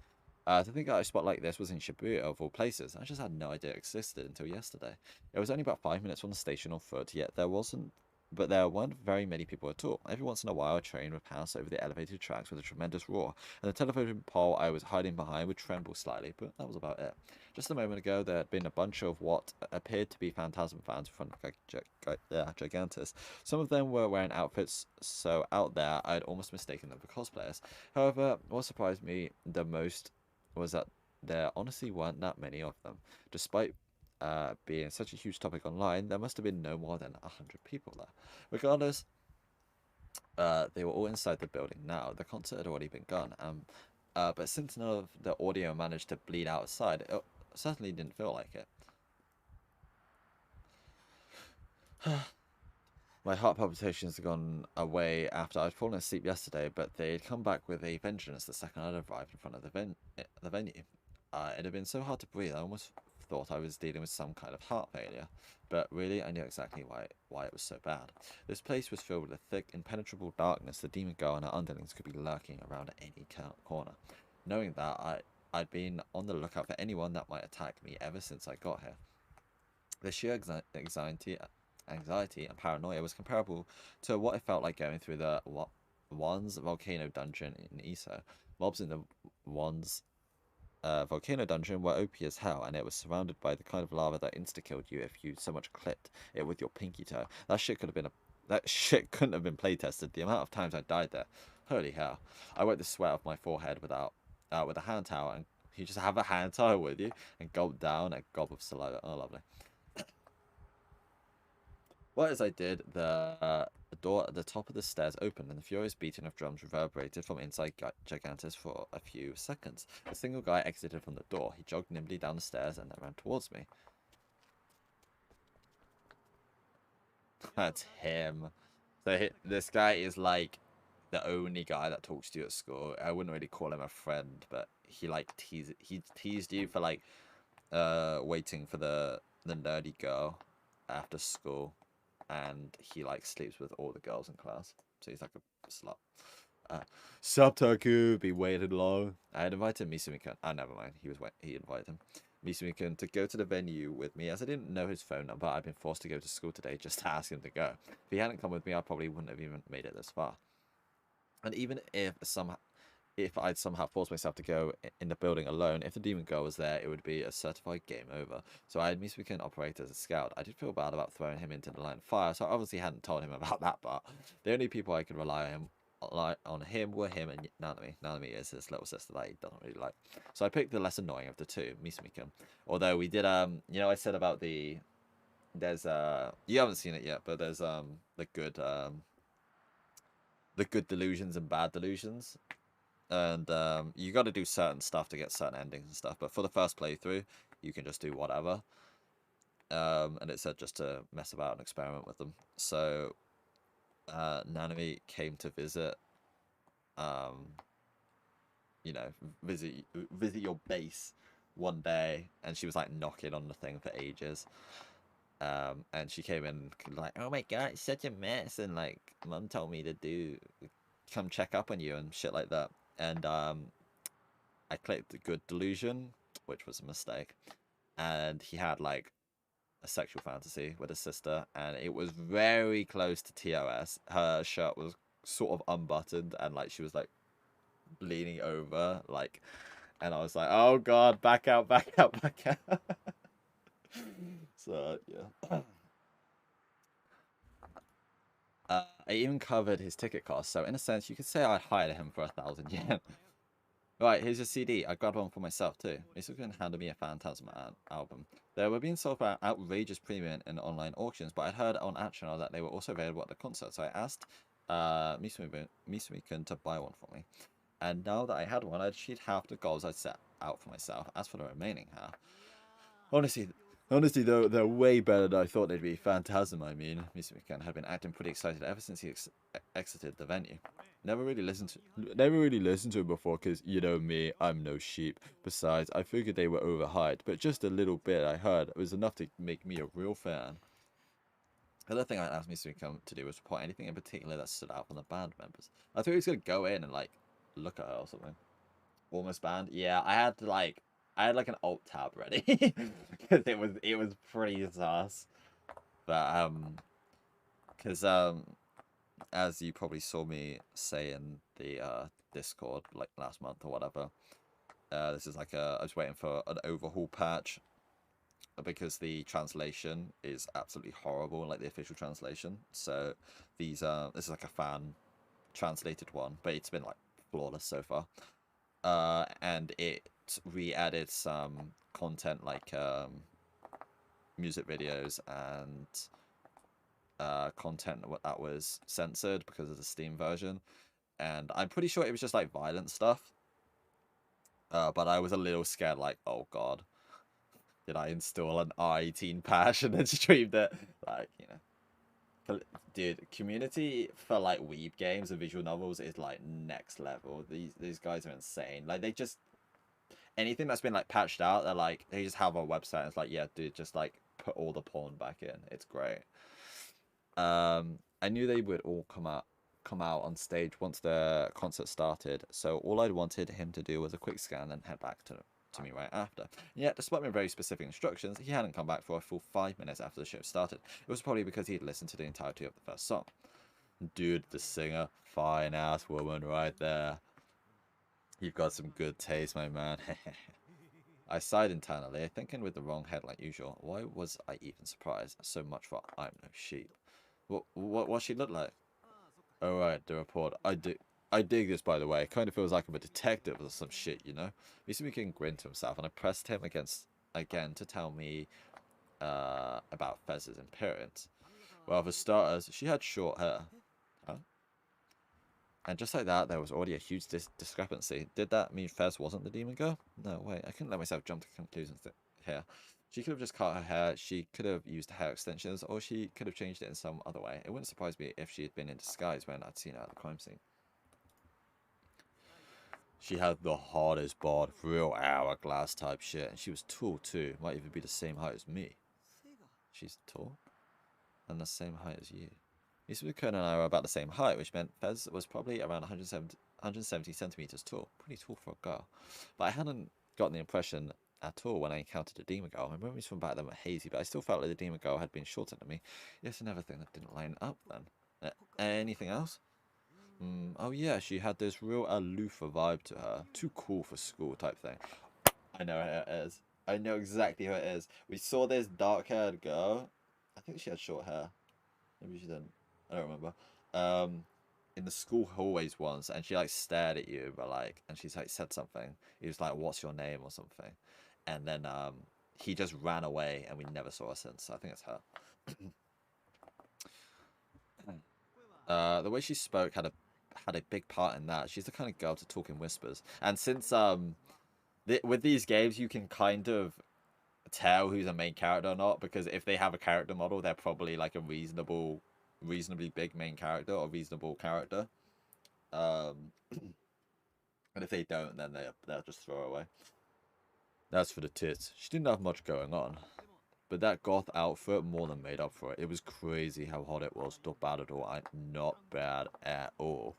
To think that a spot like this was in Shibuya of all places, I just had no idea it existed until yesterday. It was only about 5 minutes from the station on foot, yet there weren't very many people at all. Every once in a while, a train would pass over the elevated tracks with a tremendous roar, and the telephone pole I was hiding behind would tremble slightly, but that was about it. Just a moment ago, there had been a bunch of what appeared to be Phantasm fans in front of Gigantus. Some of them were wearing outfits so out there, I had almost mistaken them for cosplayers. However, what surprised me the most was that there honestly weren't that many of them. Despite being such a huge topic online, there must have been no more than 100 people there. Regardless, they were all inside the building now. The concert had already begun, but since none of the audio managed to bleed outside, it certainly didn't feel like it. My heart palpitations had gone away after I'd fallen asleep yesterday, but they'd come back with a vengeance the second I'd arrived in front of the venue. It had been so hard to breathe, I almost thought I was dealing with some kind of heart failure. But really, I knew exactly why it was so bad. This place was filled with a thick, impenetrable darkness. The demon girl and her underlings could be lurking around at any corner. Knowing that, I'd been on the lookout for anyone that might attack me ever since I got here. The sheer anxiety and paranoia was comparable to what it felt like going through the Wan's volcano dungeon in Iso. Mobs in the Wan's volcano dungeon were OP as hell, and it was surrounded by the kind of lava that insta-killed you if you so much clipped it with your pinky toe. That shit couldn't have been play tested. The amount of times I died there, holy hell! I wiped the sweat off my forehead with a hand towel, and you just have a hand towel with you and gulp down a gob of saliva. Oh, lovely. Well, as I did, the door at the top of the stairs opened, and the furious beating of drums reverberated from inside Gigantus for a few seconds. A single guy exited from the door. He jogged nimbly down the stairs and then ran towards me. That's him. So this guy is like the only guy that talks to you at school. I wouldn't really call him a friend, but he teased you for like waiting for the nerdy girl after school. And he like sleeps with all the girls in class, so he's like a slut. Sup, Taku? Be waiting long. I had invited Misumi-kun. Never mind. He invited him. Misumi-kun to go to the venue with me, as I didn't know his phone number. I'd been forced to go to school today just to ask him to go. If he hadn't come with me, I probably wouldn't have even made it this far. And even if I'd somehow forced myself to go in the building alone, if the demon girl was there, it would be a certified game over. So I had Misumi-kun operate as a scout. I did feel bad about throwing him into the line of fire, so I obviously hadn't told him about that part. The only people I could rely on him were him and Nanami. Nanami is his little sister that he doesn't really like. So I picked the less annoying of the two, Misumi-kun. Although we did, I said about there's you haven't seen it yet, but there's the good delusions and bad delusions. And you got to do certain stuff to get certain endings and stuff. But for the first playthrough, you can just do whatever. And it said just to mess about and experiment with them. So Nanami came to visit, visit your base one day, and she was like knocking on the thing for ages. And she came in like, oh my god, it's such a mess, and like mum told me to come check up on you and shit like that. And I clicked the good delusion, which was a mistake. And he had like a sexual fantasy with his sister, and it was very close to TOS. Her shirt was sort of unbuttoned, and like she was like leaning over, like, and I was like, oh god, back out, back out, back out. So yeah. I even covered his ticket cost, so in a sense, you could say I hired him for 1,000 yen. Right, here's your CD. I grabbed one for myself too. Misumi handed me a Phantasm album. They were being sold for outrageous premium in online auctions, but I'd heard on Action that they were also available at the concert, so I asked Misumi-kun to buy one for me. And now that I had one, I'd achieved half the goals I'd set out for myself. As for the remaining half, honestly, though, they're way better than I thought they'd be. Phantasm, I mean. Misumi-kun had been acting pretty excited ever since he exited the venue. Never really listened to him before, because, you know me, I'm no sheep. Besides, I figured they were overhyped, but just a little bit I heard was enough to make me a real fan. The other thing I asked Misumi-kun to do was report anything in particular that stood out from the band members. I thought he was going to go in and, like, look at her or something. Almost banned? Yeah, I had like an alt tab ready. Because it was pretty sus. But, because, as you probably saw me say in the Discord like last month or whatever, this is like I was waiting for an overhaul patch because the translation is absolutely horrible, like the official translation. So this is like a fan translated one, but it's been like flawless so far. And it re-added some content like music videos and content that was censored because of the Steam version, and I'm pretty sure it was just like violent stuff. But I was a little scared, like, oh god, did I install an R18 patch and then streamed it? Like, Dude, community for like weeb games and visual novels is like next level. These guys are insane. Like they just anything that's been like patched out, they're like they just have a website and it's like, yeah, dude, just like put all the porn back in. It's great. I knew they would all come out on stage once the concert started, so all I wanted him to do was a quick scan and head back to me right after. Yet, despite my very specific instructions, he hadn't come back for a full 5 minutes after the show started. It was probably because he'd listened to the entirety of the first song. Dude, the singer, fine ass woman right there. You've got some good taste, my man. I sighed internally, thinking with the wrong head like usual. Why was I even surprised? So much for I'm no sheep. What she look like? Oh right, the report. I dig this, by the way. It kind of feels like I'm a detective or some shit, you know? Misumikin grinned to himself, and I pressed him again to tell me about Fez's appearance. Well, for starters, she had short hair. Huh? And just like that, there was already a huge discrepancy. Did that mean Fez wasn't the demon girl? No, wait, I couldn't let myself jump to conclusions here. She could have just cut her hair, she could have used hair extensions, or she could have changed it in some other way. It wouldn't surprise me if she had been in disguise when I'd seen her at the crime scene. She had the hardest bod, real hourglass type shit, and she was tall too. Might even be the same height as me. She's tall? And the same height as you. Misuko and I were about the same height, which meant Fez was probably around 170 centimeters tall. Pretty tall for a girl. But I hadn't gotten the impression at all when I encountered the demon girl. My memories from back then were hazy, but I still felt like the demon girl had been shorter than me. Yes, another thing that didn't line up then. Anything else? Oh yeah, she had this real aloof vibe to her. Too cool for school type thing. I know who it is. I know exactly who it is. We saw this dark-haired girl. I think she had short hair. Maybe she didn't. I don't remember. In the school hallways once, and she like stared at you, but like, and she's like said something. He was like, "What's your name?" or something, and then he just ran away, and we never saw her since. So I think it's her. The way she spoke had a big part in that. She's the kind of girl to talk in whispers, and since with these games, you can kind of tell who's a main character or not, because if they have a character model, they're probably like a reasonably big main character or reasonable character. And if they don't, then they'll just throw away. That's for the tits. She didn't have much going on, but that goth outfit more than made up for it. It was crazy how hot it was. Not bad at all. Not bad at all.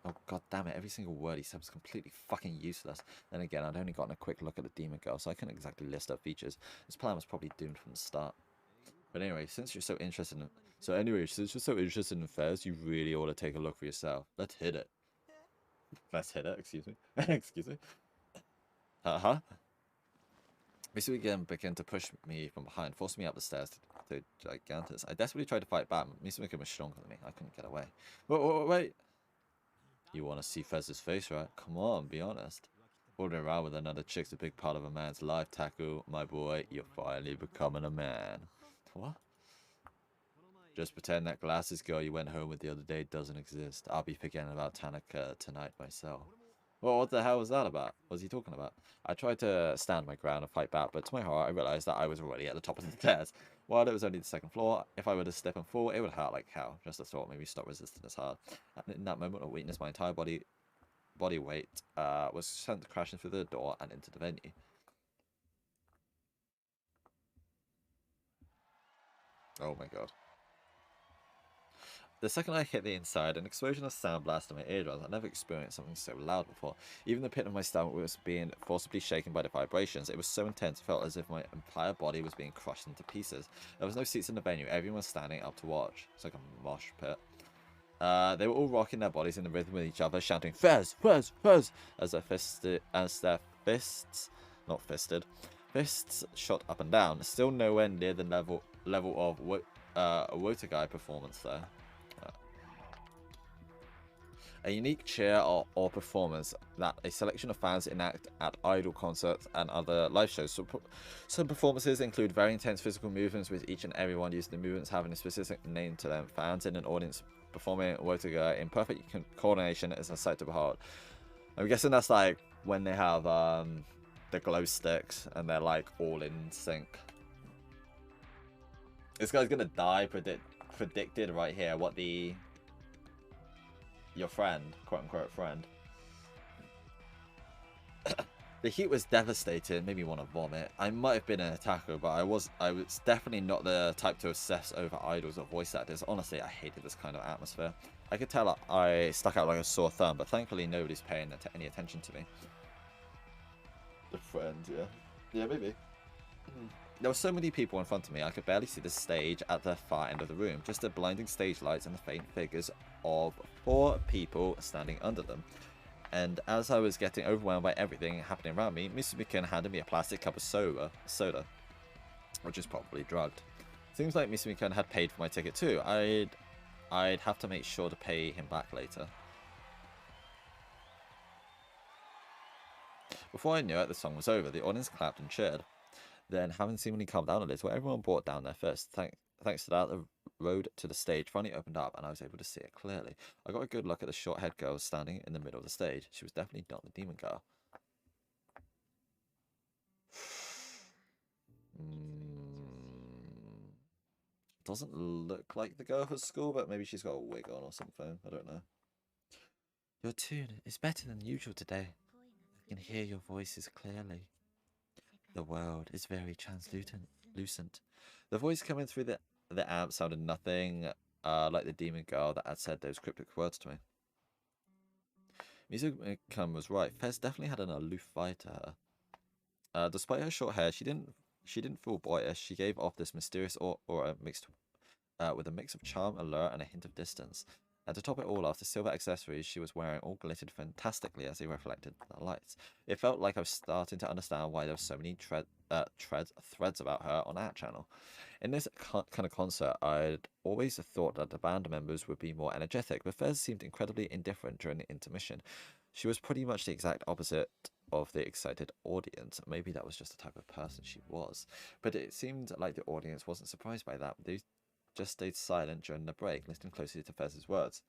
Oh god damn it, every single word he said was completely fucking useless. Then again, I'd only gotten a quick look at the demon girl, so I couldn't exactly list her features. This plan was probably doomed from the start. But anyway, since you're so interested in Fez, you really ought to take a look for yourself. Let's hit it. Let's hit it, excuse me. Excuse me. Uh-huh. Misui again began to push me from behind, forcing me up the stairs to Gigantus. I desperately tried to fight back, but Misui was stronger than me. I couldn't get away. Wait. You want to see Fez's face, right? Come on, be honest. Holding around with another chick's a big part of a man's life, Taku. My boy, you're finally becoming a man. What? Just pretend that glasses girl you went home with the other day doesn't exist. I'll be forgetting about Tanaka tonight myself. Well, what the hell was that about? What was he talking about? I tried to stand my ground and fight back, but to my horror, I realized that I was already at the top of the stairs. While it was only the second floor, if I were to step and fall, it would hurt like hell. Just a thought, maybe stop resisting as hard. And in that moment of weakness, my entire body weight was sent crashing through the door and into the venue. Oh my god. The second I hit the inside, an explosion of sound blasted my eardrums. I never experienced something so loud before. Even the pit of my stomach was being forcibly shaken by the vibrations. It was so intense, it felt as if my entire body was being crushed into pieces. There was no seats in the venue. Everyone was standing up to watch. It's like a mosh pit. They were all rocking their bodies in the rhythm with each other, shouting "Fez, Fez, Fez!" as their fists shot up and down. Still nowhere near the level of a Wotagai performance there. A unique cheer or performance that a selection of fans enact at idol concerts and other live shows. So, some performances include very intense physical movements, with each and every one using the movements having a specific name to them. Fans in an audience performing Wotagai in perfect coordination is a sight to behold. I'm guessing that's like when they have the glow sticks and they're like all in sync. This guy's gonna die predicted right here what your friend, quote unquote friend. The heat was devastating, made me want to vomit. I might have been an attacker, but I was definitely not the type to obsess over idols or voice actors. Honestly, I hated this kind of atmosphere. I could tell I stuck out like a sore thumb, but thankfully nobody's paying any attention to me. The friend, yeah. Yeah, maybe. There were so many people in front of me, I could barely see the stage at the far end of the room. Just the blinding stage lights and the faint figures of 4 people standing under them. And as I was getting overwhelmed by everything happening around me, Mr. McKinn handed me a plastic cup of soda, which is probably drugged. Seems like Mr. McKinn had paid for my ticket too. I'd have to make sure to pay him back later. Before I knew it, the song was over. The audience clapped and cheered. Then, having seemingly calmed down a little, everyone brought down their fists. Thanks to that, the road to the stage finally opened up, and I was able to see it clearly. I got a good look at the short-haired girl standing in the middle of the stage. She was definitely not the demon girl. Doesn't look like the girl at school, but maybe she's got a wig on or something. I don't know. Your tune is better than usual today. I can hear your voices clearly. The world is very translucent. The voice coming through the amp sounded nothing like the demon girl that had said those cryptic words to me. Music was right. Fez definitely had an aloof vibe to her. Despite her short hair, she didn't feel boyish. She gave off this mysterious aura mixed with a mix of charm, allure, and a hint of distance. And to top it all off, the silver accessories she was wearing all glittered fantastically as they reflected the lights. It felt like I was starting to understand why there were so many threads about her on our channel. In this kind of concert, I'd always thought that the band members would be more energetic, but Fez seemed incredibly indifferent during the intermission. She was pretty much the exact opposite of the excited audience. Maybe that was just the type of person she was. But it seemed like the audience wasn't surprised by that. They just stayed silent during the break, listening closely to Fez's words.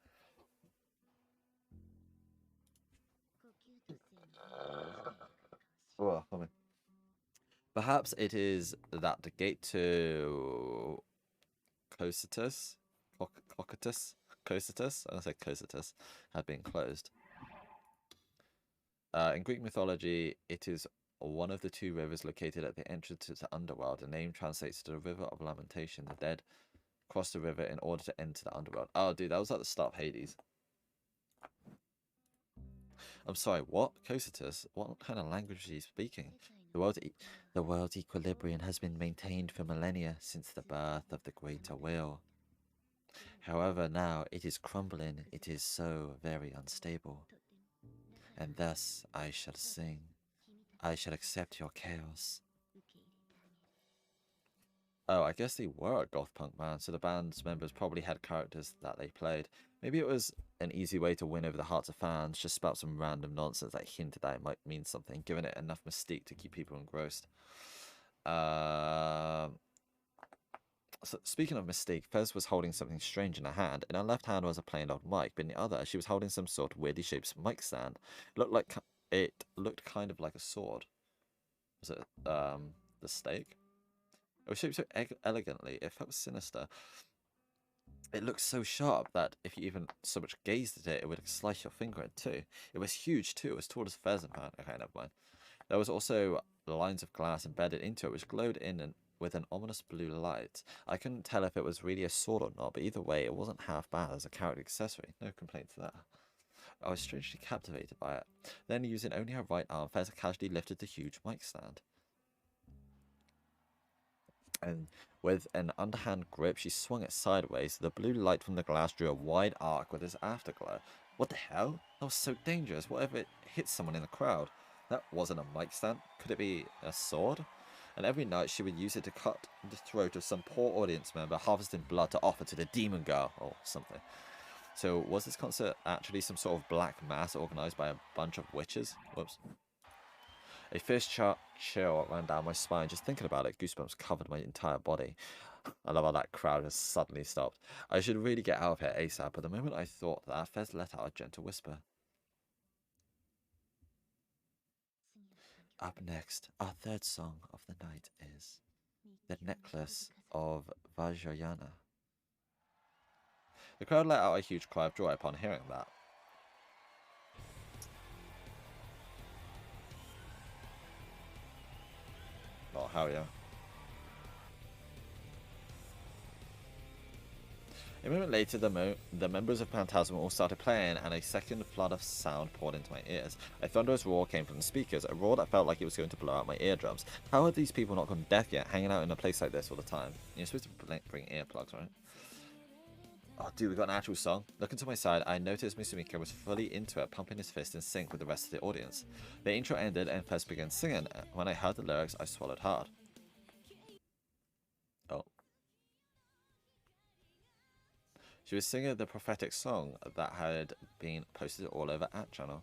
Perhaps it is that the gate to Cocytus, I said Cocytus, had been closed. In Greek mythology, it is one of the 2 rivers located at the entrance to the underworld. The name translates to the River of Lamentation. The dead cross the river in order to enter the underworld. Oh, dude, that was at the start of Hades. I'm sorry, what? Cocytus? What kind of language are you speaking? The world's equilibrium has been maintained for millennia since the birth of the greater will. However, now it is crumbling. It is so very unstable. And thus I shall sing. I shall accept your chaos. Oh, I guess they were a goth punk band, so the band's members probably had characters that they played. Maybe it was an easy way to win over the hearts of fans, just spout some random nonsense that hinted that it might mean something, giving it enough mystique to keep people engrossed. So speaking of mystique, Fez was holding something strange in her hand. In her left hand was a plain old mic, but in the other, she was holding some sort of weirdly shaped mic stand. It looked kind of like a sword. Was it the stake? It was shaped so elegantly, it felt sinister. It looked so sharp that if you even so much gazed at it, it would slice your finger in two. It was huge too, as tall as a pheasant man. Okay, never mind. There was also lines of glass embedded into it, which glowed with an ominous blue light. I couldn't tell if it was really a sword or not, but either way, it wasn't half bad as a character accessory. No complaint to that. I was strangely captivated by it. Then, using only her right arm, Fez casually lifted the huge mic stand. And with an underhand grip, she swung it sideways. The blue light from the glass drew a wide arc with its afterglow. What the hell? That was so dangerous. What if it hit someone in the crowd? That wasn't a mic stand. Could it be a sword? And every night she would use it to cut the throat of some poor audience member, harvesting blood to offer to the demon girl or something. So was this concert actually some sort of black mass organized by a bunch of witches? Whoops. A fierce chill ran down my spine just thinking about it. Goosebumps covered my entire body. I love how that crowd has suddenly stopped. I should really get out of here ASAP, but the moment I thought that, Fez let out a gentle whisper. Up next, our third song of the night is The Necklace of Vajrayana. The crowd let out a huge cry of joy upon hearing that. Oh, hell yeah. A moment later, the members of Phantasm all started playing, and a second flood of sound poured into my ears. A thunderous roar came from the speakers, a roar that felt like it was going to blow out my eardrums. How had these people not gone deaf yet, hanging out in a place like this all the time? You're supposed to bring earplugs, right? Oh, dude, we got an actual song. Looking to my side, I noticed Musumika was fully into it, pumping his fist in sync with the rest of the audience. The intro ended, and Fez began singing. When I heard the lyrics, I swallowed hard. Oh. She was singing the prophetic song that had been posted all over at channel.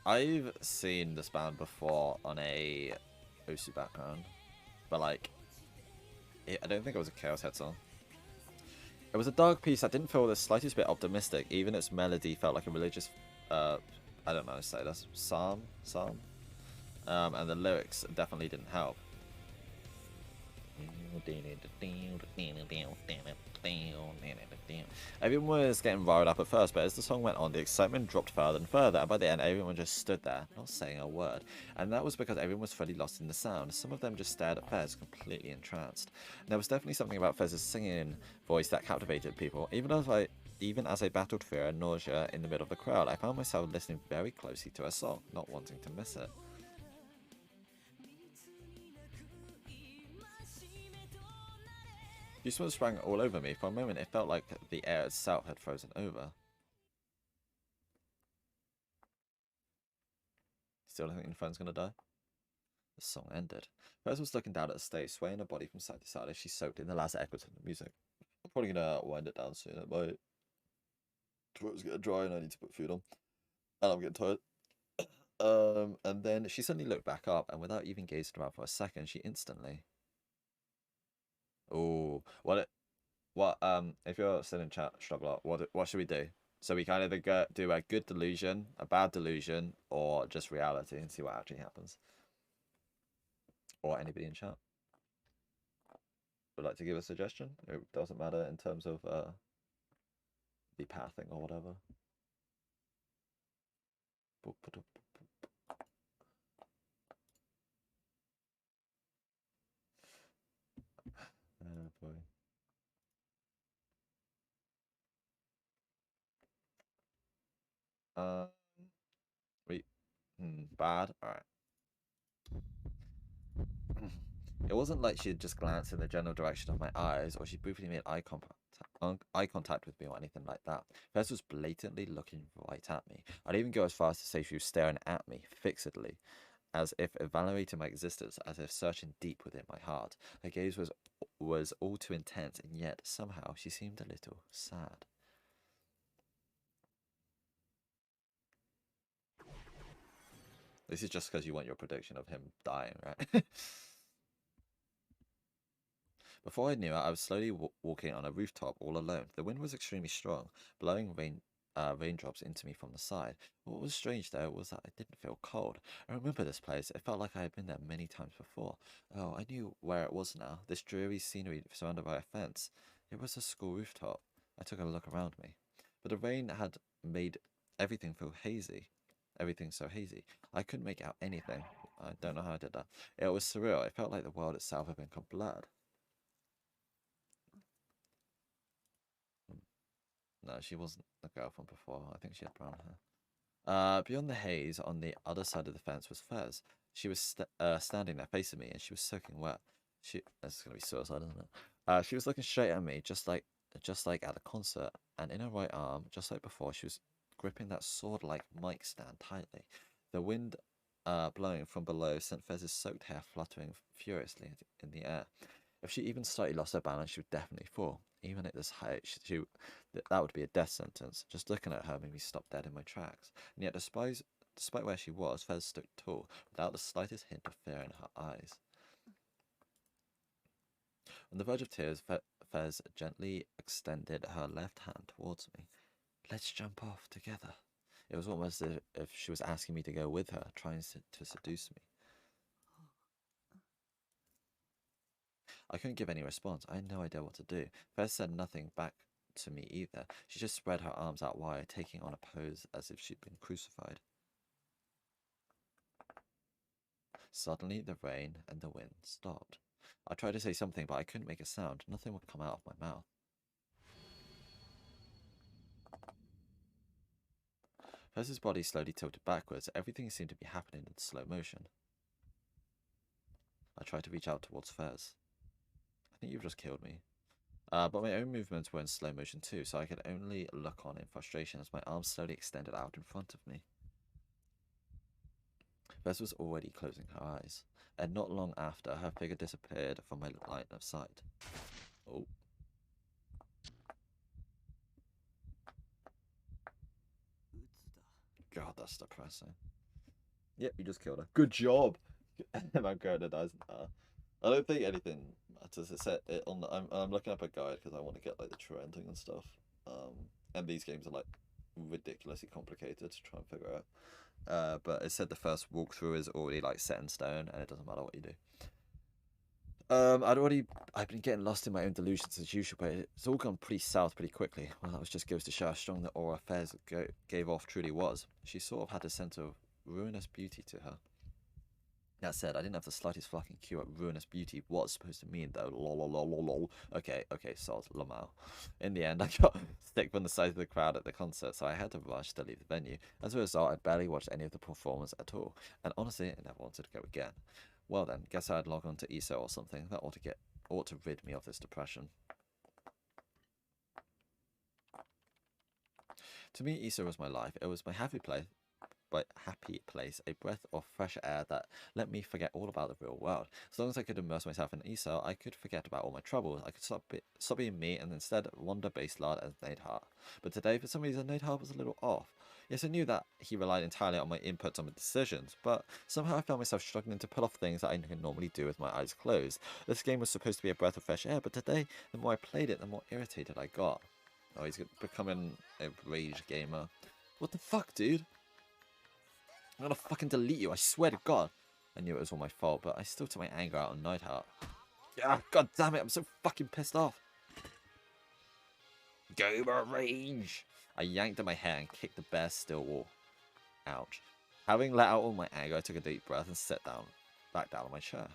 I've seen this band before on a Osu background, but like, I don't think it was a Chaos Head song. It was a dark piece that didn't feel the slightest bit optimistic. Even its melody felt like a religious, I don't know how to say this, psalm, and the lyrics definitely didn't help. Everyone was getting riled up at first, but as the song went on, the excitement dropped further and further, and by the end, everyone just stood there, not saying a word. And that was because everyone was fully lost in the sound. Some of them just stared at Fez, completely entranced. And there was definitely something about Fez's singing voice that captivated people. Even as I battled fear and nausea in the middle of the crowd, I found myself listening very closely to her song, not wanting to miss it. Goosebumps sprang all over me. For a moment, it felt like the air itself had frozen over. Still don't think your friend's gonna die? The song ended. Fez was looking down at the stage, swaying her body from side to side as she soaked in the last echoes of the music. I'm probably gonna wind it down soon. My throat's getting dry and I need to put food on. And I'm getting tired. And then she suddenly looked back up, and without even gazing around for a second, she instantly... Oh, if you're still in chat, struggle, what should we do? So we kind of do a good delusion, a bad delusion, or just reality and see what actually happens. Or anybody in chat would like to give a suggestion. It doesn't matter in terms of the pathing or whatever. Oh boy. Wait. Bad. All right. It wasn't like she had just glanced in the general direction of my eyes, or she briefly made eye contact with me or anything like that. Fez was blatantly looking right at me. I'd even go as far as to say she was staring at me, fixedly, as if evaluating my existence, as if searching deep within my heart. Her gaze was all too intense, and yet, somehow, she seemed a little sad. This is just because you want your prediction of him dying, right? Before I knew it, I was slowly walking on a rooftop all alone. The wind was extremely strong, blowing raindrops into me from the side. What was strange, though, was that I didn't feel cold. I remember this place. It felt like I had been there many times before. Oh, I knew where it was now. This dreary scenery surrounded by a fence. It was a school rooftop. I took a look around me. But the rain had made everything feel hazy. Everything so hazy. I couldn't make out anything. I don't know how I did that. It was surreal. It felt like the world itself had become blurred. No, she wasn't the girl from before. I think she had brown hair. Beyond the haze, on the other side of the fence, was Fez. She was standing there facing me, and she was soaking wet. This is gonna be suicide, isn't it? She was looking straight at me, just like at the concert, and in her right arm, just like before, she was gripping that sword-like mic stand tightly. The wind blowing from below sent Fez's soaked hair fluttering furiously in the air. If she even slightly lost her balance, she would definitely fall. Even at this height, that would be a death sentence. Just looking at her made me stop dead in my tracks. And yet, despite where she was, Fez stood tall, without the slightest hint of fear in her eyes. On the verge of tears, Fez gently extended her left hand towards me. Let's jump off together. It was almost as if she was asking me to go with her, trying to seduce me. I couldn't give any response. I had no idea what to do. Fez said nothing back to me either. She just spread her arms out wide, taking on a pose as if she'd been crucified. Suddenly, the rain and the wind stopped. I tried to say something, but I couldn't make a sound. Nothing would come out of my mouth. Fez's body slowly tilted backwards. Everything seemed to be happening in slow motion. I tried to reach out towards Fez. I think you've just killed me. But my own movements were in slow motion too, so I could only look on in frustration as my arms slowly extended out in front of me. Fez was already closing her eyes, and not long after, her figure disappeared from my line of sight. Oh. God, that's depressing. Yep, you just killed her. Good job! My character dies. I don't think anything matters. It said it on. I'm looking up a guide because I want to get like the true ending and stuff. And these games are like ridiculously complicated to try and figure out. But it said the first walkthrough is already like set in stone, and it doesn't matter what you do. I've been getting lost in my own delusions as usual, but it's all gone pretty south pretty quickly. Well, that was just goes to show how strong the aura Fez gave off truly was. She sort of had a sense of ruinous beauty to her. That said, I didn't have the slightest fucking clue what ruinous beauty was supposed to mean, though. Lol. Okay, soz, lamau. In the end, I got sick from the size of the crowd at the concert, so I had to rush to leave the venue. As a result, I barely watched any of the performers at all, and honestly, I never wanted to go again. Well then, guess I'd log on to ESO or something. That ought to rid me of this depression. To me, ESO was my life. It was my happy place, a breath of fresh air that let me forget all about the real world. As long as I could immerse myself in ESO, I could forget about all my troubles. I could stop being me and instead wander Baselard as Nadehart. But today, for some reason, Nadehart was a little off. Yes, I knew that he relied entirely on my inputs on my decisions, but somehow I found myself struggling to pull off things that I can normally do with my eyes closed. This game was supposed to be a breath of fresh air, but today, the more I played it, the more irritated I got. Oh, he's becoming a rage gamer. What the fuck, dude? I'm gonna fucking delete you, I swear to God. I knew it was all my fault, but I still took my anger out on Neidhart. Yeah, God damn it, I'm so fucking pissed off. Gamer rage! I yanked at my hair and kicked the bare steel wall. Ouch. Having let out all my anger, I took a deep breath and sat back down on my chair.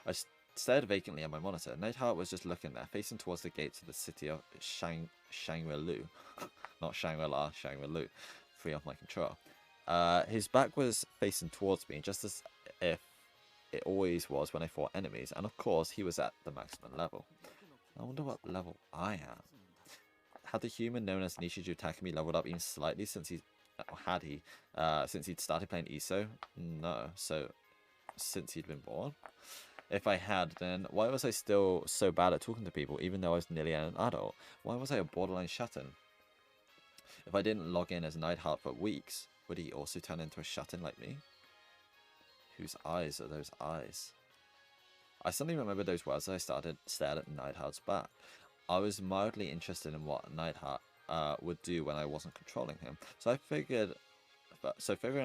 I stared vacantly at my monitor. Neidhart was just looking there, facing towards the gates of the city of Shangri-Lu. Not Shangri-La, Shangri-Lu. Free off my control. His back was facing towards me, just as if it always was when I fought enemies, and of course he was at the maximum level. I wonder what level I am. Had the human known as Nishiju Takumi leveled up even slightly since he'd started playing ESO? No, so since he'd been born? If I had, then why was I still so bad at talking to people, even though I was nearly an adult? Why was I a borderline shut-in? If I didn't log in as Neidhart for weeks, would he also turn into a shut-in like me? Whose eyes are those eyes? I suddenly remembered those words as I stared at Neidhart's back. I was mildly interested in what Neidhart would do when I wasn't controlling him. So figuring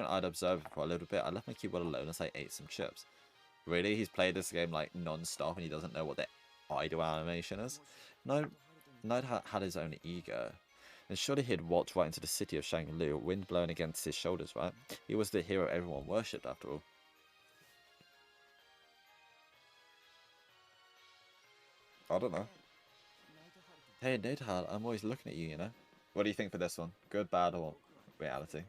I'd observe him for a little bit, I left my keyboard alone as I ate some chips. Really? He's played this game like non-stop and he doesn't know what the idle animation is? No, Neidhart had his own ego. And surely he'd walked right into the city of Shangri-Lu, wind blowing against his shoulders, right? He was the hero everyone worshipped, after all. I don't know. Hey, Neidhart, I'm always looking at you, you know? What do you think for this one? Good, bad, or reality?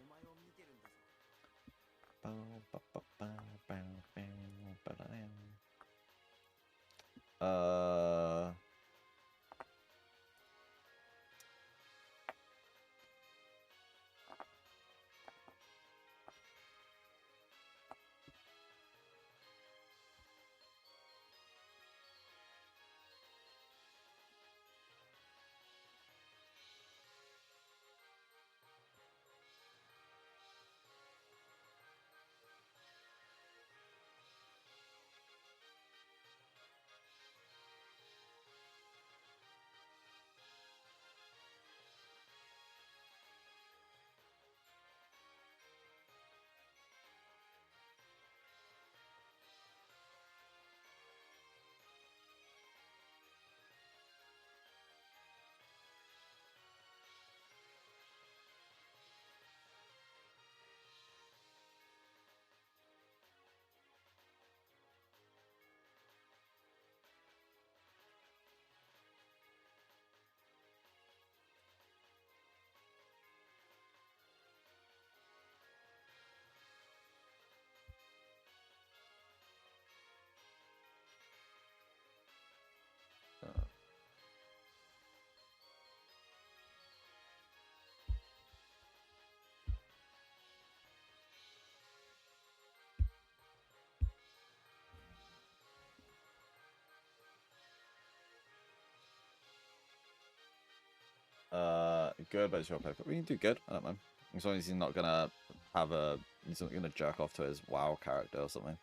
good base your paper. We can do good. I don't mind. As long as he's not gonna have a. He's not gonna jerk off to his WoW character or something.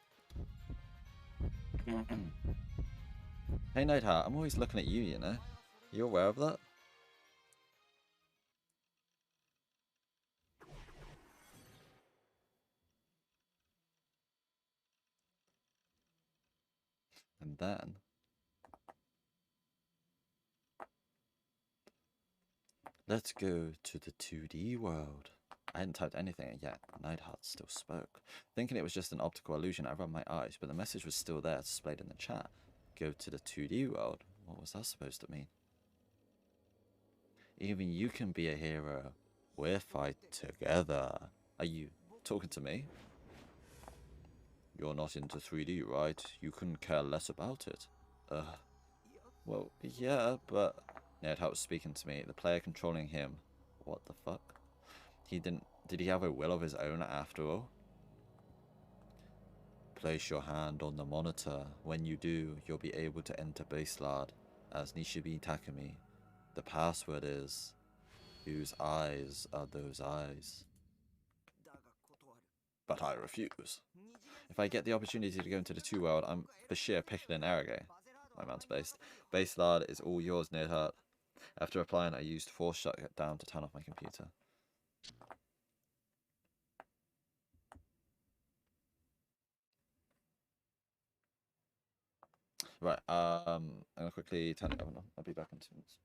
Hey Nightheart, I'm always looking at you, you know? You aware of that? And then... let's go to the 2D world. I hadn't typed anything yet. Nightheart still spoke. Thinking it was just an optical illusion, I rubbed my eyes, but the message was still there, displayed in the chat. Go to the 2D world. What was that supposed to mean? Even you can be a hero. We'll fight together. Are you talking to me? You're not into 3D, right? You couldn't care less about it. Well, yeah, but... Nightheart was speaking to me. The player controlling him. What the fuck? He didn't... Did he have a will of his own after all? Place your hand on the monitor. When you do, you'll be able to enter Baselard as Nishibi Takumi. The password is... Whose eyes are those eyes? But I refuse. If I get the opportunity to go into the 2 world, I'm for sheer picking an arrogate. My man's based. Baselard is all yours, Nightheart. After replying, I used force shutdown to turn off my computer. Right, I'm gonna quickly turn it over now. I'll be back in 2 minutes.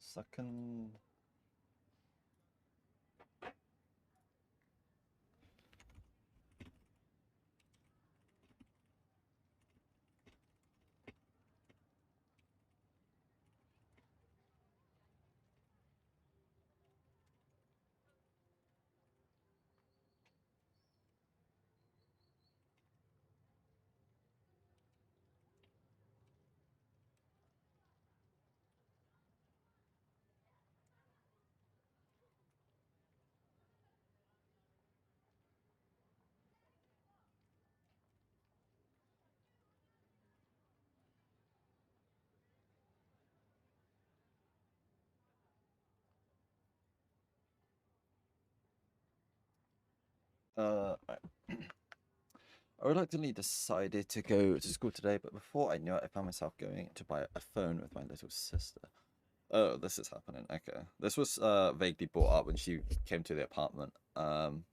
Second... Right. I reluctantly decided to go to school today, but before I knew it, I found myself going to buy a phone with my little sister. Oh, this is happening. Okay. This was vaguely brought up when she came to the apartment. And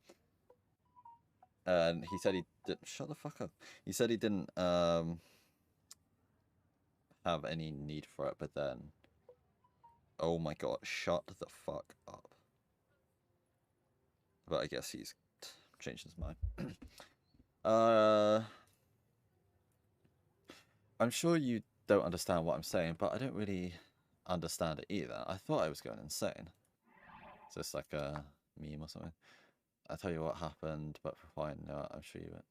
he said he didn't... Shut the fuck up. He said he didn't have any need for it, but then... Oh my god, shut the fuck up. But I guess he's changed his mind. I'm sure you don't understand what I'm saying, but I don't really understand it either. I thought I was going insane. Is this like a meme or something? I'll tell you what happened, but fine, no, I'm sure you won't.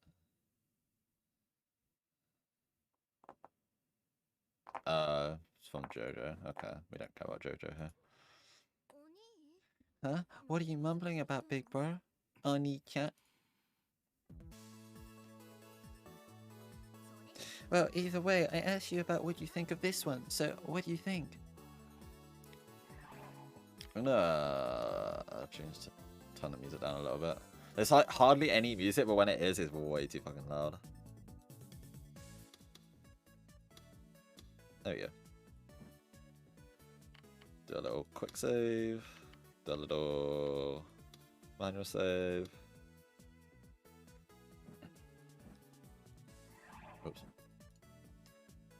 It's from Jojo. Okay, we don't care about Jojo here. Huh? What are you mumbling about, big bro? Oni cat? Well, either way, I asked you about what you think of this one, so what do you think? I'm gonna turn the music down a little bit. There's like hardly any music, but when it is, it's way too fucking loud. There we go. Do a little quick save. Do a little manual save. Oops.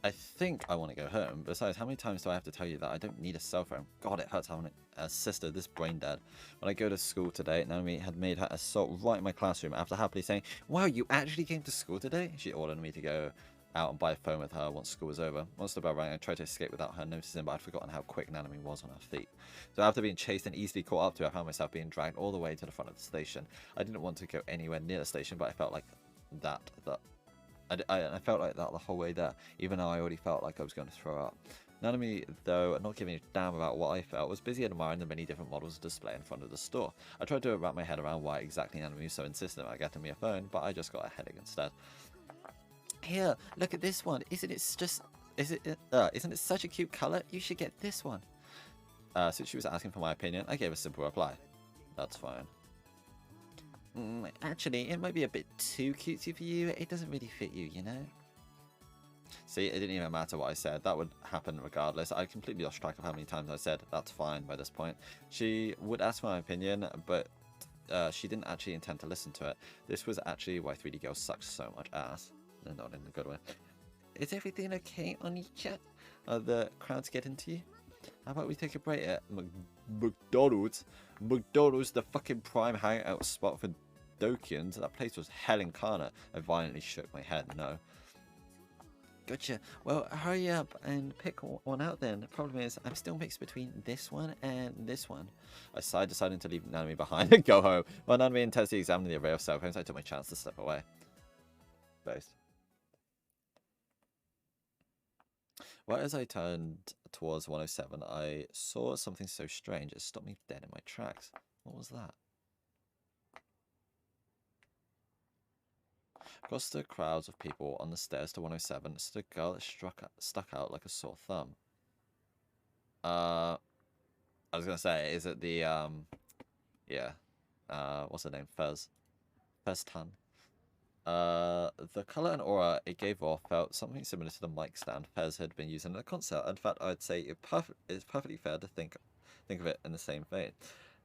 I think I want to go home. Besides, how many times do I have to tell you that I don't need a cell phone? God, it hurts having a sister this brain dead. When I go to school today, Naomi had made her assault right in my classroom after happily saying, "Wow, you actually came to school today?" She ordered me to go out and buy a phone with her once school was over. Once the bell rang, I tried to escape without her noticing, but I'd forgotten how quick Naomi was on her feet. So after being chased and easily caught up to, I found myself being dragged all the way to the front of the station. I didn't want to go anywhere near the station, but I felt like I felt like that the whole way there, even though I already felt like I was going to throw up. Nanami, though not giving a damn about what I felt, was busy admiring the many different models displayed in front of the store. I tried to wrap my head around why exactly Nanami was so insistent about getting me a phone, but I just got a headache instead. Here, look at this one. Isn't it such a cute color? You should get this one. Since she was asking for my opinion, I gave a simple reply. That's fine. Actually, it might be a bit too cutesy for you. It doesn't really fit you, you know? See, it didn't even matter what I said. That would happen regardless. I completely lost track of how many times I said, that's fine by this point. She would ask my opinion, but she didn't actually intend to listen to it. This was actually why 3D Girls sucks so much ass. No, not in a good way. Is everything okay on your chat? Are the crowds getting to you? How about we take a break at McDonald's? McDonald's, the fucking prime hangout spot for Dokians. That place was hell incarnate. I violently shook my head. No. Gotcha. Well, hurry up and pick one out then. The problem is, I'm still mixed between this one and this one. I sighed, deciding to leave Nanami behind and go home. While Nanami intensely examined the array of cell phones, I took my chance to step away. Based. Right as I turned towards 107, I saw something so strange it stopped me dead in my tracks. What was that? Across the crowds of people on the stairs to 107 stood a girl that stuck out like a sore thumb. I was gonna say, is it the yeah, what's her name? Fez Tan. The colour and aura it gave off felt something similar to the mic stand Fez had been using at a concert. In fact, I'd say it's perfectly fair to think of it in the same vein.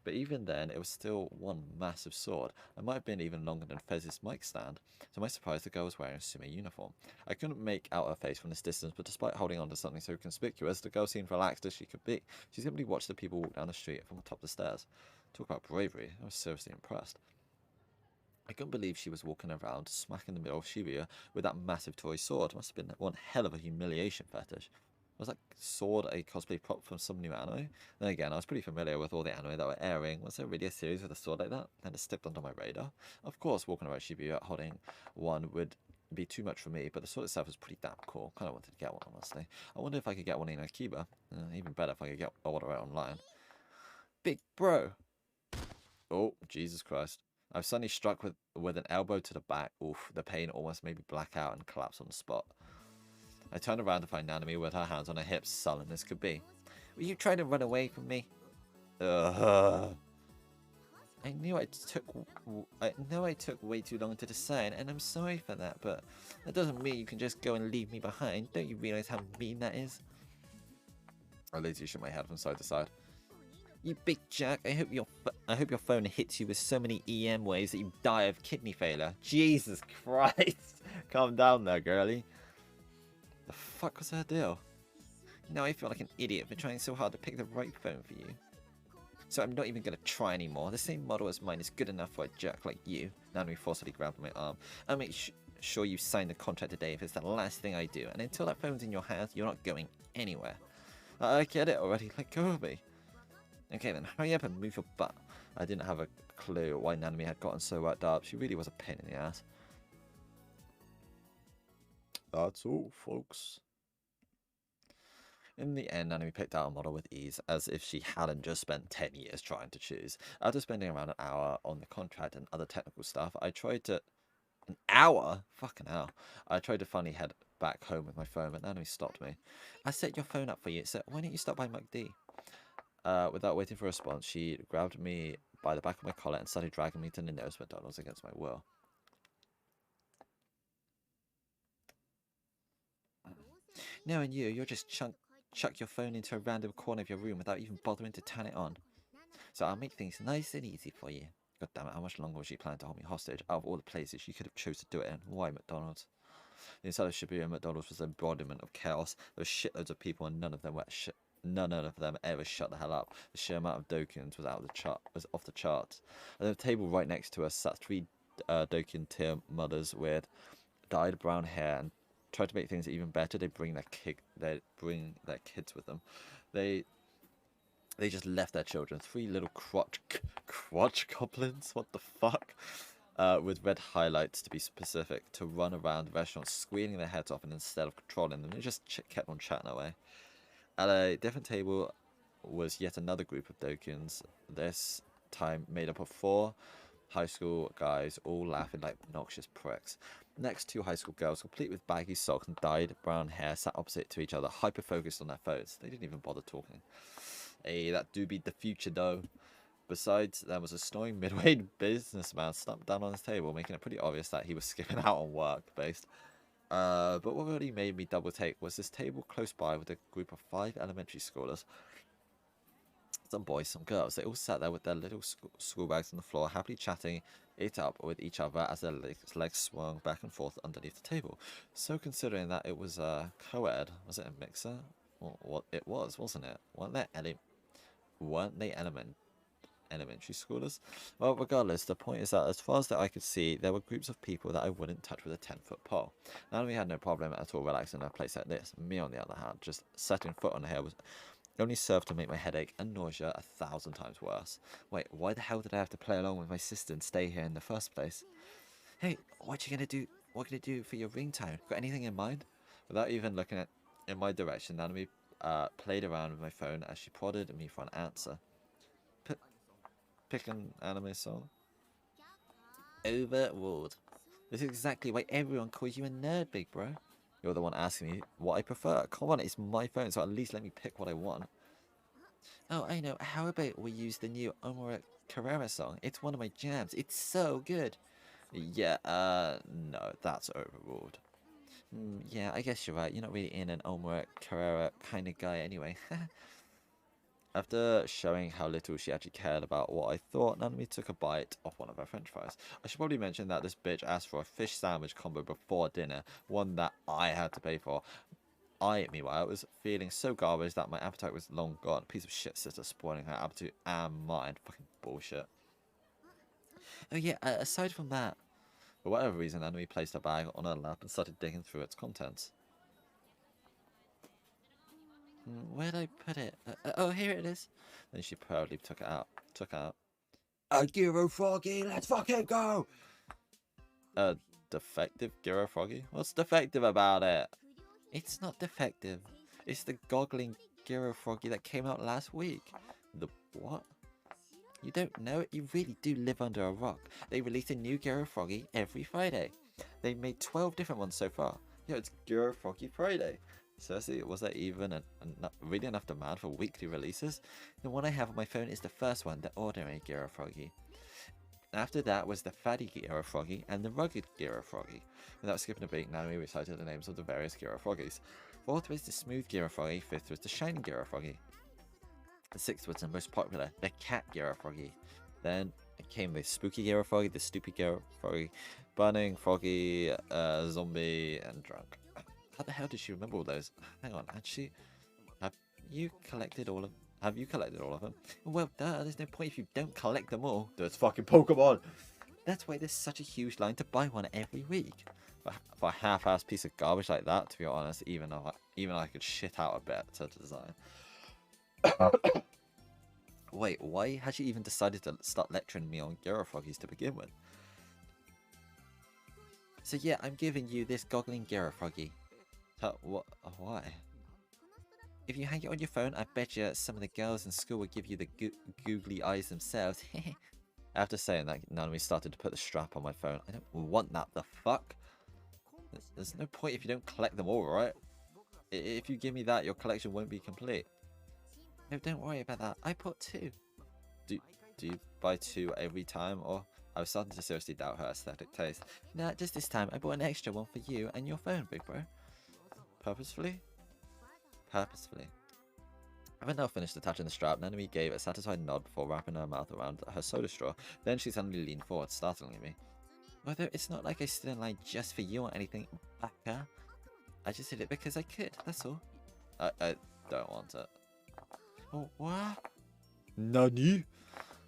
But even then, it was still one massive sword. It might have been even longer than Fez's mic stand. To my surprise, the girl was wearing a sumo uniform. I couldn't make out her face from this distance, but despite holding on to something so conspicuous, the girl seemed relaxed as she could be. She simply watched the people walk down the street from the top of the stairs. Talk about bravery. I was seriously impressed. I couldn't believe she was walking around smack in the middle of Shibuya with that massive toy sword. It must have been one hell of a humiliation fetish. Was that sword a cosplay prop from some new anime? Then again, I was pretty familiar with all the anime that were airing. Was there really a series with a sword like that? And it slipped onto my radar. Of course, walking around Shibuya holding one would be too much for me, but the sword itself was pretty damn cool. Kind of wanted to get one, honestly. I wonder if I could get one in Akiba. Even better if I could order it online. Big bro! Oh, Jesus Christ. I was suddenly struck with an elbow to the back. Oof, the pain almost made me black out and collapse on the spot. I turned around to find Nanami with her hands on her hips, sullen as could be. Were you trying to run away from me? I know I took way too long to decide, and I'm sorry for that, but that doesn't mean you can just go and leave me behind. Don't you realize how mean that is? I lazy shook my head from side to side. You big jack, I hope your phone hits you with so many EM waves that you die of kidney failure. Jesus Christ. Calm down there, girlie. The fuck was her deal? Now I feel like an idiot for trying so hard to pick the right phone for you. So I'm not even going to try anymore. The same model as mine is good enough for a jerk like you. Nanami forcefully grabbed my arm. I'll make sure you sign the contract today if it's the last thing I do. And until that phone's in your hands, you're not going anywhere. I get it already. Let go of me. Okay then, hurry up and move your butt. I didn't have a clue why Nanami had gotten so worked up. She really was a pain in the ass. That's all, folks. In the end, Nanami picked out a model with ease, as if she hadn't just spent 10 years trying to choose. After spending around an hour on the contract and other technical stuff, I tried to... An hour? Fucking hell. I tried to finally head back home with my phone, but Nanami stopped me. I set your phone up for you, so why don't you stop by McD? Without waiting for a response, she grabbed me by the back of my collar and started dragging me to the nearest McDonald's against my will. Knowing you'll just chuck your phone into a random corner of your room without even bothering to turn it on. So I'll make things nice and easy for you. God damn it, how much longer was she planning to hold me hostage? Out of all the places she could have chose to do it in, why McDonald's? The inside of Shibuya McDonald's was an embodiment of chaos. There were shitloads of people and none of them ever shut the hell up. The sheer amount of Dokuns was off the charts. At the table right next to us sat 3 Dokun tier mothers with dyed brown hair and tried to make things even better. They bring their kids with them. They just left their children. 3 little crotch goblins. What the fuck? With red highlights to be specific, to run around the restaurant squealing their heads off, and instead of controlling them, they just kept on chatting away. At a different table was yet another group of Dokuns, this time made up of 4 high school guys, all laughing like obnoxious pricks. Next, 2 high school girls, complete with baggy socks and dyed brown hair, sat opposite to each other, hyper-focused on their phones. They didn't even bother talking. Hey, that do be the future, though. Besides, there was a snoring mid-weight businessman slumped down on his table, making it pretty obvious that he was skipping out on work, based. But what really made me double take was this table close by with a group of 5 elementary schoolers. Some boys, some girls. They all sat there with their little school bags on the floor, happily chatting it up with each other as their legs swung back and forth underneath the table. So considering that it was co-ed, was it a mixer? Well, what it was, wasn't it? Weren't they elementary schoolers? Well, regardless, the point is that as far as that I could see, there were groups of people that I wouldn't touch with a 10-foot pole. Now we had no problem at all relaxing in a place like this. Me, on the other hand, just setting foot on here was only served to make my headache and nausea 1,000 times worse. Wait, why the hell did I have to play along with my sister and stay here in the first place? Hey, what you gonna do? What gonna do for your ringtone? Got anything in mind? Without even looking in my direction, Nanami played around with my phone as she prodded at me for an answer. Pick an anime song. Overruled. This is exactly why everyone calls you a nerd, big bro. You're the one asking me what I prefer. Come on, it's my phone, so at least let me pick what I want. Oh, I know. How about we use the new Omura Carrera song? It's one of my jams. It's so good. Yeah, no, that's overruled. Yeah, I guess you're right. You're not really in an Omura Carrera kind of guy anyway. After showing how little she actually cared about what I thought, Nanami took a bite off one of her french fries. I should probably mention that this bitch asked for a fish sandwich combo before dinner, one that I had to pay for. I, meanwhile, was feeling so garbage that my appetite was long gone. Piece of shit sister spoiling her appetite and mine. Fucking bullshit. Oh yeah, aside from that, for whatever reason, Nanami placed her bag on her lap and started digging through its contents. Where'd I put it? Oh, here it is. Then she proudly took out a Gyro Froggy. Let's fucking go. A defective Gyro Froggy? What's defective about it? It's not defective. It's the goggling Gyro Froggy that came out last week. The what? You don't know it? You really do live under a rock. They release a new Gyro Froggy every Friday. They made 12 different ones so far. Yeah, it's Gyro Froggy Friday. Seriously, was there even really enough demand for weekly releases? The one I have on my phone is the first one, the ordinary Gyro Froggy. After that was the fatty Gyro Froggy and the rugged Gyro Froggy. Without skipping a beat, Nanami recited the names of the various Gyro Froggies. Fourth was the smooth Girafroggy. Fifth was the shiny Girafroggy. The sixth was the most popular, the cat Girafroggy. Then came the spooky Girafroggy, the stupid Girafroggy, burning, froggy, zombie, and drunk. How the hell did she remember all those? Hang on, have you collected all of them? Well, duh, there's no point if you don't collect them all. There's fucking Pokemon! That's why there's such a huge line to buy one every week. For a half-assed piece of garbage like that, to be honest, even I could shit out a better design. Wait, why has she even decided to start lecturing me on Girafroggies to begin with? So yeah, I'm giving you this goggling Girafroggy. What? Why? If you hang it on your phone, I bet you some of the girls in school will give you the googly eyes themselves. After saying that, Nanami started to put the strap on my phone. I don't want that, the fuck? There's no point if you don't collect them all, right? If you give me that, your collection won't be complete. No, don't worry about that. I bought 2. Do you buy 2 every time, or? I was starting to seriously doubt her aesthetic taste. Nah, just this time, I bought an extra one for you and your phone, big bro. Purposefully? Purposefully. Having now finished attaching the strap, Nanami gave a satisfied nod before wrapping her mouth around her soda straw. Then she suddenly leaned forward, startling me. Although it's not like I stood in line just for you or anything, baka. I just did it because I could, that's all. I don't want it. Oh, what? Nani?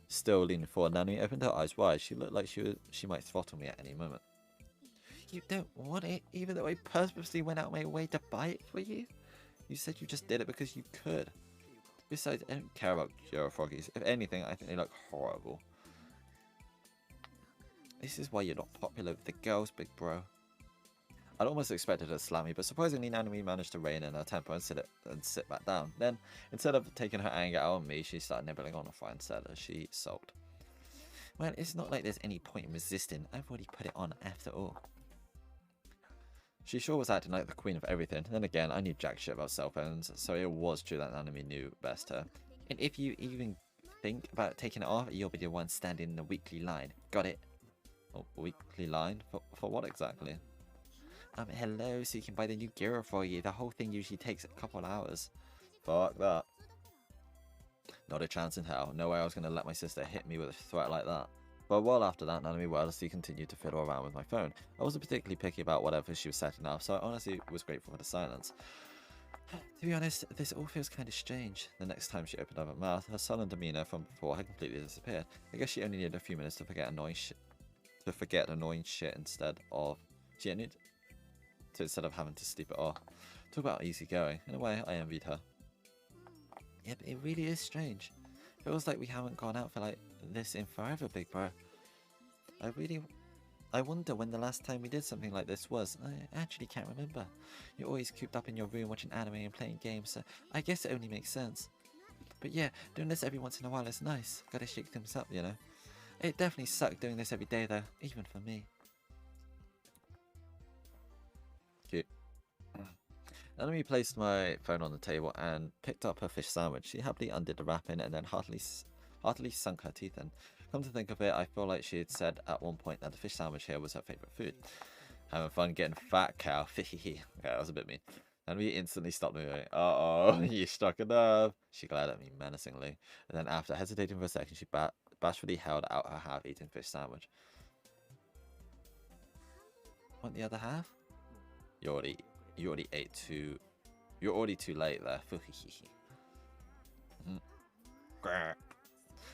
Still leaning forward, Nanami opened her eyes wide. She looked like she might throttle me at any moment. You don't want it, even though I purposely went out my way to buy it for you? You said you just did it because you could. Besides, I don't care about Girafroggies. If anything, I think they look horrible. This is why you're not popular with the girls, big bro. I'd almost expected her to slam me, but surprisingly Nanami managed to rein in her temper and sit back down. Then, instead of taking her anger out on me, she started nibbling on a fine set as she sulked. Well, it's not like there's any point in resisting. I've already put it on after all. She sure was acting like the queen of everything. Then again, I knew jack shit about cell phones, so it was true that Nanami knew best her. And if you even think about taking it off, you'll be the one standing in the weekly line. Got it? Oh, weekly line? For what exactly? Hello, so you can buy the new Gira for you. The whole thing usually takes a couple hours. Fuck that. Not a chance in hell. No way I was going to let my sister hit me with a threat like that. But a while after that, Nanami wordlessly continued to fiddle around with my phone. I wasn't particularly picky about whatever she was setting up, so I honestly was grateful for the silence. To be honest, this all feels kind of strange. The next time she opened up her mouth, her sullen demeanour from before had completely disappeared. I guess she only needed a few minutes to forget annoying shit instead of having to sleep it off. Talk about easy going. In a way, I envied her. Yeah, but it really is strange. Feels like we haven't gone out for like this in forever, big bro. I wonder when the last time we did something like this was. I actually can't remember. You're always cooped up in your room watching anime and playing games, so I guess it only makes sense. But yeah, doing this every once in a while is nice. Gotta shake things up, you know. It definitely sucked doing this every day though, even for me. Cute. Nanami placed my phone on the table and picked up her fish sandwich. She happily undid the wrapping and then heartily sunk her teeth in. Come to think of it, I feel like she had said at one point that the fish sandwich here was her favourite food. Having fun getting fat, cow. Okay, that was a bit mean. Nanami instantly stopped me going, uh-oh, you struck a nerve. She glared at me menacingly. And then after hesitating for a second, she bashfully held out her half-eaten fish sandwich. Want the other half? You already ate too. You're already too late there.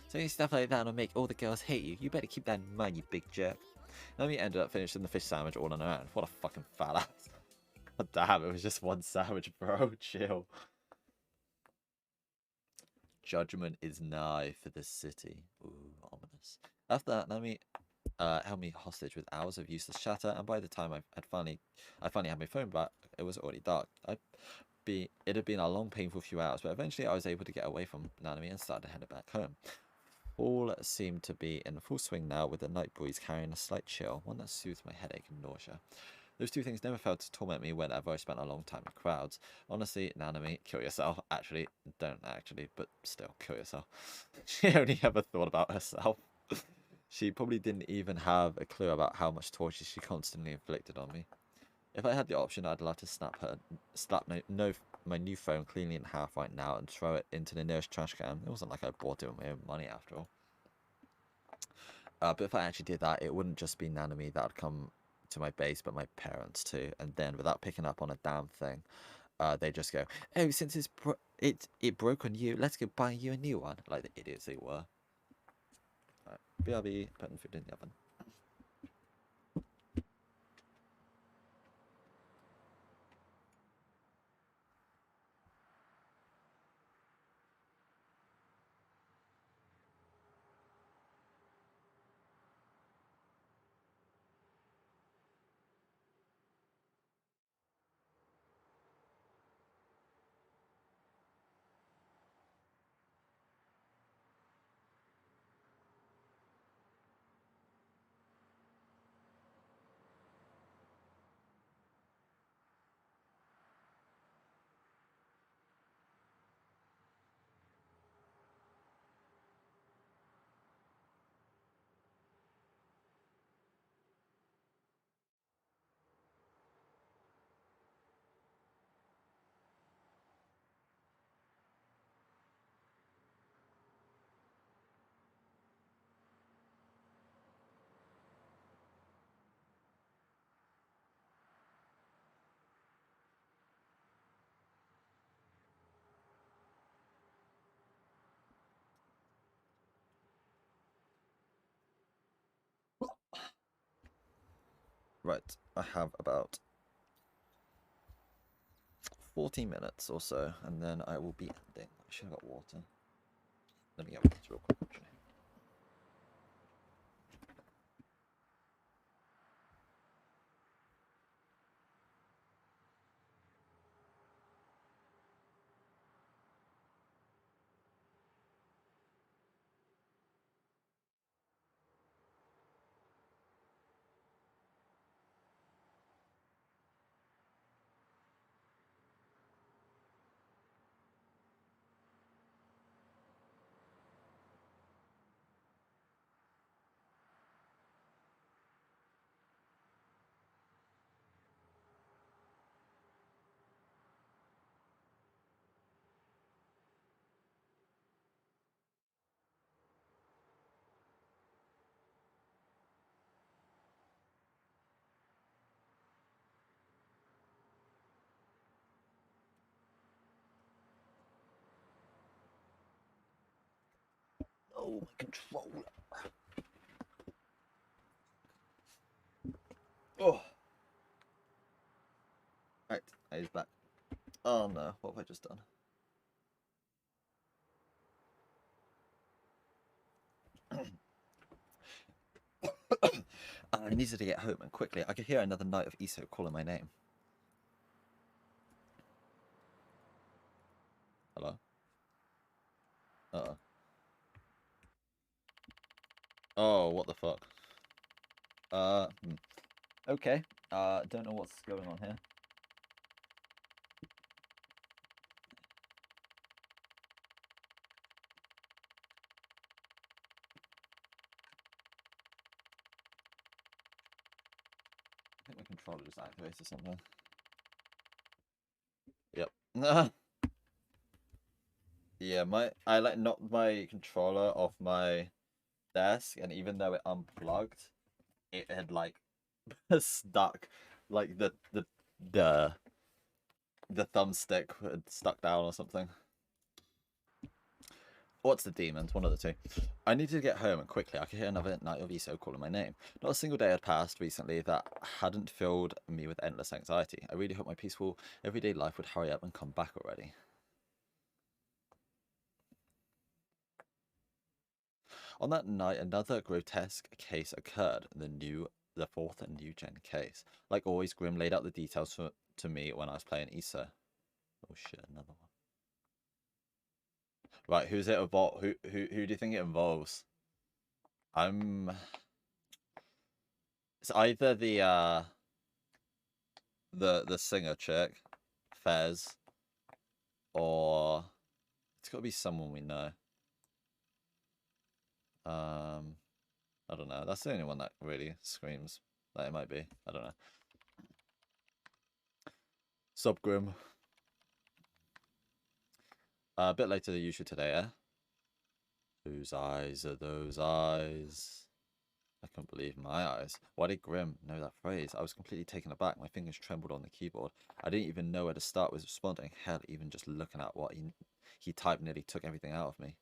Saying stuff like that will make all the girls hate you. You better keep that in mind, you big jerk. Nanami ended up finishing the fish sandwich all on her own. What a fucking fat ass. God damn, it was just one sandwich, bro. Chill. Judgment is nigh for the city. Ooh, ominous. After that, Nanami held me hostage with hours of useless chatter, and by the time I finally had my phone back, it was already dark. It had been a long, painful few hours, but eventually I was able to get away from Nanami and started heading back home. All seemed to be in full swing now, with the night breeze carrying a slight chill, one that soothed my headache and nausea. Those two things never failed to torment me whenever I spent a long time in crowds. Honestly, Nanami, kill yourself. Actually, don't actually, but still, kill yourself. She only ever thought about herself. She probably didn't even have a clue about how much torture she constantly inflicted on me. If I had the option, I'd love to snap my new phone cleanly in half right now and throw it into the nearest trash can. It wasn't like I bought it with my own money after all. But if I actually did that, it wouldn't just be Nana me that would come to my base, but my parents too. And then without picking up on a damn thing, they just go, "Oh, since it broke on you, let's go buy you a new one," like the idiots they were. Right, BRB, putting food in the oven. Right, I have about 14 minutes or so, and then I will be ending. I should have got water. Let me get water real quick, actually. Oh, my controller. Oh. Right, he's back. Oh no, what have I just done? I needed to get home and quickly. I could hear another night of Iso calling my name. Hello? Uh-oh. Oh, what the fuck? Okay. Don't know what's going on here. I think my controller just activated or something. Yep. Yeah, I like knocked my controller off my desk, and even though it unplugged, it had like stuck, like the thumbstick had stuck down or something. What's the demons? One of the two. I needed to get home and quickly. I could hear another night of Iso calling my name. Not a single day had passed recently that hadn't filled me with endless anxiety. I really hope my peaceful everyday life would hurry up and come back already. On that night, another grotesque case occurred. The fourth and new gen case. Like always, Grim laid out the details to me when I was playing Issa. Oh shit, another one. Right, who's it about? Who do you think it involves? It's either the singer chick, Fez, or it's got to be someone we know. I don't know. That's the only one that really screams that it might be. I don't know. Sub Grim. A bit later than usual today, eh? Whose eyes are those eyes? I couldn't believe my eyes. Why did Grim know that phrase? I was completely taken aback. My fingers trembled on the keyboard. I didn't even know where to start with responding. Hell, even just looking at what he typed nearly took everything out of me.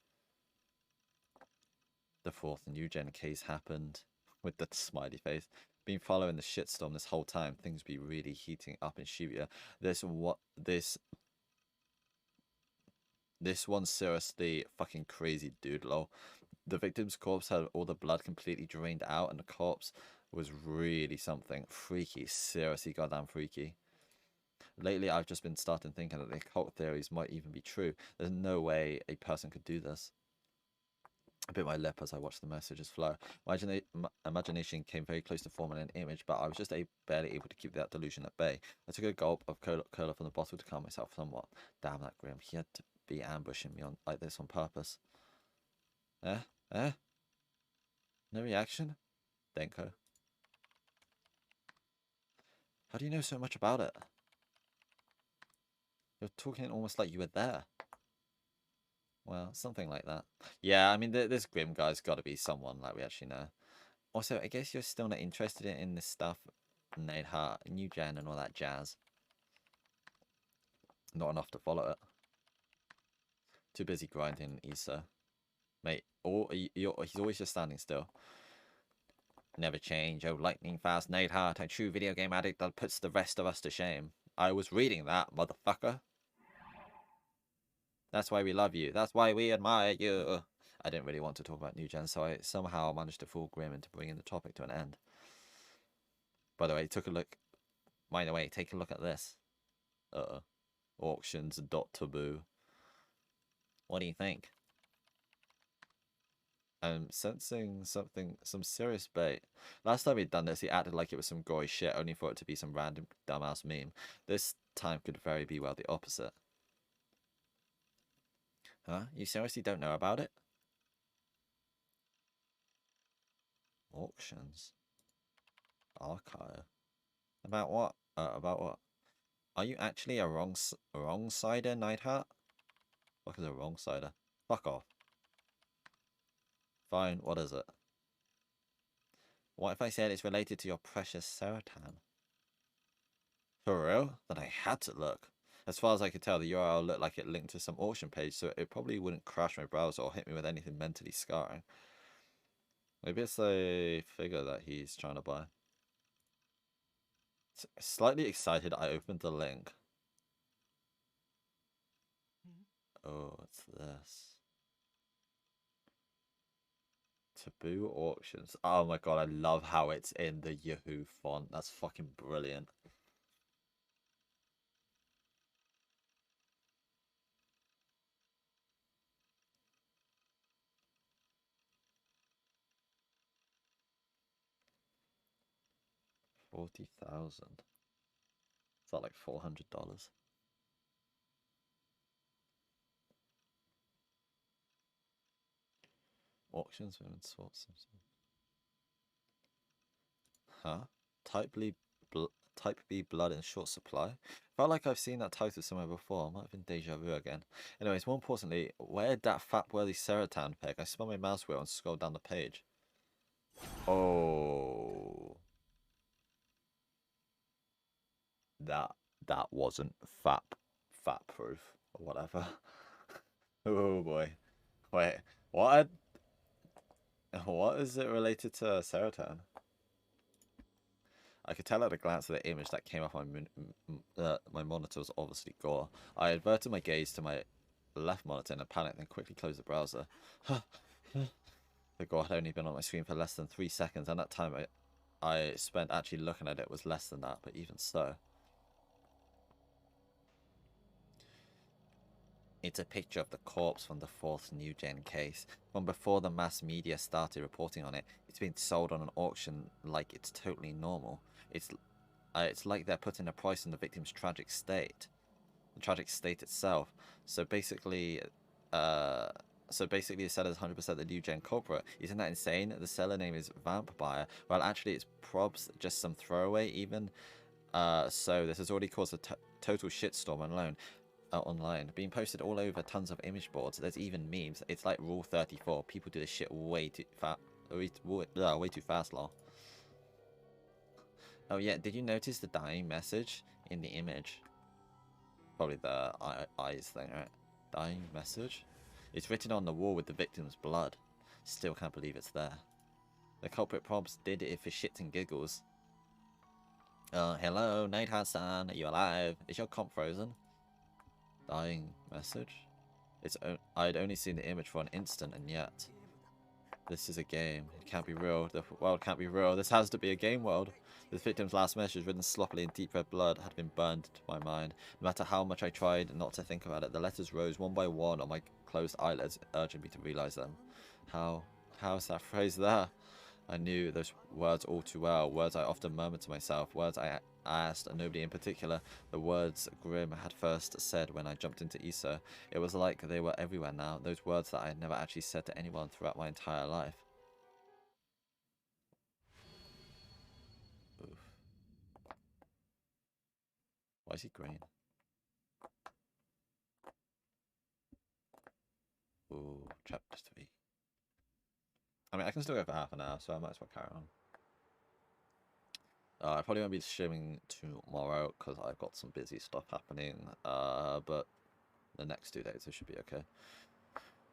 The fourth new gen case happened with the smiley face. Been following the shitstorm this whole time. Things be really heating up in Shibuya. This one's seriously fucking crazy, dude. Lol. The victim's corpse had all the blood completely drained out, and the corpse was really something freaky. Seriously, goddamn freaky. Lately, I've just been starting thinking that the occult theories might even be true. There's no way a person could do this. I bit my lip as I watched the messages flow. My imagination came very close to forming an image, but I was just barely able to keep that delusion at bay. I took a gulp of cola from the bottle to calm myself somewhat. Damn that Grim. He had to be ambushing me like this on purpose. Eh? Eh? No reaction? Denko. How do you know so much about it? You're talking almost like you were there. Well, something like that. Yeah, I mean, this Grim guy's got to be someone like we actually know. Also, I guess you're still not interested in this stuff, Neidhart, New Gen, and all that jazz. Not enough to follow it. Too busy grinding Issa. Mate, he's always just standing still. Never change, oh lightning fast Neidhart, a true video game addict that puts the rest of us to shame. I was reading that, motherfucker. That's why we love you. That's why we admire you. I didn't really want to talk about New Gen, so I somehow managed to fool Grim into bringing the topic to an end. By the way, take a look at this. Auctions.taboo. What do you think? I'm sensing some serious bait. Last time he'd done this, he acted like it was some gory shit, only for it to be some random dumbass meme. This time could very be well the opposite. Huh? You seriously don't know about it? Auctions. Archive. About what? About what? Are you actually a wrong-sider, Neidhart? What is a wrong-sider? Fuck off. Fine, what is it? What if I said it's related to your precious Ceratan? For real? Then I had to look. As far as I could tell, the URL looked like it linked to some auction page, so it probably wouldn't crash my browser or hit me with anything mentally scarring. Maybe it's a figure that he's trying to buy. Slightly excited, I opened the link. Oh, it's this. Taboo auctions. Oh my god, I love how it's in the Yahoo font. That's fucking brilliant. $40,000. Is that like $400? Auctions, women's sports. Huh? Type B blood in short supply? Felt like I've seen that title somewhere before. Might have been deja vu again. Anyways, more importantly, where'd that fat-worthy Ceratan pick? I spun my mouse wheel and scrolled down the page. Oh. That wasn't fat proof or whatever. Oh boy. Wait, what is it related to Ceratan? I could tell at a glance at the image that came off my monitor was obviously gore. I averted my gaze to my left monitor in a panic, then quickly closed the browser. The gore had only been on my screen for less than 3 seconds, and that time I spent actually looking at it was less than that, but even so. It's a picture of the corpse from the 4th New Gen case. From before the mass media started reporting on it, it's been sold on an auction like it's totally normal. It's like they're putting a price on the victim's tragic state. The tragic state itself. So basically the seller is 100% the New Gen culprit. Isn't that insane? The seller name is Vamp Buyer. Well, actually, it's probs just some throwaway even. So this has already caused total shitstorm online, being posted all over tons of image boards. There's even memes. It's like Rule 34. People do this shit way too fast, lol. Oh yeah, did you notice the dying message in the image? Probably the eyes thing, right? Dying message? It's written on the wall with the victim's blood. Still can't believe it's there. The culprit probs did it for shits and giggles. Hello, Nighthawk-san, are you alive? Is your comp frozen? Dying message? I'd only seen the image for an instant, and yet... This is a game. It can't be real. The world can't be real. This has to be a game world. The victim's last message, written sloppily in deep red blood, had been burned to my mind. No matter how much I tried not to think about it, the letters rose one by one on my closed eyelids, urging me to realize them. How is that phrase there? I knew those words all too well, words I often murmured to myself, words I asked, and nobody in particular, the words Grimm had first said when I jumped into ESO. It was like they were everywhere now, those words that I had never actually said to anyone throughout my entire life. Oof. Why is he green? Ooh, chapter 3. I mean, I can still go for half an hour, so I might as well carry on. I probably won't be streaming tomorrow because I've got some busy stuff happening, but the next 2 days it should be okay.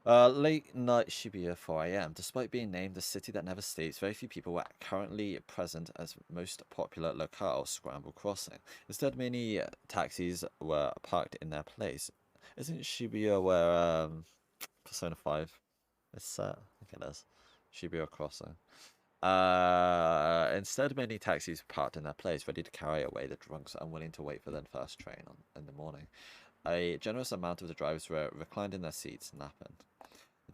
Late night Shibuya 4 AM. Despite being named the city that never sleeps, very few people were currently present as most popular locale, Scramble Crossing. Instead, many taxis were parked in their place. Isn't Shibuya where Persona 5 is set? I think it is. Shibuya Crossing. Instead, many taxis parked in their place, ready to carry away the drunks unwilling to wait for their first train in the morning. A generous amount of the drivers were reclined in their seats, napping.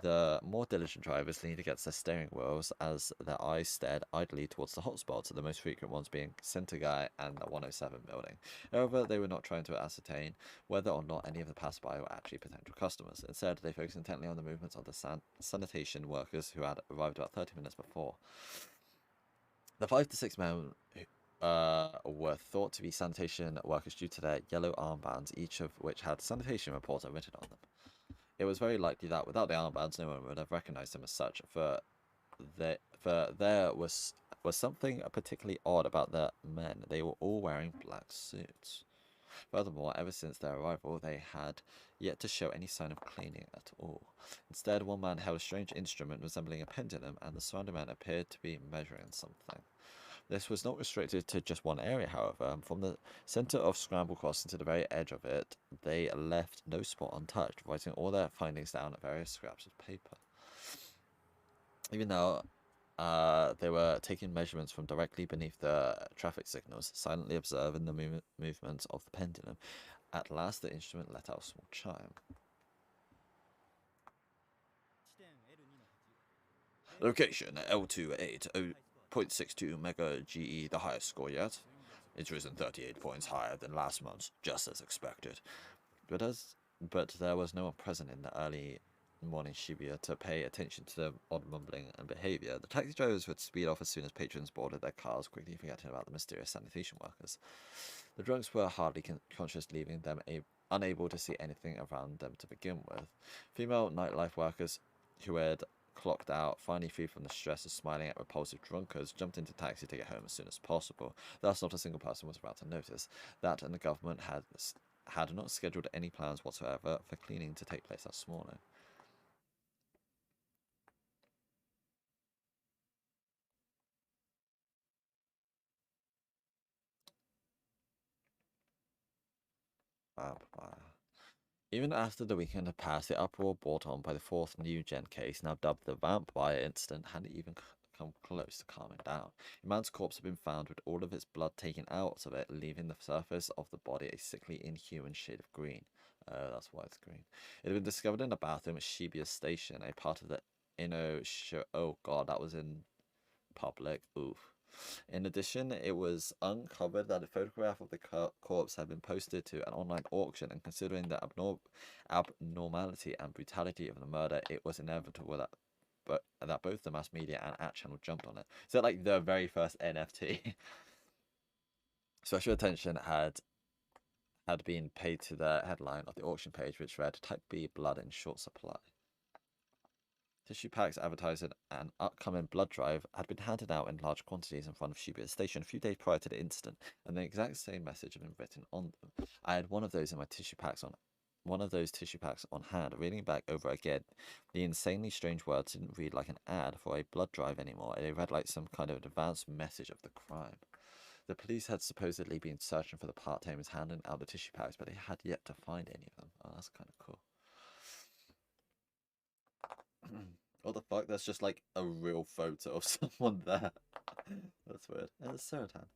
The more diligent drivers leaned against their steering wheels as their eyes stared idly towards the hotspots, the most frequent ones being Sentai and the 107 building. However, they were not trying to ascertain whether or not any of the passersby were actually potential customers. Instead, they focused intently on the movements of the sanitation workers who had arrived about 30 minutes before. The 5 to 6 men were thought to be sanitation workers due to their yellow armbands, each of which had sanitation reporter written on them. It was very likely that without the armbands, no one would have recognized them as such, for there was something particularly odd about the men. They were all wearing black suits. Furthermore, ever since their arrival, they had yet to show any sign of cleaning at all. Instead, one man held a strange instrument resembling a pendulum, and the surrounding men appeared to be measuring something. This was not restricted to just one area, however. From the center of Scramble Crossing to the very edge of it, they left no spot untouched, writing all their findings down on various scraps of paper. Even though they were taking measurements from directly beneath the traffic signals, silently observing the movements of the pendulum, at last the instrument let out a small chime. Location L28, 0.62 Mega GE, the highest score yet. It's risen 38 points higher than last month's, just as expected. But there was no one present in the early morning Shibuya to pay attention to the odd mumbling and behavior. The taxi drivers would speed off as soon as patrons boarded their cars, quickly forgetting about the mysterious sanitation workers. The drunks were hardly conscious, leaving them unable to see anything around them to begin with. Female nightlife workers who had clocked out, finally free from the stress of smiling at repulsive drunkards, jumped into taxi to get home as soon as possible. Thus, not a single person was about to notice that, and the government had not scheduled any plans whatsoever for cleaning to take place that morning. Even after the weekend had passed, the uproar brought on by the fourth new-gen case, now dubbed the vampire incident, hadn't even come close to calming down. A man's corpse had been found with all of its blood taken out of it, leaving the surface of the body a sickly, inhuman shade of green. That's why it's green. It had been discovered in a bathroom at Shibuya Station, a part of the Oh god, that was in public. Oof. In addition, it was uncovered that a photograph of the corpse had been posted to an online auction, and considering the abnormality and brutality of the murder, it was inevitable that both the mass media and at channel jumped on it. Is that like the very first NFT? Special attention had had been paid to the headline of the auction page, which read Type B blood in short supply. Tissue packs advertising an upcoming blood drive had been handed out in large quantities in front of Shibuya Station a few days prior to the incident, and the exact same message had been written on them. I had one of those tissue packs on hand. Reading back over again, the insanely strange words didn't read like an ad for a blood drive anymore. They read like some kind of advanced message of the crime. The police had supposedly been searching for the part-timers handing out the tissue packs, but they had yet to find any of them. Oh, that's kind of cool. What the fuck? That's just like a real photo of someone there. That's weird. It's Serotan.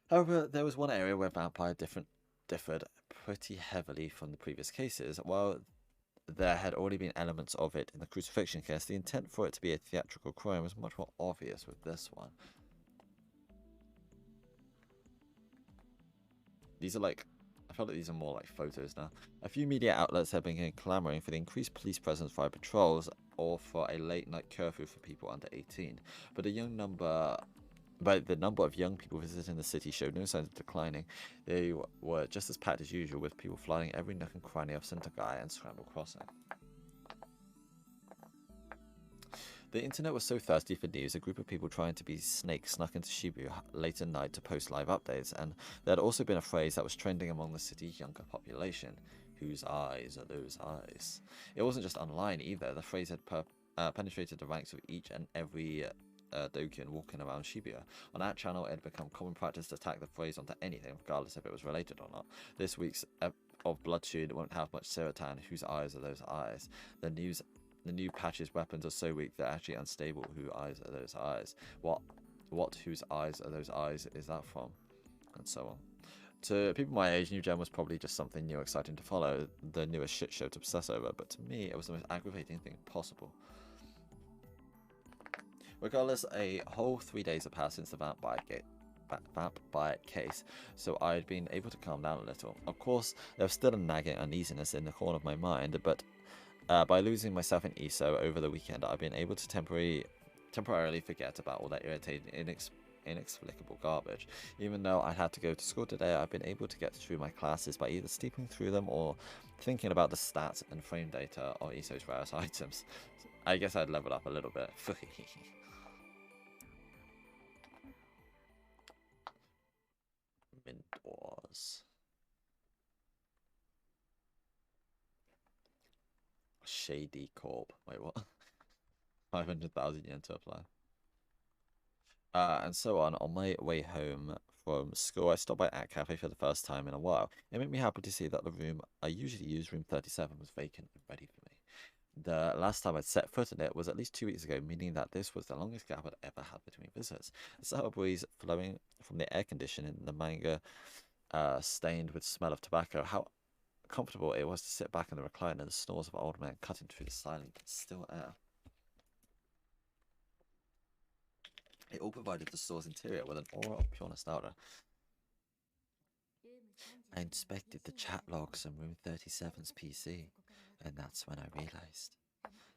However, there was one area where vampire differed pretty heavily from the previous cases. While there had already been elements of it in the crucifixion case, the intent for it to be a theatrical crime was much more obvious with this one. These are like, I feel like these are more like photos now. A few media outlets have been clamoring for the increased police presence via patrols or for a late night curfew for people under 18. But the number of young people visiting the city showed no signs of declining. They were just as packed as usual, with people flying every nook and cranny of Sintagai and Scramble Crossing. The internet was so thirsty for news, a group of people trying to be snakes snuck into Shibuya late at night to post live updates, and there had also been a phrase that was trending among the city's younger population. Whose eyes are those eyes? It wasn't just online either. The phrase had penetrated the ranks of each and every Dokian walking around Shibuya. On that channel, it had become common practice to tack the phrase onto anything, regardless if it was related or not. This week's of Bloodshot won't have much Serotan. Whose eyes are those eyes? The new patch's weapons are so weak they're actually unstable. Whose eyes are those eyes? What whose eyes are those eyes is that from? And so on. To people my age, New Gen was probably just something new, exciting to follow, the newest shit show to obsess over, but to me, it was the most aggravating thing possible. Regardless, a whole 3 days had passed since the vamp bite case, so I'd been able to calm down a little. Of course, there was still a nagging uneasiness in the corner of my mind, but by losing myself in ESO over the weekend, I've been able to temporarily forget about all that irritating, inexplicable garbage. Even though I had to go to school today, I've been able to get through my classes by either sleeping through them or thinking about the stats and frame data of ESO's rarest items. I guess I'd leveled up a little bit. Indoors. Shady Corp. Wait, what? 500,000 yen to apply. And so on my way home from school, I stopped by At Cafe for the first time in a while. It made me happy to see that the room I usually use, room 37, was vacant and ready for me. The last time I'd set foot in it was at least 2 weeks ago, meaning that this was the longest gap I'd ever had between visits. A subtle breeze flowing from the air conditioning, the manga stained with smell of tobacco. How comfortable it was to sit back in the recliner, the snores of old men cutting through the silent, still air. It all provided the store's interior with an aura of pure nostalgia. I inspected the chat logs on room 37's PC, and that's when I realized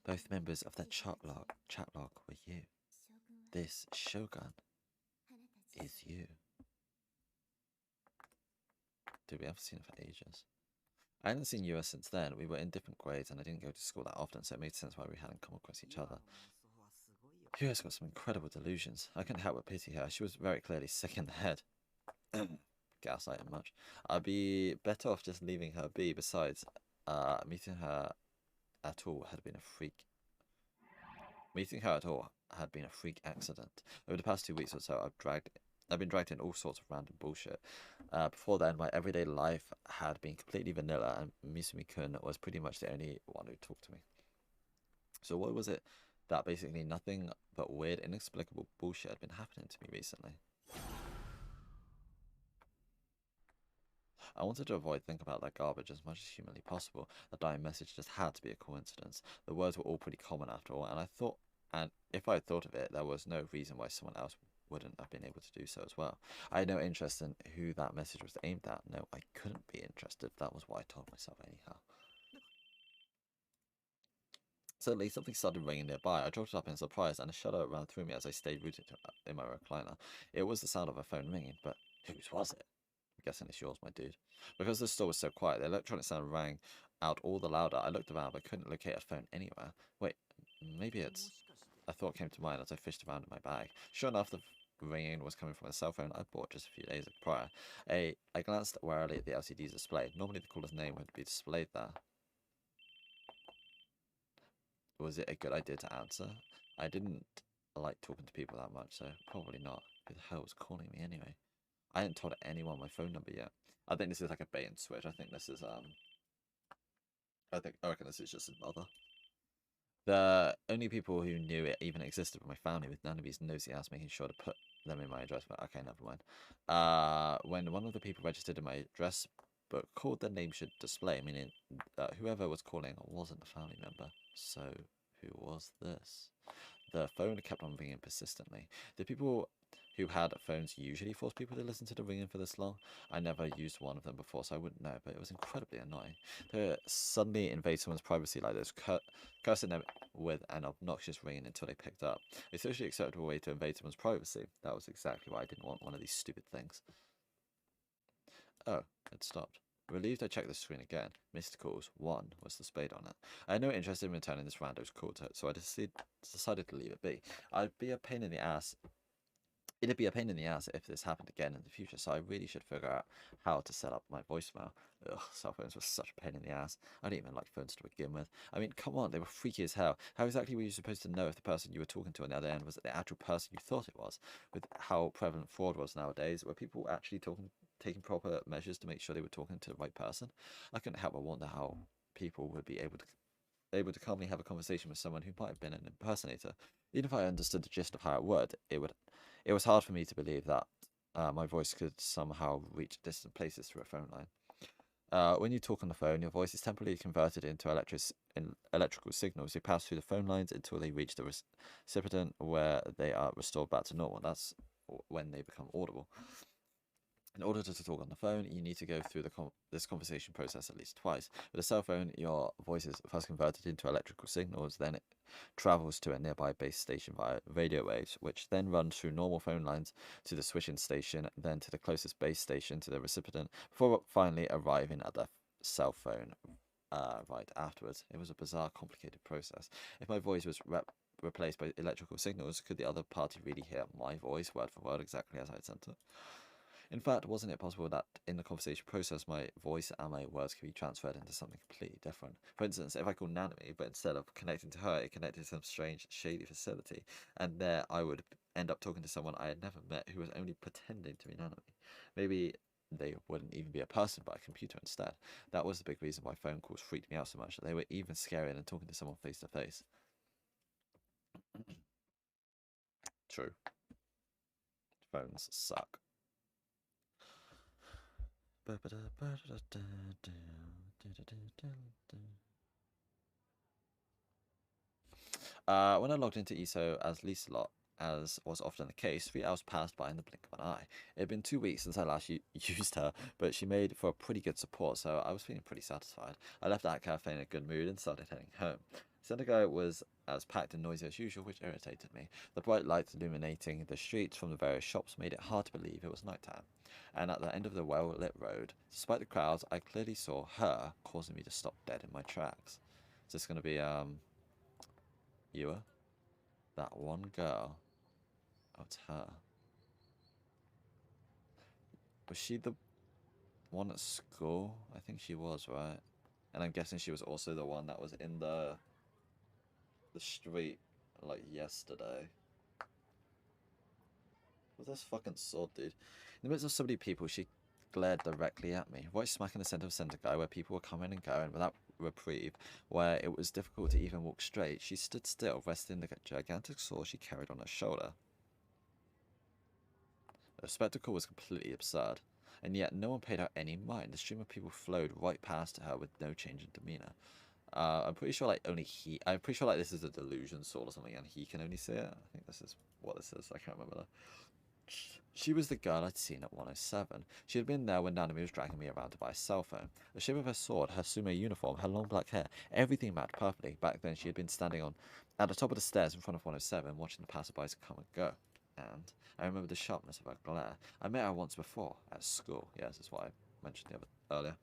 both members of that chat log were you. This Shogun is you. Dude, we haven't seen it for ages. I hadn't seen Yua since then. We were in different grades and I didn't go to school that often, so it made sense why we hadn't come across each other. Yua's got some incredible delusions. I couldn't help but pity her. She was very clearly sick in the head. Gaslighting much. I'd be better off just leaving her be. Besides, meeting her at all had been a freak. Meeting her at all had been a freak accident. Over the past 2 weeks or so, I've been dragged in all sorts of random bullshit. Before then, my everyday life had been completely vanilla, and Misumi-kun was pretty much the only one who talked to me. So what was it that basically nothing but weird, inexplicable bullshit had been happening to me recently? I wanted to avoid thinking about that garbage as much as humanly possible. The dying message just had to be a coincidence. The words were all pretty common after all, and if I had thought of it, there was no reason why someone else wouldn't have been able to do so as well. I had no interest in who that message was aimed at. No, I couldn't be interested. That was what I told myself anyhow. Suddenly, something started ringing nearby. I dropped it up in surprise, and a shudder ran through me as I stayed rooted in my recliner. It was the sound of a phone ringing, but whose was it? guessing it's yours, my dude. Because the store was so quiet, the electronic sound rang out all the louder. I looked around, but couldn't locate a phone anywhere. Wait, maybe it's... A thought came to mind as I fished around in my bag. Sure enough, the ringing was coming from a cell phone I bought just a few days prior. I glanced warily at the LCD display. Normally the caller's name would be displayed there. Was it a good idea to answer? I didn't like talking to people that much, so probably not. Who the hell was calling me anyway? I hadn't told anyone my phone number yet. I think this is like a bait and switch. I think this is I reckon this is just his mother. The only people who knew it even existed were my family, with none of these nosy ass making sure to put them in my address. But okay, never mind. When one of the people registered in my address book called, their name should display, meaning whoever was calling wasn't a family member. So who was this? The phone kept on ringing persistently. The people who had phones usually force people to listen to the ringing for this long. I never used one of them before, so I wouldn't know, but it was incredibly annoying. To suddenly invade someone's privacy like this, cursing them with an obnoxious ringing until they picked up. A socially acceptable way to invade someone's privacy. That was exactly why I didn't want one of these stupid things. Oh, it stopped. Relieved, I checked the screen again. Missed calls. 1 was displayed on it. I had no interest in returning this rando's call to it, so I decided to leave it be. It'd be a pain in the ass if this happened again in the future, so I really should figure out how to set up my voicemail. Ugh, cell phones were such a pain in the ass. I didn't even like phones to begin with. I mean, come on, they were freaky as hell. How exactly were you supposed to know if the person you were talking to on the other end was the actual person you thought it was? With how prevalent fraud was nowadays, were people actually taking proper measures to make sure they were talking to the right person? I couldn't help but wonder how people would be able to calmly have a conversation with someone who might have been an impersonator. Even if I understood the gist of how it would, it was hard for me to believe that my voice could somehow reach distant places through a phone line. When you talk on the phone, your voice is temporarily converted into electrical signals. They pass through the phone lines until they reach the recipient, where they are restored back to normal. That's when they become audible. In order to talk on the phone, you need to go through this conversation process at least twice. With a cell phone, your voice is first converted into electrical signals, then it travels to a nearby base station via radio waves, which then run through normal phone lines to the switching station, then to the closest base station to the recipient, before finally arriving at the cell phone right afterwards. It was a bizarre, complicated process. If my voice was replaced by electrical signals, could the other party really hear my voice word for word exactly as I had sent it? In fact, wasn't it possible that in the conversation process, my voice and my words could be transferred into something completely different? For instance, if I called Nanami, but instead of connecting to her, it connected to some strange, shady facility, and there I would end up talking to someone I had never met who was only pretending to be Nanami. Maybe they wouldn't even be a person, but a computer instead. That was the big reason why phone calls freaked me out so much. They were even scarier than talking to someone face to face. True. Phones suck. When I logged into ESO as Lieselot, as was often the case, 3 hours passed by in the blink of an eye. It had been 2 weeks since I last used her, but she made for a pretty good support, so I was feeling pretty satisfied. I left that cafe in a good mood and started heading home. Syndigo was as packed and noisy as usual, which irritated me. The bright lights illuminating the streets from the various shops made it hard to believe it was nighttime. And at the end of the well-lit road, despite the crowds, I clearly saw her, causing me to stop dead in my tracks. Is this going to be, Ewa? That one girl. Oh, it's her. Was she the one at school? I think she was, right? And I'm guessing she was also the one that was in the street, like, yesterday. With this fucking sword, dude. In the midst of so many people, she glared directly at me. Right smack in the centre of Syndigo, where people were coming and going without reprieve, where it was difficult to even walk straight, she stood still, resting the gigantic sword she carried on her shoulder. The spectacle was completely absurd, and yet no one paid her any mind. The stream of people flowed right past her with no change in demeanor. I'm pretty sure, like, I'm pretty sure, like, this is a delusion sword or something, and he can only see it. I think this is what this is. I can't remember that. She was the girl I'd seen at 107. She had been there when Nanami was dragging me around to buy a cell phone. The shape of her sword, her sumo uniform, her long black hair, everything matched perfectly. Back then, she had been standing at the top of the stairs in front of 107, watching the passerbys come and go. and I remember the sharpness of her glare. I met her once before, at school. Yes, that's what I mentioned earlier.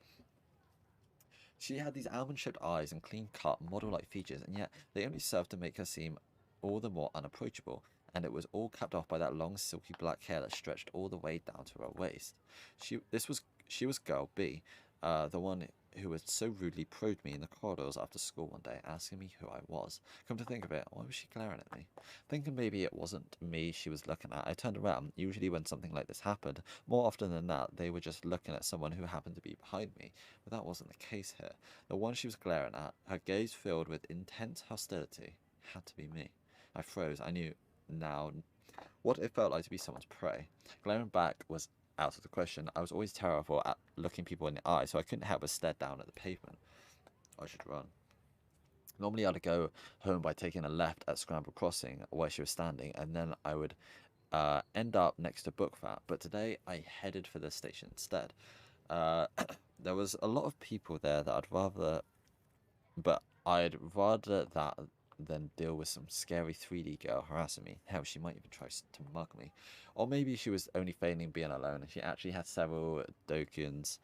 She had these almond-shaped eyes and clean-cut, model-like features, and yet they only served to make her seem all the more unapproachable, and it was all capped off by that long, silky black hair that stretched all the way down to her waist. She was girl B, the one who had so rudely probed me in the corridors after school one day, asking me who I was. Come to think of it, why was she glaring at me? Thinking maybe it wasn't me she was looking at, I turned around. Usually when something like this happened, more often than not, they were just looking at someone who happened to be behind me. But that wasn't the case here. The one she was glaring at, her gaze filled with intense hostility, had to be me. I froze. I knew now what it felt like to be someone's prey. Glaring back was out of the question. I was always terrible at looking people in the eye, so I couldn't help but stare down at the pavement. I should run. Normally I'd go home by taking a left at Scramble Crossing where she was standing, and then I would end up next to Bookfat, but today I headed for the station instead. There was a lot of people there that I'd rather that than deal with some scary 3D girl harassing me. Hell, she might even try to mug me. Or maybe she was only feigning being alone and she actually had several Dokins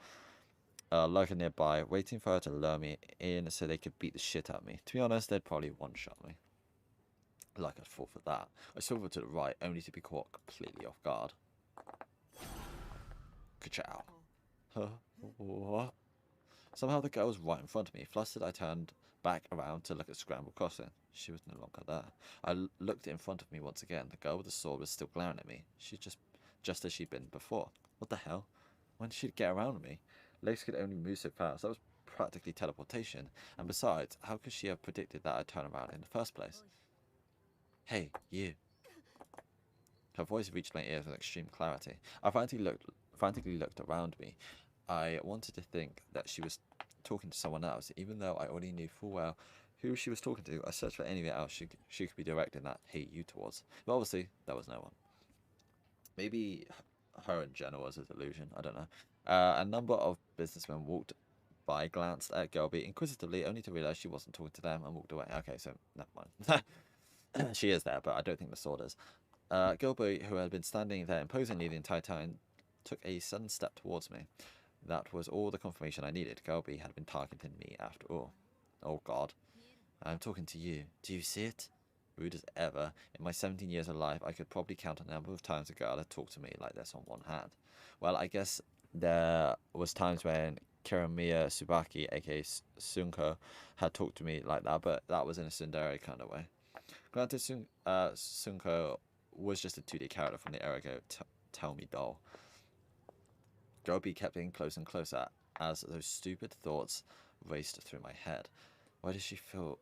lurking nearby, waiting for her to lure me in so they could beat the shit out of me. To be honest, they'd probably one-shot me. Like I'd fall for that. I swiveled to the right, only to be caught completely off guard. Ka-chow. Huh? What? Somehow the girl was right in front of me. Flustered, I turned back around to look at Scramble Crossing. She was no longer there. I looked in front of me once again. The girl with the sword was still glaring at me. She just as she'd been before. What the hell? When did she get around me? Legs could only move so fast. That was practically teleportation. And besides, how could she have predicted that I'd turn around in the first place? Hey, you. Her voice reached my ears with extreme clarity. I frantically looked around me. I wanted to think that she was talking to someone else, even though I already knew full well who she was talking to. I searched for anywhere else she could be directing that "hey you" towards, but obviously there was no one. Maybe her in general was a delusion. I don't know. A number of businessmen walked by, glanced at Gelby inquisitively, only to realize she wasn't talking to them, and walked away. Okay, so never mind. She is there, but I don't think the sword is. Gilby, who had been standing there imposingly the entire time, took a sudden step towards me. That was all the confirmation I needed. Gilby had been targeting me after all. Oh god. I'm talking to you. Do you see it? Rude as ever. In my 17 years of life, I could probably count a number of times a girl had talked to me like this on one hand. Well, I guess there was times when Kiramiya Tsubaki, aka Sunko, had talked to me like that, but that was in a tsundere kind of way. Granted, Sunko was just a 2D character from the Erigo Tell Me doll. Gobi kept getting closer and closer as those stupid thoughts raced through my head. Why does she feel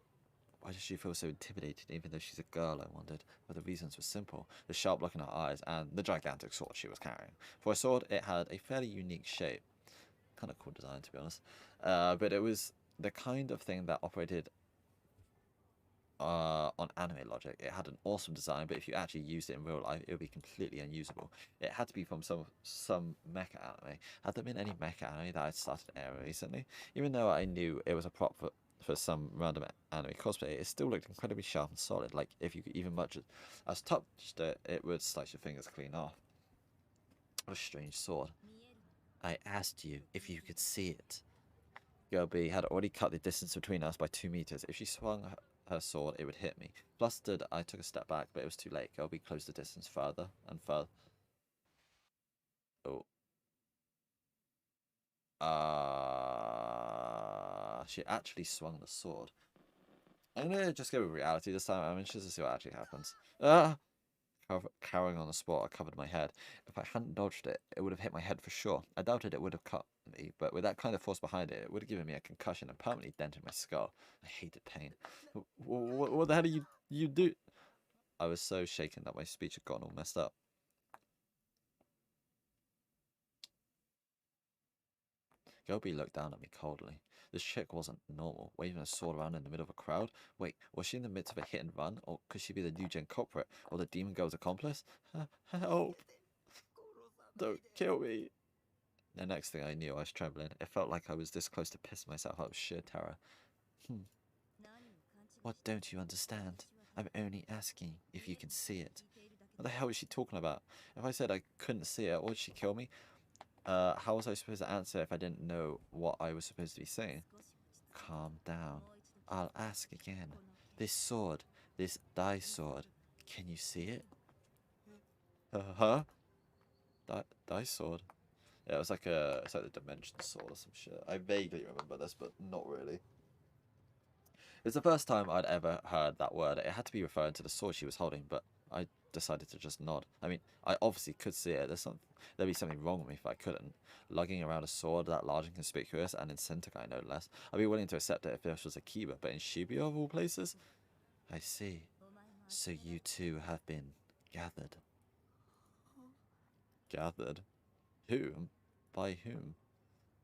so intimidated even though she's a girl, I wondered, but the reasons were simple. The sharp look in her eyes and the gigantic sword she was carrying. For a sword, it had a fairly unique shape. Kind of cool design, to be honest. But it was the kind of thing that operated on anime logic. It had an awesome design, but if you actually used it in real life, it would be completely unusable. It had to be from some mecha anime. Had there been any mecha anime that I'd started airing recently? Even though I knew it was a prop for some random anime cosplay, it still looked incredibly sharp and solid. Like, if you could even much as touched it, it would slice your fingers clean off. What a strange sword. I asked you if you could see it. Girl B had already cut the distance between us by 2 meters. If she swung her sword, it would hit me. Flustered, I took a step back, but it was too late. Girl B closed the distance further and further. Oh. She actually swung the sword. I'm gonna just go with reality this time. I'm interested to see what actually happens. Cowering on the spot, I covered my head. If I hadn't dodged it, it would have hit my head for sure. I doubted it would have cut me, but with that kind of force behind it, it would have given me a concussion and permanently dented my skull. I hated pain. What the hell do you do? I was so shaken that my speech had gotten all messed up. Gobi looked down at me coldly. This chick wasn't normal, waving a sword around in the middle of a crowd. Wait, was she in the midst of a hit and run, or could she be the new gen culprit, or the demon girl's accomplice? Help! Don't kill me! The next thing I knew, I was trembling. It felt like I was this close to pissing myself out of sheer terror. What don't you understand? I'm only asking if you can see it. What the hell is she talking about? If I said I couldn't see it, would she kill me? How was I supposed to answer if I didn't know what I was supposed to be saying? Calm down. I'll ask again. This sword, this die sword, can you see it? Huh? Die sword? Yeah, it's like the dimension sword or some shit. I vaguely remember this, but not really. It's the first time I'd ever heard that word. It had to be referring to the sword she was holding, but I decided to just nod. I mean, I obviously could see it. There'd be something wrong with me if I couldn't. Lugging around a sword that large and conspicuous, and in Sentai no less. I'd be willing to accept it if this was a Kiba, but in Shibuya of all places? I see. So you two have been gathered. Gathered? Whom? By whom?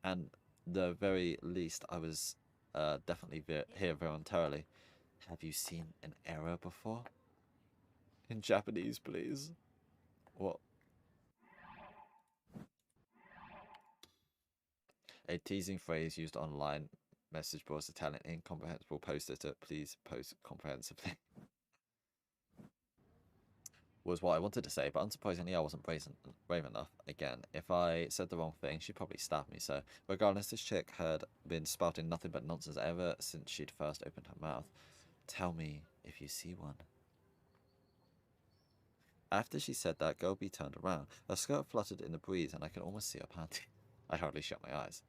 And the very least, I was definitely here voluntarily. Have you seen an error before? In Japanese, please. What? A teasing phrase used online message boards to tell an incomprehensible poster to please post comprehensively. Was what I wanted to say, but unsurprisingly I wasn't brave enough. Again, if I said the wrong thing, she'd probably stab me, so regardless, this chick had been spouting nothing but nonsense ever since she'd first opened her mouth. Tell me if you see one. After she said that, Gobi turned around. Her skirt fluttered in the breeze, and I could almost see her panty. I hardly shut my eyes.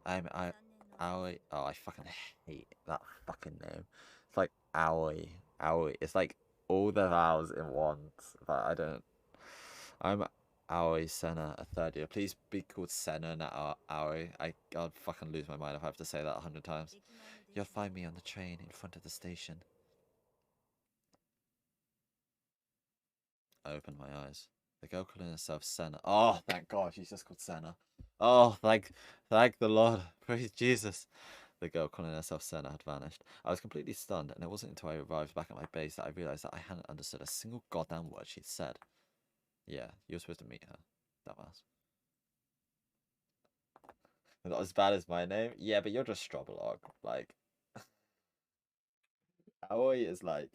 Aoi. Oh, I fucking hate that fucking name. It's like Aoi. Aoi. It's like all the vowels in once, but I don't. I'm Aoi Senna, a third year. Please be called Senna, not Aoi. I'd fucking lose my mind if I have to say that 100 times. You'll find me on the train in front of the station. I opened my eyes. The girl calling herself Senna. Oh, thank God, she's just called Senna. Oh, thank the Lord. Praise Jesus. The girl calling herself Senna had vanished. I was completely stunned, and it wasn't until I arrived back at my base that I realized that I hadn't understood a single goddamn word she'd said. Yeah, you were supposed to meet her. Dumbass. Not as bad as my name? Yeah, but you're just Strobolog. Like, Aoi is like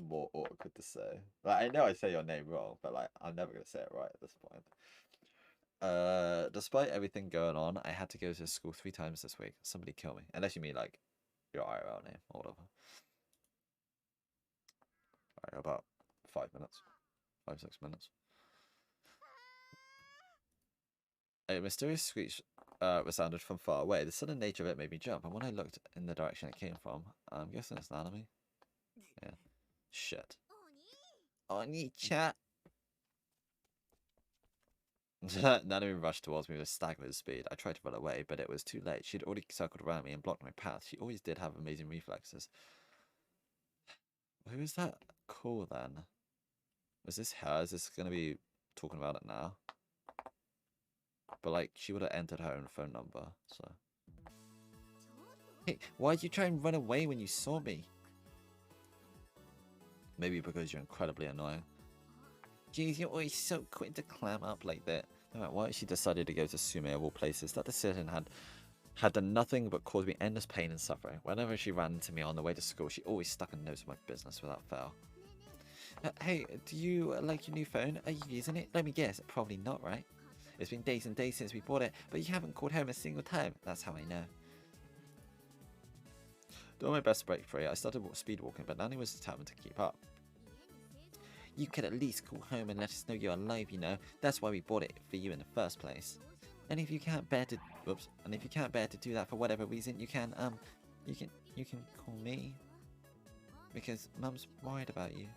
more awkward to say. Like, I know I say your name wrong, but like, I'm never gonna say it right at this point. Despite everything going on, I had to go to school 3 times this week. Somebody kill me. Unless you mean like your IRL name or whatever. Alright, about 5 minutes. 5-6 minutes. A mysterious screech resounded from far away. The sudden nature of it made me jump, and when I looked in the direction it came from, I'm guessing it's an enemy. Yeah. Shit. Oni-chan! Nanami rushed towards me with staggering speed. I tried to run away, but it was too late. She'd already circled around me and blocked my path. She always did have amazing reflexes. Who is that call then? Was this her? Is this going to be talking about it now? But like, she would have entered her own phone number, so. Hey, why'd you try and run away when you saw me? Maybe because you're incredibly annoying. Jeez, you're always so quick to clam up like that. No matter why she decided to go to Sume of all places, that decision had done nothing but cause me endless pain and suffering. Whenever she ran into me on the way to school, she always stuck a nose in my business without fail. Hey, do you like your new phone? Are you using it? Let me guess, probably not, right? It's been days and days since we bought it, but you haven't called home a single time. That's how I know. Doing my best to break free, I started speed walking, but Nanny was determined to keep up. You could at least call home and let us know you're alive, you know. That's why we bought it for you in the first place. And if you can't bear to, do that for whatever reason, you can call me. Because Mum's worried about you.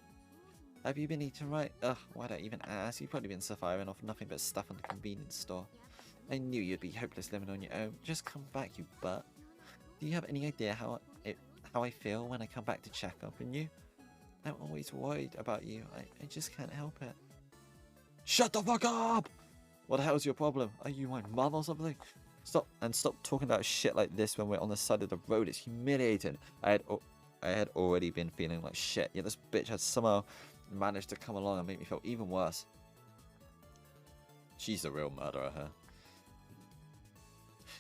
Have you been eating right? Ugh, why'd I even ask? You've probably been suffering off nothing but stuff in the convenience store. I knew you'd be hopeless living on your own. Just come back, you butt. Do you have any idea how I feel when I come back to check up on you? I'm always worried about you. I just can't help it. Shut the fuck up! What the hell is your problem? Are you my mum or something? Stop talking about shit like this when we're on the side of the road. It's humiliating. I had already been feeling like shit, yet this bitch had somehow managed to come along and make me feel even worse. She's the real murderer, huh?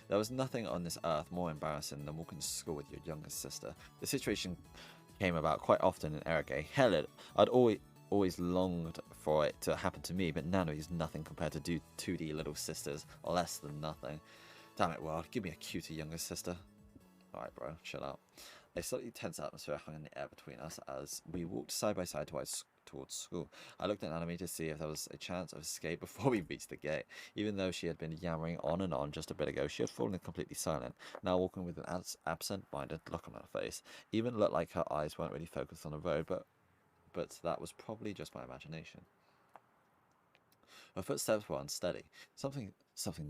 There was nothing on this earth more embarrassing than walking to school with your younger sister. The situation came about quite often in Erege. Hell, I'd always longed for it to happen to me, but Nano is nothing compared to 2D little sisters. Less than nothing. Damn it, world. Give me a cuter younger sister. Alright, bro. Chill out. A slightly tense atmosphere hung in the air between us as we walked side by side towards school. I looked at Nanami to see if there was a chance of escape before we reached the gate. Even though she had been yammering on and on just a bit ago, she had fallen completely silent, now walking with an absent-minded look on her face. Even looked like her eyes weren't really focused on the road, but that was probably just my imagination. Her footsteps were unsteady. Something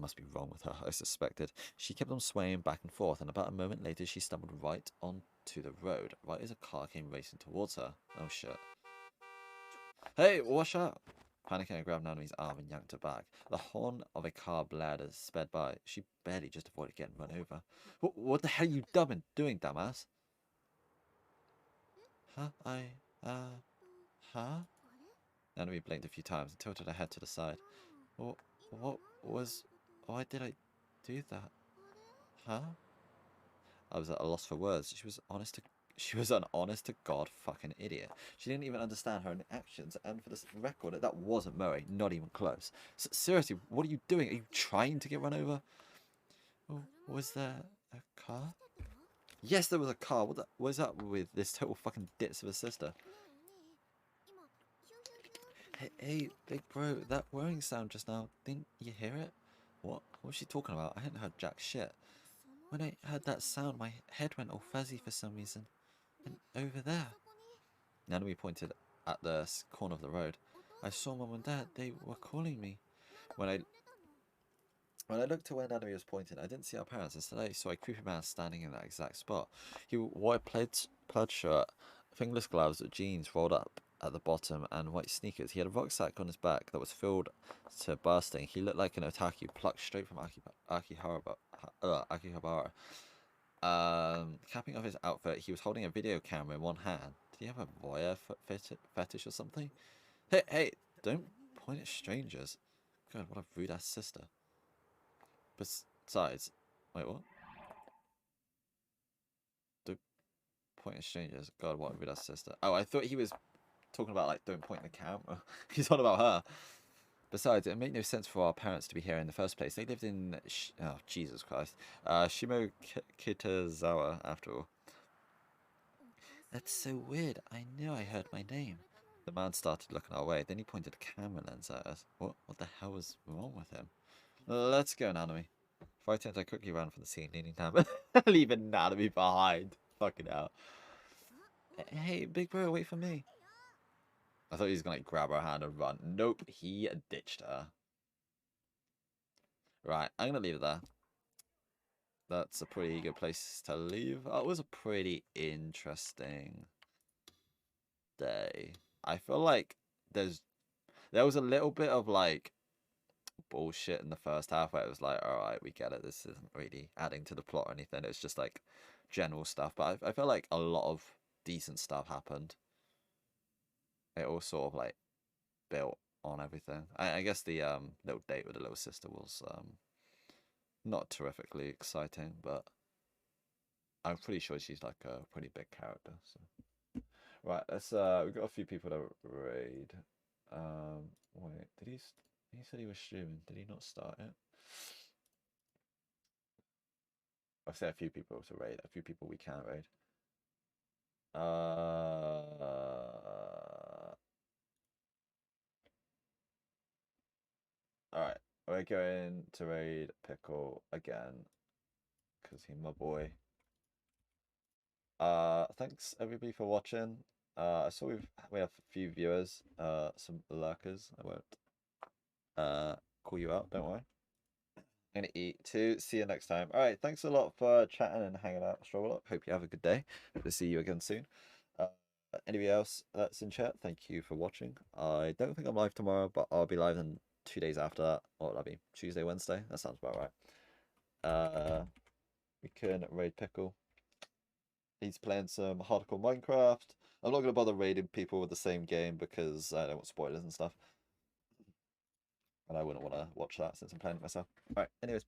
must be wrong with her, I suspected. She kept on swaying back and forth, and about a moment later she stumbled right onto the road, right as a car came racing towards her. Oh shit. Hey, watch out! Panicking, I grabbed Nanami's arm and yanked her back. The horn of a car blared as it sped by. She barely just avoided getting run over. What the hell are you doing, dumbass? Huh? Huh? Nanami blinked a few times and tilted her head to the side. Why did I do that? Huh? I was at a loss for words. She was an honest to God fucking idiot. She didn't even understand her own actions, and for this record, that wasn't Murray, not even close. Seriously, what are you doing? Are you trying to get run over? Oh, was there a car? Yes, there was a car. What was up with this total fucking ditz of a sister? Hey, big bro, that whirring sound just now, didn't you hear it? What was she talking about? I hadn't heard jack shit. When I heard that sound, my head went all fuzzy for some reason. And over there. Nanami pointed at the corner of the road. I saw Mum and Dad. They were calling me. When I looked to where Nanami was pointing, I didn't see our parents. Instead, I saw a creepy man standing in that exact spot. He wore a plaid shirt, fingerless gloves, jeans rolled up at the bottom, and white sneakers. He had a rucksack on his back that was filled to bursting. He looked like an otaku plucked straight from Akihabara. Capping off his outfit, he was holding a video camera in one hand. Did he have a voyeur fetish or something? Hey, don't point at strangers. God, what a rude ass sister. Besides, wait, what? Don't point at strangers. God, what a rude ass sister. Oh, I thought he was talking about, like, don't point the camera. He's on about her. Besides, it made no sense for our parents to be here in the first place. They lived in, oh, Jesus Christ, Shimo Kitazawa, after all. That's so weird. I knew I heard my name. The man started looking our way. Then he pointed a camera lens at us. What the hell was wrong with him? Let's go, Nanami. Frightened, I quickly ran from the scene, leaning down, leaving Nanami behind. Fucking hell. Hey, big bro, wait for me. I thought he was going to like, grab her hand and run. Nope, he ditched her. Right, I'm going to leave it there. That's a pretty good place to leave. It was a pretty interesting day. I feel like there was a little bit of like bullshit in the first half where it was like, alright, we get it. This isn't really adding to the plot or anything. It's just like general stuff. But I feel like a lot of decent stuff happened. It all sort of like built on everything. I guess the little date with the little sister was not terrifically exciting, but I'm pretty sure she's like a pretty big character. So right, let's we've got a few people to raid. Wait, he said he was streaming. Did he not start it? I've said a few people to raid, a few people we can't raid. Alright, we're going to raid Pickle again. Because he's my boy. Thanks everybody for watching. I saw we have a few viewers, some lurkers. I won't call you out, don't worry. I'm gonna eat too. See you next time. Alright, thanks a lot for chatting and hanging out, Stroll Up. Hope you have a good day. Hope to see you again soon. Anybody else that's in chat, thank you for watching. I don't think I'm live tomorrow, but I'll be live in 2 days after that. Or that'll be Tuesday, Wednesday. That sounds about right. We can raid Pickle. He's playing some hardcore Minecraft. I'm not going to bother raiding people with the same game because I don't want spoilers and stuff. And I wouldn't want to watch that since I'm playing it myself. Alright, anyways.